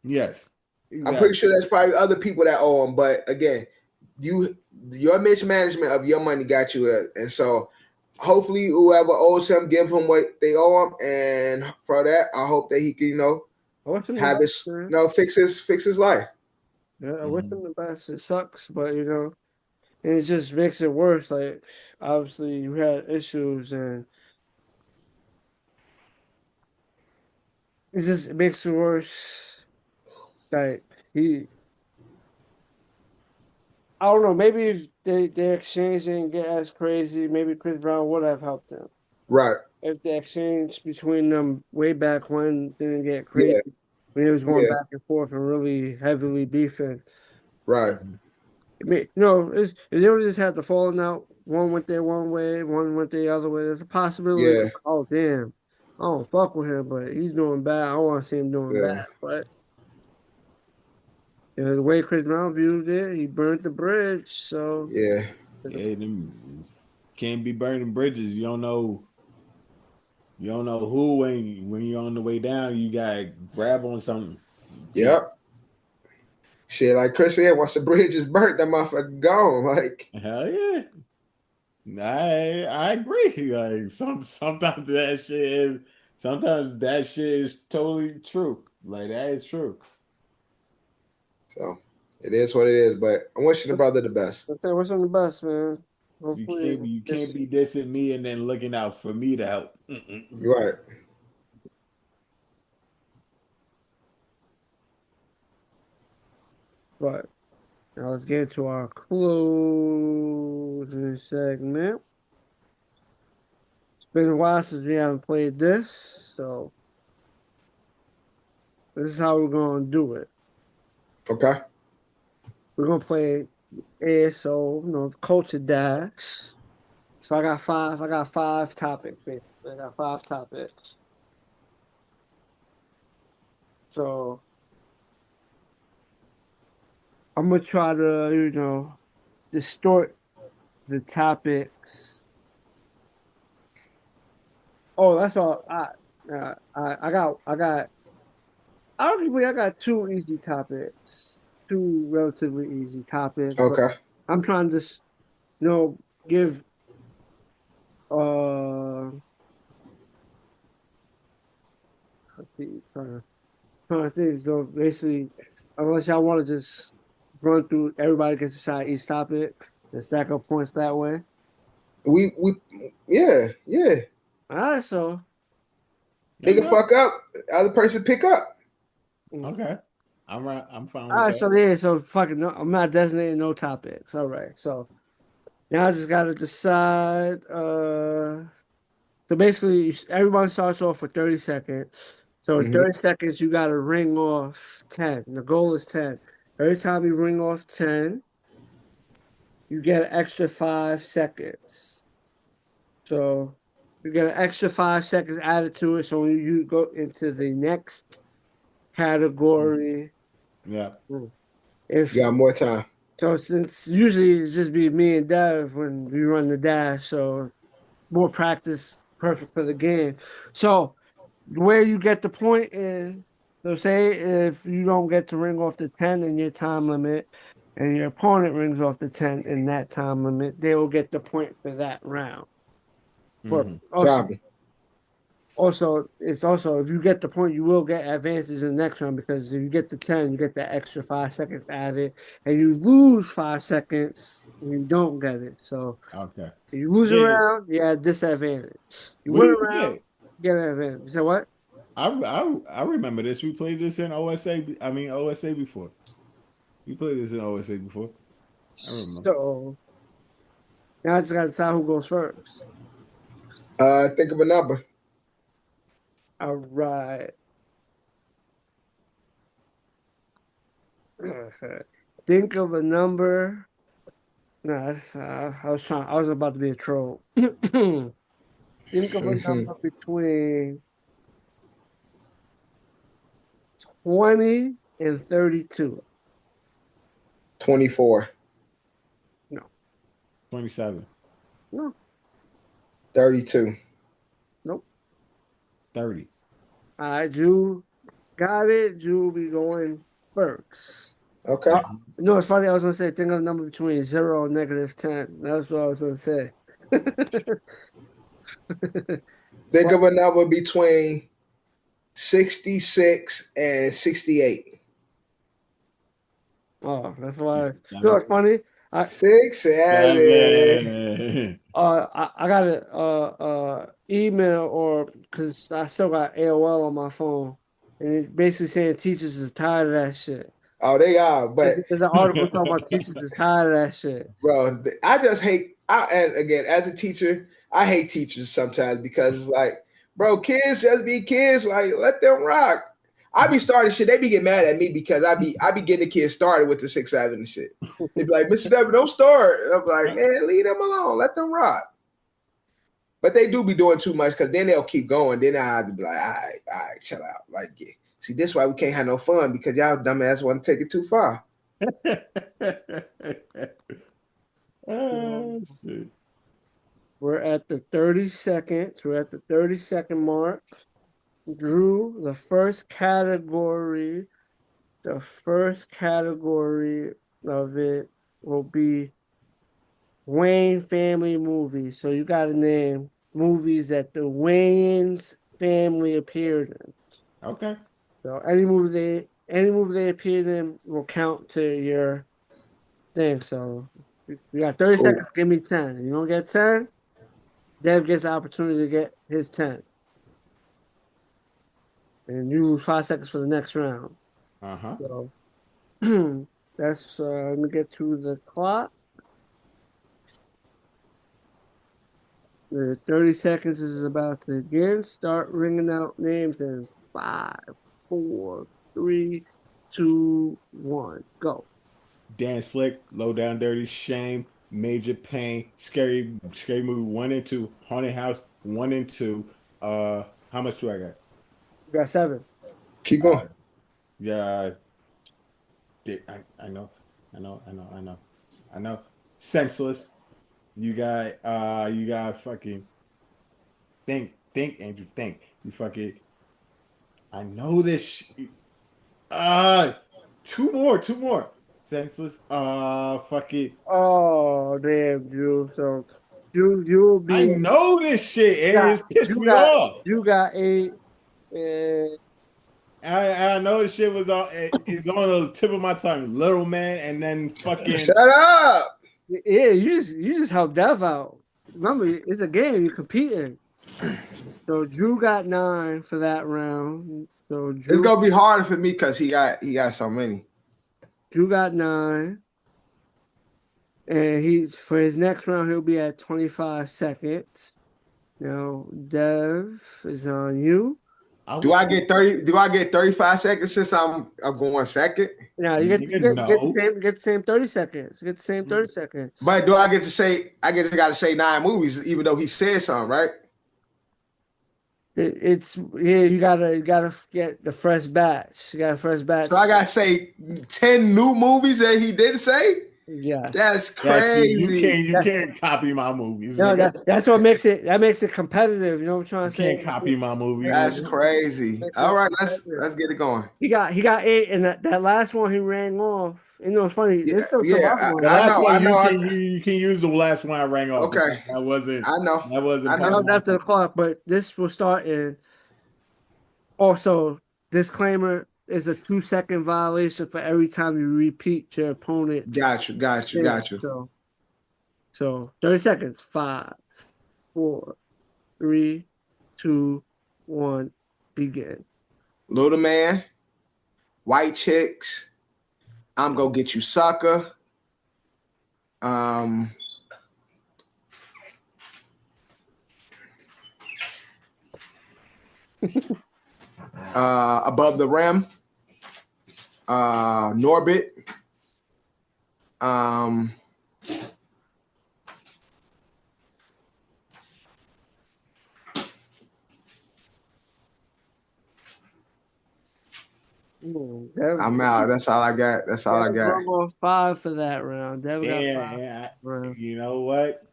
Yes, exactly. I'm pretty sure there's probably other people that owe him, but again, your mismanagement of your money got you here. And so, hopefully, whoever owes him, give him what they owe him, and for that, I hope that he can, have his, fix his life. Yeah, I wish him the best. It sucks, but and it just makes it worse. Like, obviously, you had issues, and it makes it worse. Like I don't know. Maybe if they exchange didn't get as crazy, maybe Chris Brown would have helped them. Right. If the exchange between them way back when didn't get crazy. Yeah. When it was going back and forth and really heavily beefing. Right. They would just have to falling out. One went there one way, one went the other way. There's a possibility. Yeah. Oh, damn. I don't fuck with him, but he's doing bad. I don't want to see him doing bad. But the way Chris Brown viewed it, he burnt the bridge. So can't be burning bridges. You don't know who when you're on the way down, you gotta grab on something. Yep. Shit, like Chris said, once the bridge is burnt, that motherfucker gone. Like hell yeah. I agree. Like sometimes that shit is totally true. Like that is true. So it is what it is. But I'm wishing the brother the best. Okay, what's on the bus, man? Hopefully, You can't be dissing me and then looking out for me to help. You're right. But now let's get to our closing segment. It's been a while since we haven't played this, so this is how we're gonna do it. Okay. We're gonna play ASO, Culture Dash. So I got five topics, basically. I got 5 topics. So I'm gonna try to, distort the topics. Oh, that's all. Arguably I got 2 easy topics, 2 relatively easy topics. But Okay. I'm trying to just, give let's see, trying to think. So basically, unless y'all want to just run through, everybody gets a shot at each topic and stack up points that way. We yeah. All right, so He can fuck up. Other person pick up. Okay. I'm right. I'm fine all with right, that. so yeah, so fucking no, I'm not designating no topics. All right, so now I just gotta decide. So basically, everyone starts off with 30 seconds. So in 30 seconds, you gotta ring off 10. The goal is 10. Every time you ring off 10, you get an extra 5 seconds. So you get an extra 5 seconds added to it. So when you go into the next category, Yeah. if You got more time. so, since usually it's just be me and Dev when we run the dash, so more practice, perfect for the game. So where you get the point is, so say if you don't get to ring off the 10 in your time limit, and your opponent rings off the 10 in that time limit, they will get the point for that round. But it's also if you get the point, you will get advantage in the next round, because if you get the 10, you get that extra 5 seconds added, and you lose 5 seconds and you don't get it. So Okay. if you lose a round, you have disadvantage. You win a round, you get an advantage. So what? I remember this. We played this in OSA. I mean OSA before. We played this in OSA before. I remember. So now I just gotta decide who goes first. Think of a number. All right. Think of a number. No, that's, I was about to be a troll. Think of a number between 20 and 32. 24. No. 27. No. 32. Nope. 30. All right, Drew got it. Drew will be going first. Okay. It's funny. I was gonna say think of a number between 0 and -10. That's what I was gonna say. Think of a number between 66 and 68. Oh, that's why. It's funny. 6, 7. I got an email, or because I still got AOL on my phone, and it basically saying teachers is tired of that shit. Oh, they are, but there's an article talking about teachers is tired of that shit. Bro, I just hate. And again, as a teacher, I hate teachers sometimes because it's like, bro, kids just be kids. Like, let them rock. I be starting shit. They be getting mad at me because I be getting the kids started with the 6, 7 and shit. They be like, Mr. W, don't start. I'm like, man, leave them alone. Let them rock. But they do be doing too much, because then they'll keep going. Then I have to be like, all right, chill out. Like, yeah. See, this is why we can't have no fun, because y'all dumbass want to take it too far. Oh, shit. We're at the 30 seconds. We're at the 30-second mark. Drew, the first category of it will be Wayne family movies. So you got to name movies that the Wayne's family appeared in. Okay. So any movie they appeared in will count to your thing. So you got 30 seconds. Give me 10. You don't get 10, Dev gets the opportunity to get his 10. And you lose 5 seconds for the next round. So that's let me get to the clock. The 30 seconds is about to begin. Start ringing out names in 5, 4, 3, 2, 1, go. Dance Flick, Low Down Dirty, Shame, Major Pain, Scary Movie 1 and 2, Haunted House 1 and 2. How much do I got? You got 7. Keep going. Yeah, I know. Senseless. You got fucking think, Andrew, think. You fucking I know this two more. Senseless. Fucking Oh, damn, Drew. So, Drew, you'll be. I know this shit, and it's pissed me off. You got 8. And I know this shit was on. It's on the tip of my tongue. Little Man, and then fucking. Shut up. yeah, you just helped Dev out. Remember, it's a game. You're competing. So Drew got 9 for that round. So Drew, It's gonna be harder for me because he got so many. Drew got 9. And for his next round, he'll be at 25 seconds. Now, Dev is on you. Do I get 30? Do I get 35 seconds since I'm going second? No, you get the same 30 seconds. You get the same 30 seconds. But do I get to say? I guess I got to say 9 movies, even though he said something, right? You gotta get the fresh batch. You got a fresh batch. So I gotta say 10 new movies that he didn't say. Yeah, that's crazy. You can't copy my movies. No, that's what makes it competitive. You know what I'm trying to say? Can't copy my movies. That's crazy. All right, let's get it going. He got 8, and that last one he rang off. You know, it's funny. Yeah, I know. You can use the last one I rang off. Okay, that wasn't. I know. That wasn't. I know. After the clock, but this will start in. Also, disclaimer is a 2-second violation for every time you repeat your opponent's. Got you. So 30 seconds. 5, 4, 3, 2, 1, begin. Little Man, White Chicks, I'm Gonna Get You Sucker. Above the Rim, Norbit, I'm out. That's all I got. I got. 5 for that round. Yeah. You know what?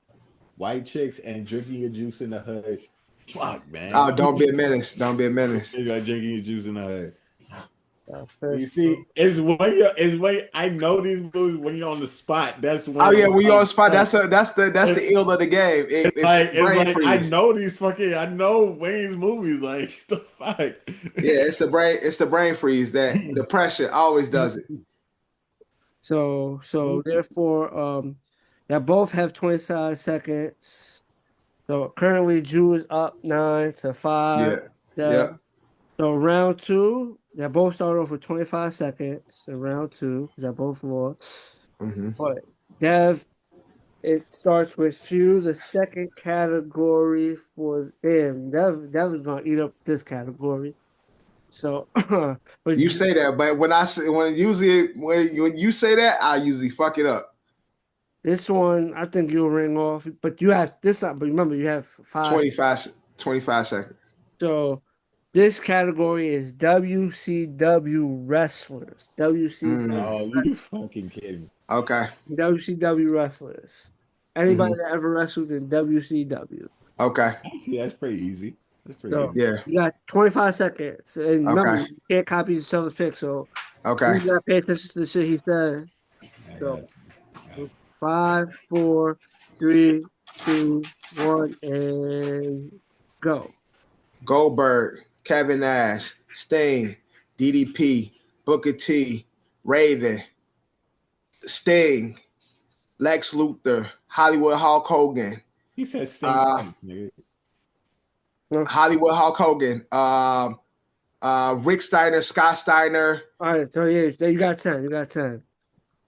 White Chicks and Drinking Your Juice in the Hood. Fuck, man. Oh, don't be a menace. Don't be a menace. You got Drinking Your Juice in the Hood. You see, it's when I know these movies when you're on the spot. That's when. Oh yeah, when you're on the spot, that's the ill of the game. It's like I know these fucking. I know Wayne's movies. Like the fuck. Yeah, it's the brain. It's the brain freeze that the pressure always does it. So therefore, they both have 25 seconds. So currently, Drew is up 9-5. Yeah. So round 2, they both start off with 25 seconds. In round 2, because they both lost. But Dev, it starts with you. The second category for him. Dev is gonna eat up this category. So, but you say that, but when you say that, I usually fuck it up. This one, I think you'll ring off. But you have this. But remember, you have 25 seconds. So. This category is WCW wrestlers. WCW. Oh, you fucking kidding. Okay. WCW wrestlers. Anybody that ever wrestled in WCW. Okay. Actually, that's pretty easy. Yeah. You got 25 seconds. And remember, you can't copy each other's pick, so you got to pay attention to the shit he said. So 5, 4, 3, 2, 1, and go. Goldberg, Kevin Nash, Sting, DDP, Booker T, Raven, Sting, Lex Luthor, Hollywood Hulk Hogan. He said Sting twice, nigga. Hollywood Hulk Hogan. Rick Steiner, Scott Steiner. All right, so yeah, you got 10. You got 10.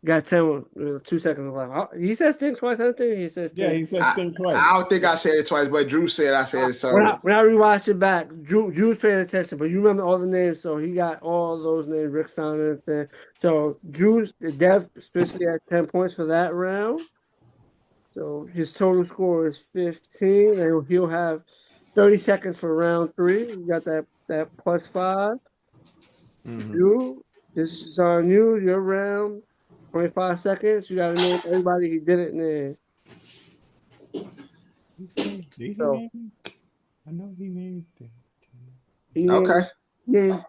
You got 10 with 2 seconds left. He said Sting twice, I think. He said Sting. Yeah, he said Sting twice. I don't think I said it twice, but Drew said I said it. So when I rewatched it back, Drew's paying attention, but you remember all the names, so he got all those names, Rick Steiner and thing. So Drew's Dev especially had 10 points for that round. So his total score is 15, and he'll have 30 seconds for round 3. You got that +5. Drew, this is on you. Your round, 25 seconds. You got to name everybody he didn't name. So, I know he named it. He named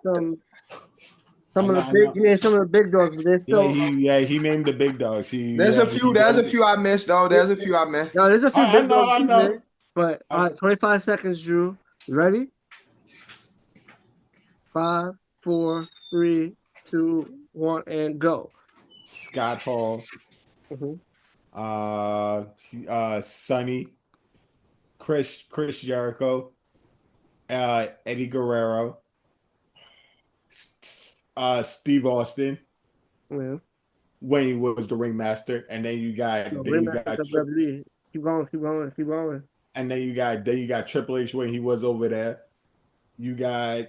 some of the big dogs, but they're still. He named the big dogs. There's a few I missed though. There's a few I missed. No, there's a few big dogs. I know. But all right, 25 seconds, Drew. You ready? 5, 4, 3, 2, 1, and go. Scott Hall. Sonny. Chris Jericho. Eddie Guerrero. Steve Austin. Yeah. When he was the ringmaster, and then you got WWE. Keep going. And then you got Triple H when he was over there. You got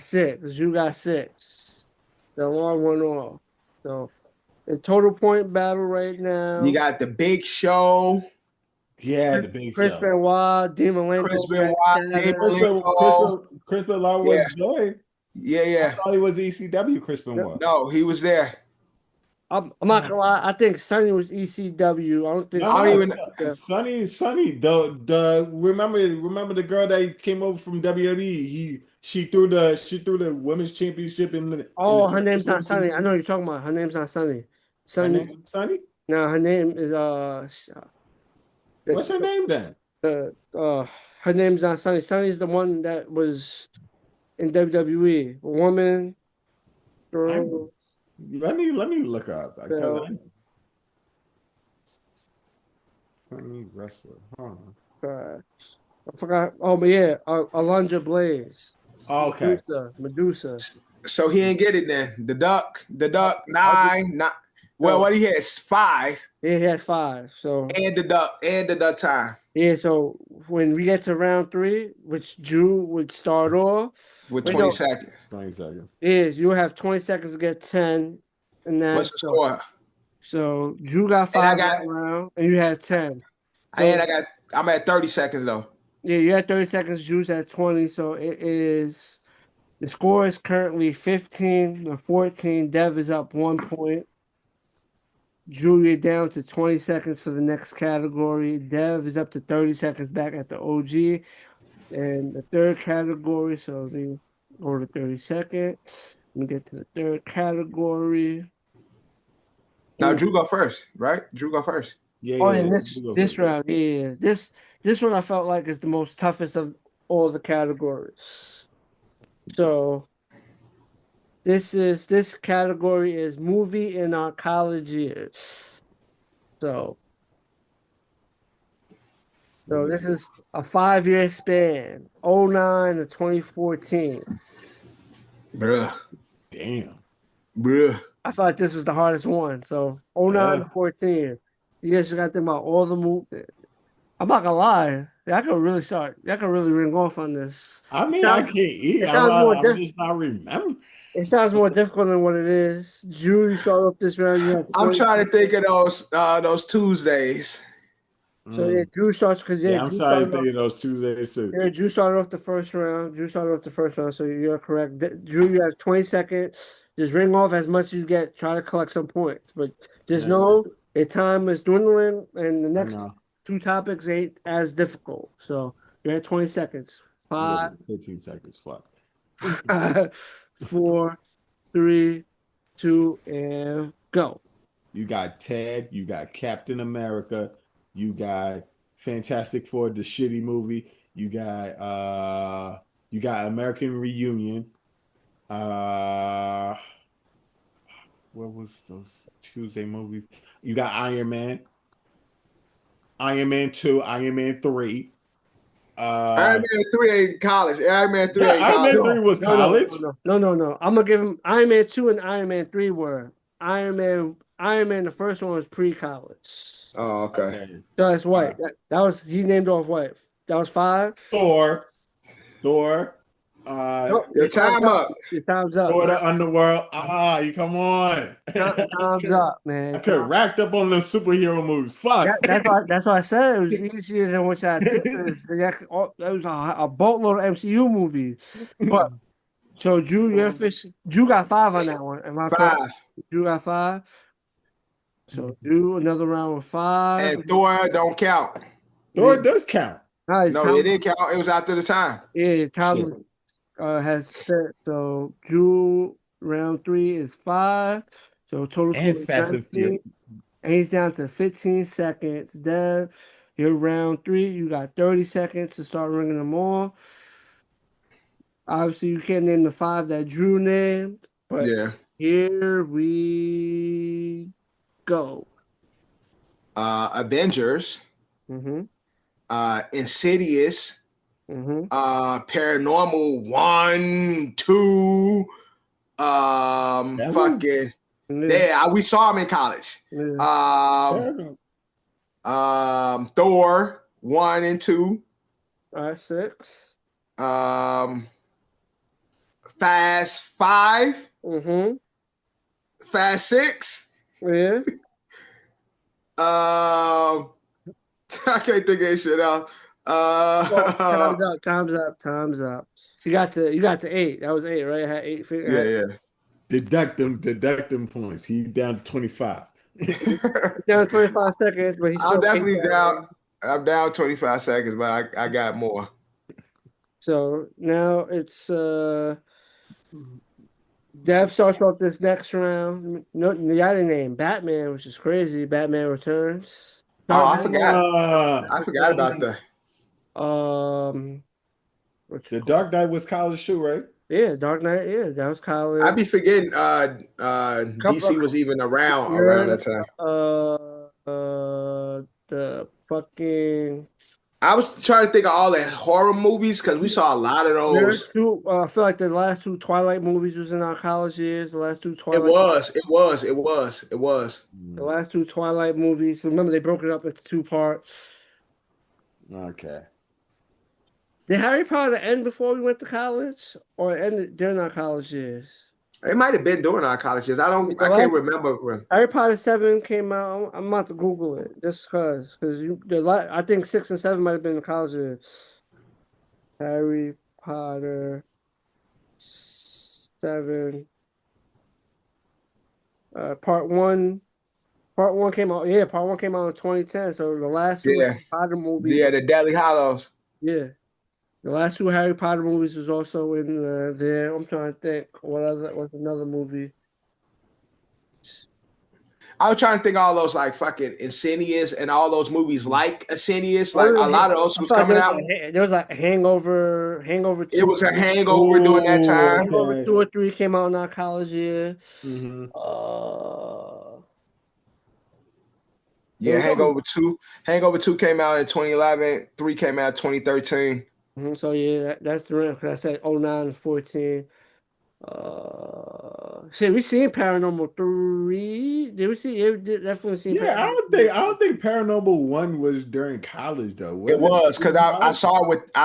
6. You got 6. The long one off. So, in total point battle right now, you got the Big Show. Yeah, the Big Chris Show. Benoit, Dean Malenko. Chris Benoit was joined. Yeah. I thought he was ECW. Chris Benoit. No, he was there. I'm not gonna lie. I think Sonny was ECW. I don't think. Sonny. The remember the girl that came over from WWE. She threw the women's championship in the. Her name's not Sonny. I know what you're talking about. Her name's not Sonny. Sonny. No, her name is What's her name then? Her name's not Sonny. Sonny's the one that was in WWE. A woman. Girl. Let me look up. Wrestler. I forgot. Oh, but yeah, Alundra Blaze. Oh, okay. Medusa. So he didn't get it then. The duck, 9. Well, what he has 5. Yeah, he has 5. So and the duck time. Yeah, so when we get to round 3, which Drew would start off with 20 seconds. 20 seconds. Is you'll have 20 seconds to get 10. And that's what's the score? So Drew got 5 that round, and you had 10. So, I'm at 30 seconds though. Yeah, you had 30 seconds. Drew's at 20. So the score is currently 15-14. Dev is up 1 point. Drew, you're down to 20 seconds for the next category. Dev is up to 30 seconds back at the OG. And the third category, so let me go to 30 seconds. Let me get to the third category. Now, Drew go first, right? Drew go first. Yeah. This round, yeah. This one I felt like is the most toughest of all the categories. So this category is movie in our college years. So this is a 5-year span, 2009 to 2014. Bruh. Damn. Bruh. I felt like this was the hardest one. So 2009 to 14. You guys just got to think about all the movement. I'm not gonna lie. I could really ring off on this. I mean, I can't eat. I'm just not remembering. It sounds more difficult than what it is. Drew, you start off this round. I'm trying to think of those Tuesdays. So yeah, Drew starts because I'm trying to think of those Tuesdays too. Yeah, Drew started off the first round. So you're correct. Drew, you have 20 seconds. Just ring off as much as you get. Try to collect some points, but just know your time is dwindling, and the next 2 topics ain't as difficult. So you're at 20 seconds. 5, 15 seconds. Fuck. 4, 3, 2, and go. You got Ted. You got Captain America. You got Fantastic Four, the shitty movie. You got American Reunion. Uh, what was those Tuesday movies? You got Iron Man. Iron Man 2, Iron Man 3. Iron Man 3 ain't college. Iron Man 3 Yeah, ain't Iron Man college. 3 was college. No. I'm gonna give him Iron Man 2 and Iron Man 3 were Iron Man. The first one was pre-college. Oh, okay. So that's what that was. He named off what? That was 5. Thor. Your time up. Your time's up. Thor Man. the Underworld. You come on. Time's up, man. I could have racked up on the superhero movies. Fuck. That's why I said it was easier than what I think it is. That was a boatload of MCU movies. But so Drew got 5 on that one. Am I 5. correct? Drew got 5. So Drew another round with 5. And Thor don't count. Thor does count. No, it didn't count. It was after the time. Yeah, Tom has set. So Drew round 3 is 5. So total score is 19. And he's down to 15 seconds. Dev, you're round 3. You got 30 seconds to start ringing them off. Obviously, you can't name the 5 that Drew named. But here we go. Avengers. Insidious. Paranormal 1, 2. Fucking. Yeah, we saw him in college. Thor 1 and 2. All right, 6. Fast 5. Fast 6. Yeah. I can't think of this shit out. Time's up. You got to 8. That was 8, right? I had 8 figures. Yeah. Deduct them points. He's down to 25. Down 25 seconds, but he's still I'm definitely down. I'm down 25 seconds, but I got more. So now it's Dev starts off this next round. No, you got a name Batman, which is crazy. Batman Returns. Oh, I forgot. I forgot about that. The Dark Knight was college too, right? Yeah, Dark Knight. Yeah, that was college. I'd be forgetting DC was even around that time. The fucking. I was trying to think of all the horror movies because we saw a lot of those. I feel like the last 2 Twilight movies was in our college years. The last 2 Twilight. It was. The last 2 Twilight movies. Remember, they broke it up into 2 parts. Okay. Did Harry Potter end before we went to college, or ended during our college years? It might have been during our college years. I can't remember. Harry Potter 7 came out. I'm about to Google it just because I think 6 and 7 might have been in college years. Harry Potter 7. Part 1 came out. Yeah, part 1 came out in 2010. So the last 2 Harry Potter movies. Yeah, the Deathly Hallows. Yeah. The last 2 Harry Potter movies was also in there. I'm trying to think. What's another movie? I was trying to think of all those like fucking Insidious and all those movies like Insidious. Like a lot of those was coming out. There was like Hangover 2. It was a Hangover during that time. Hangover 2 or 3 came out in our college year. Yeah, Hangover 2. Hangover 2 came out in 2011. 3 came out in 2013. So yeah, that's the rank. I said 09 and 14. We seen Paranormal 3. Did we see? Yeah, definitely seen. Yeah, I don't think Paranormal 1 was during college though. It was because I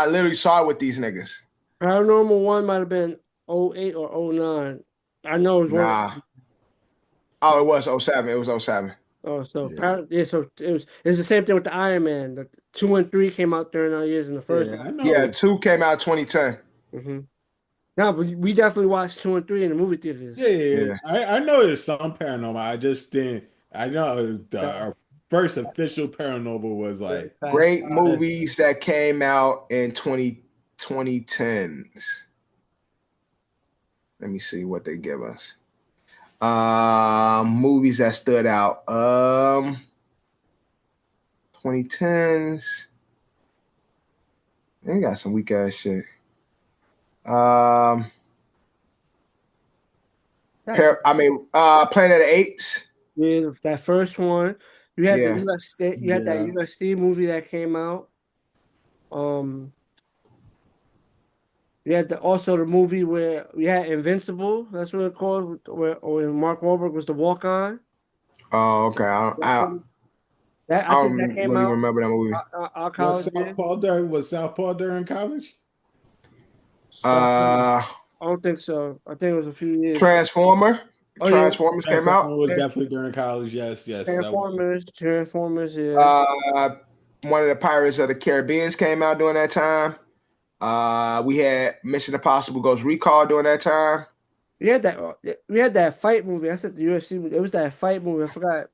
literally saw it with these niggas. Paranormal 1 might have been 08 or 09. I know it was one. Oh, it was 07. It was 07. Oh, so so it's the same thing with the Iron Man. The 2 and 3 came out during our years in the first. Yeah, 2 came out 2010. No, but we definitely watched 2 and 3 in the movie theaters. Yeah. I know there's some paranormal. I just didn't. I know our first official paranormal was like great movies that came out in 2010s. Let me see what they give us. Movies that stood out. 2010s. They got some weak ass shit. Planet of the Apes. Yeah, that first one. You had the UFC, you had that UFC movie that came out. You had also the movie where we had Invincible. That's what it's called. Where Mark Wahlberg was the walk on. Oh, okay. I think that came really out. remember that movie. Our college Was Southpaw during college? I don't think so. I think it was a few years. Transformers came out. Was definitely during college. Yes. Transformers. Yeah. One of the Pirates of the Caribbean came out during that time. We had Mission Impossible Ghost Recall during that time. We had that fight movie. I said the UFC. It was that fight movie. I forgot.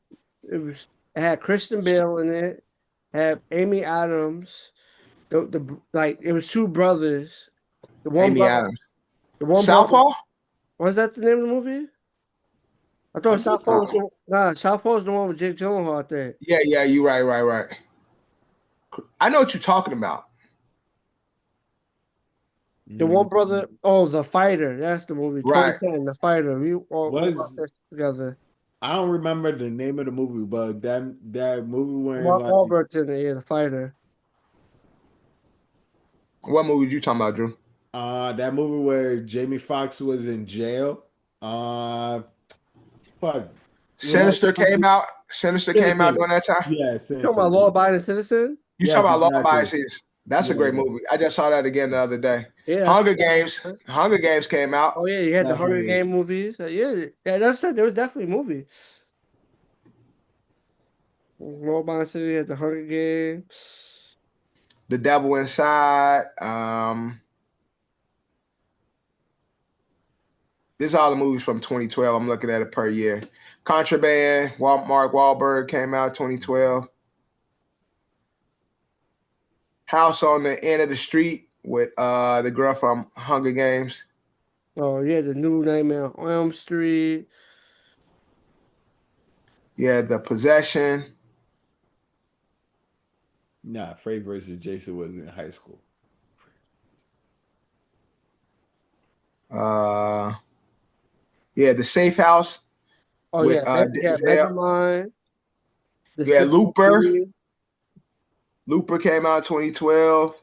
It had Christian Bale in it. It had Amy Adams. It was two brothers. The one Amy brother, Adams. The one Southpaw? Was that the name of the movie? I thought Southpaw was Southpaw was the one with Jake Gyllenhaal out there. Yeah, you right. I know what you're talking about. The one brother, The Fighter. That's the movie. Right. 2010, The Fighter. We watched that together. I don't remember the name of the movie, but that movie where Mark Wahlberg's in it, The Fighter. What movie you talking about, Drew? That movie where Jamie Foxx was in jail. Sinister came out. Sinister came out during that time. Yeah, You talking about Law Abiding Citizen? You talking about Law Abiding Citizen? That's a great movie. I just saw that again the other day. Yeah. Hunger Games came out. Oh yeah, you had the Hunger Game movies. Yeah, that's it. There was definitely a movie. Law Abiding Citizen, you had the Hunger Games. The Devil Inside. This is all the movies from 2012. I'm looking at it per year. Contraband, Mark Wahlberg came out 2012. House on the End of the Street with the girl from Hunger Games. Oh, yeah, the New Nightmare on Elm Street. Yeah, The Possession. Nah, Freddy versus Jason was in high school. Yeah, The Safe House. Oh, with, Megamind. Looper. Looper came out 2012.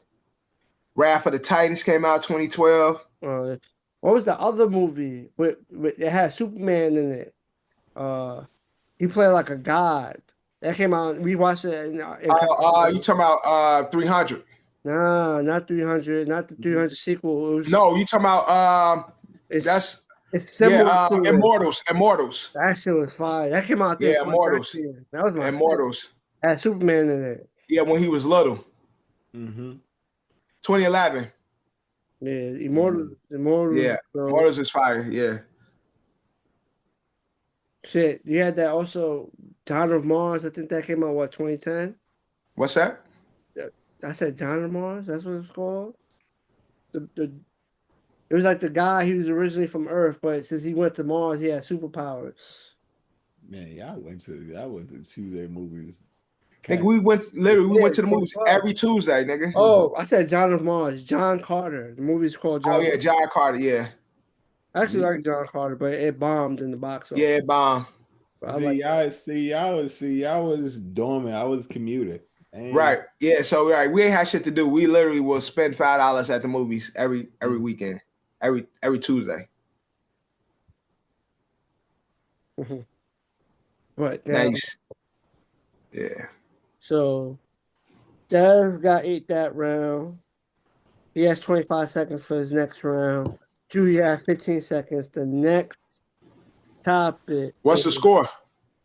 Wrath of the Titans came out 2012. What was the other movie? It had Superman in it. He played like a god. That came out. We watched it. You talking about 300? Nah, not 300. Not the 300 sequel. You talking about it's Immortals. That shit was fire. That came out. Yeah, Immortals. That was my Immortals. Had Superman in it. Yeah, when he was little. 2011. Yeah, Immortals. Yeah, Immortals is fire. Yeah. Shit, you had that also. Dawn of Mars. I think that came out 2010. What's that? I said Dawn of Mars. That's what it's called. It was like the guy. He was originally from Earth, but since he went to Mars, he had superpowers. Man, I went to see their movies. Nigga, we went to the movies every Tuesday, nigga. Oh, I said John of Mars. John Carter. The movie's called John. Oh yeah, John Carter. Yeah. I actually like John Carter, but it bombed in the box office. Yeah, it bombed. I was dormant. I was commuting. Right. Yeah. So we ain't had shit to do. We literally will spend $5 at the movies every weekend, every Tuesday. But nice. Yeah. So Dev ate that round. He has 25 seconds for his next round. Drew has 15 seconds. The next topic. What's the score?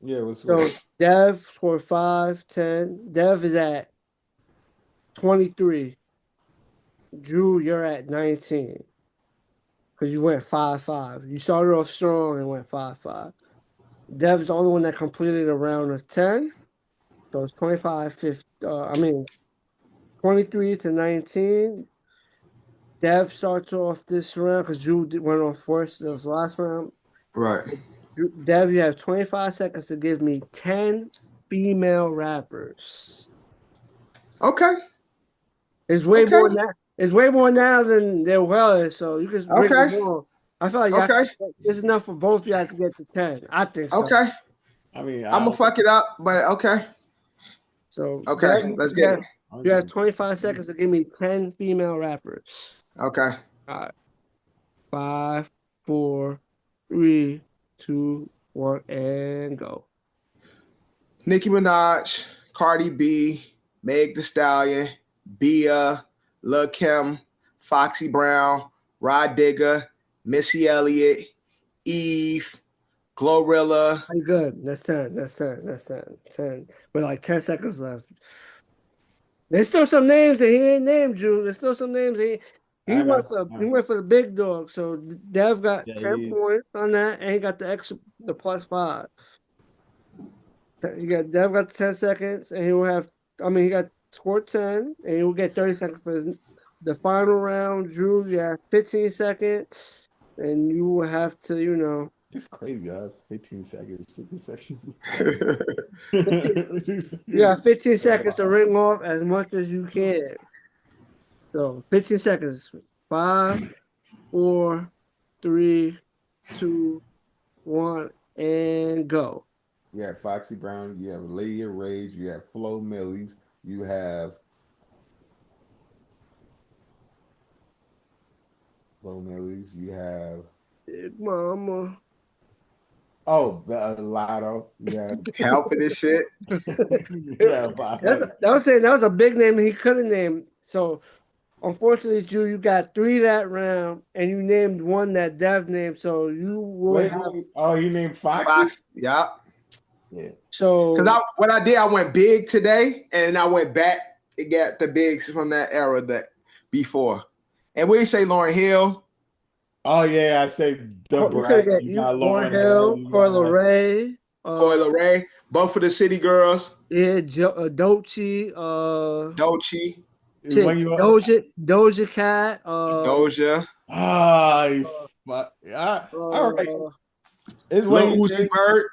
Yeah, what's the score? So Dev scored 5-10. Dev is at 23. Drew, you're at 19. Because you went 5-5. You started off strong and went 5-5. Dev's the only one that completed a round of 10. So it's 23 to 19. Dev starts off this round because Drew went off first. That was the last round. Right. Dev, you have 25 seconds to give me 10 female rappers. Okay. It's way more now. It's way more now than there was, so you can bring it more. I feel like it's enough for both of y'all to get to 10. I think so. Okay. I mean, I'm gonna fuck it up, but okay. So let's get it. You have 25 seconds to give me 10 female rappers. Okay. All right. 5, 4, 3, 2, 1, and go. Nicki Minaj, Cardi B, Meg Thee Stallion, Bia, Lil Kim, Foxy Brown, Rod Digger, Missy Elliott, Eve, Glorilla. I'm good. That's 10. That's 10. That's 10. 10. With like 10 seconds left. There's still some names that he ain't named, Drew. There's still some names he went for the big dog. So Dev got 10 points on that, and he got the plus 5. Dev got 10 seconds, and he will have. He got scored 10, and he will get 30 seconds for the final round. Drew, you have 15 seconds, and you will have to, It's crazy, guys. 15 seconds, 50 seconds. You got 15 seconds to ring off as much as you can. So 15 seconds. 5, 4, 3, 2, 1, and go. You have Foxy Brown, you have Lady of Rage, you have Flo Millies, you have you have Big Mama. Oh, Lotto. Yeah. Helping this shit. Yeah, that was a big name he could have named. So unfortunately, Drew, you got 3 that round, and you named one that Dev named. So you will you named Fox. Yeah. Yeah. So because what I did, I went big today, and I went back and got the bigs from that era that before. And we say Lauryn Hill. Oh yeah, I say the Brat. You got Lauryn Hill, Coyle Ray, both of the City Girls. Yeah, Doechii, Doja Cat, Doja. All right. It's when Lil Uzi Vert.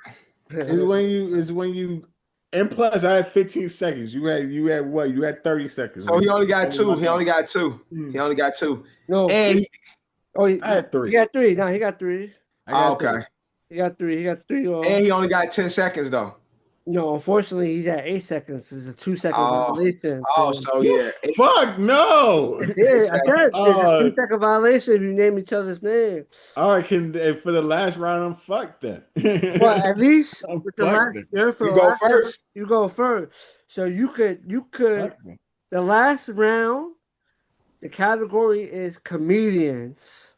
It's when you. And plus, I had 15 seconds. You had what? You had 30 seconds. So he only got 2. He only got 2. He only got 2. No. And I had 3. He got 3. No, he got 3. Okay. He got 3. He got 3. And he only got 10 seconds though. No, unfortunately, he's at 8 seconds. It's a 2-second violation. So yeah. Fuck no. Yeah, I said it's a 2-second violation if you name each other's names. All right, for the last round, I'm fucked then. Well, at least with the last, you go first. You go first. So you could the last round, the category is comedians.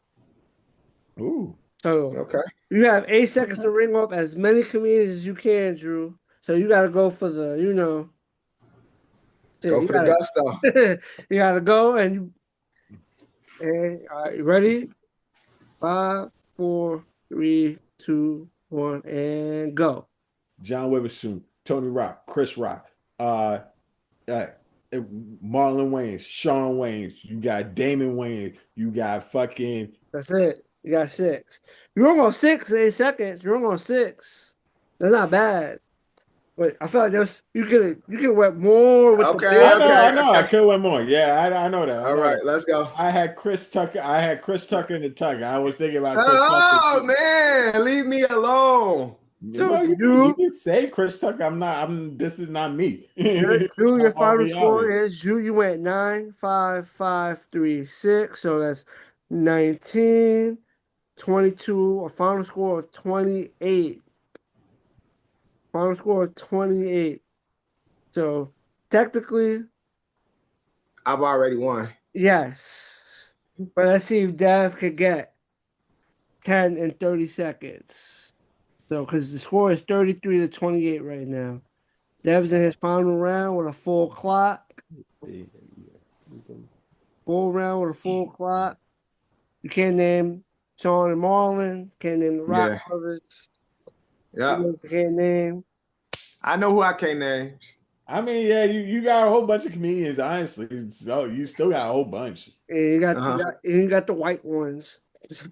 Ooh. So you have 8 seconds to ring off as many comedians as you can, Drew. So you got to go for the, go for the gusto. You got to go and all right, you ready? 5, 4, 3, 2, 1, and go. John Witherspoon, Tony Rock, Chris Rock, Marlon Wayans, Sean Wayans. You got Damon Wayans. You got fucking. That's it. You got 6. You're almost 6 in 8 seconds. You're almost 6. That's not bad. But I feel like you could went more with I know. I could went more. Yeah, I know that. All right, let's go. I had Chris Tucker in the Tucker. I was thinking about Chris Tucker. Man, leave me alone. You can say Chris Tucker. This is not me. Drew, your final score is Drew. You went 9, 5, 5, 3, 6. So that's 19, 22. A final score of 28. Final score of 28. So technically, I've already won. Yes, but let's see if Dev could get 10 in 30 seconds. So, because the score is 33 to 28 right now. Dev's in his final round with a full clock. Full round with a full clock. You can't name Sean and Marlon. Can't name the Rock Brothers. Yeah. You can't name. I know who I can't name. I mean, yeah, you got a whole bunch of comedians, honestly. So you still got a whole bunch. And you got the white ones.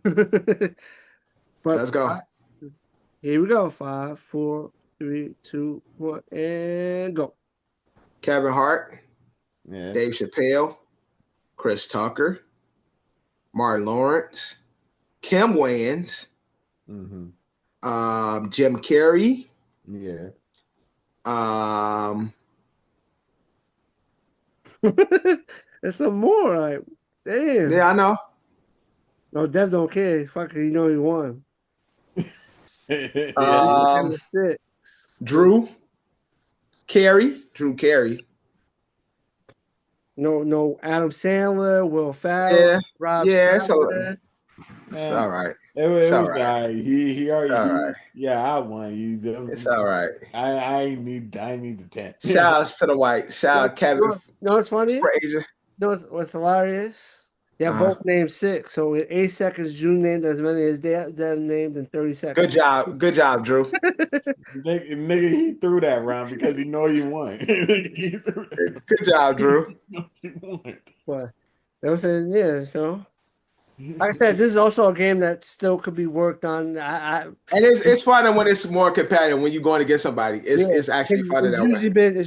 But let's go. Here we go. 5, 4, 3, 2, 1, and go. Kevin Hart, Dave Chappelle, Chris Tucker, Martin Lawrence, Kim Wayans, Jim Carrey. Yeah. There's some more. Like, damn. Yeah, I know. No, Dev don't care. Fucking, you know he won. Drew Carey. No, Adam Sandler, Will Ferrell, Rob Schneider. It's all right. It was all right. He already. All right. I won. It's all right. I need the 10. Shout outs to the white. Shout out Kevin. You know what's funny? Frazier. You know what's hilarious? Yeah, both named 6. So in 8 seconds, Drew named as many as Dev named in 30 seconds. Good job, Drew. nigga, he threw that round because he know you won. Good job, Drew. What? They were saying, yeah, so. Like I said, this is also a game that still could be worked on. And it's fun when it's more competitive when you're going to get somebody. It's actually fun. It's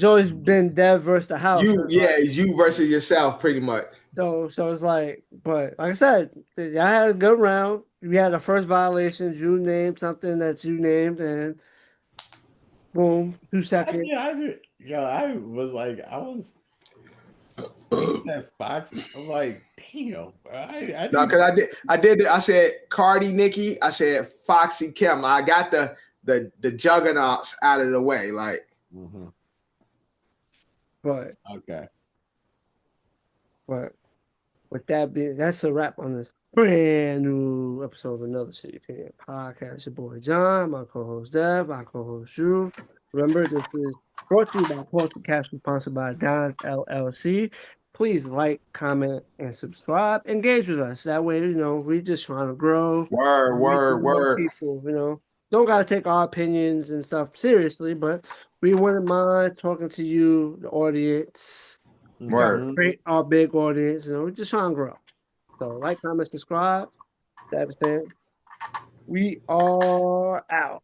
always been Dev versus the house. You versus yourself, pretty much. So it's like, but like I said, I had a good round. We had the first violation. You named something that you named, and boom, 2 seconds. I was that Fox. I was like, damn, bro. No, because I did. I said Cardi, Nicki. I said Foxy, Kim. I got the juggernauts out of the way, like. But okay. But with that being, that's a wrap on this brand new episode of Another City Opinion Podcast. It's your boy John, my co-host Dev, my co-host Drew. Remember, this is brought to you by Culture Dash, sponsored by Don's LLC. Please like, comment, and subscribe. Engage with us. That way, we just trying to grow. Word. People, don't gotta take our opinions and stuff seriously, but we wouldn't mind talking to you, the audience. Create our big audience. We're just trying to grow. So like, comment, subscribe. That was it. We are out.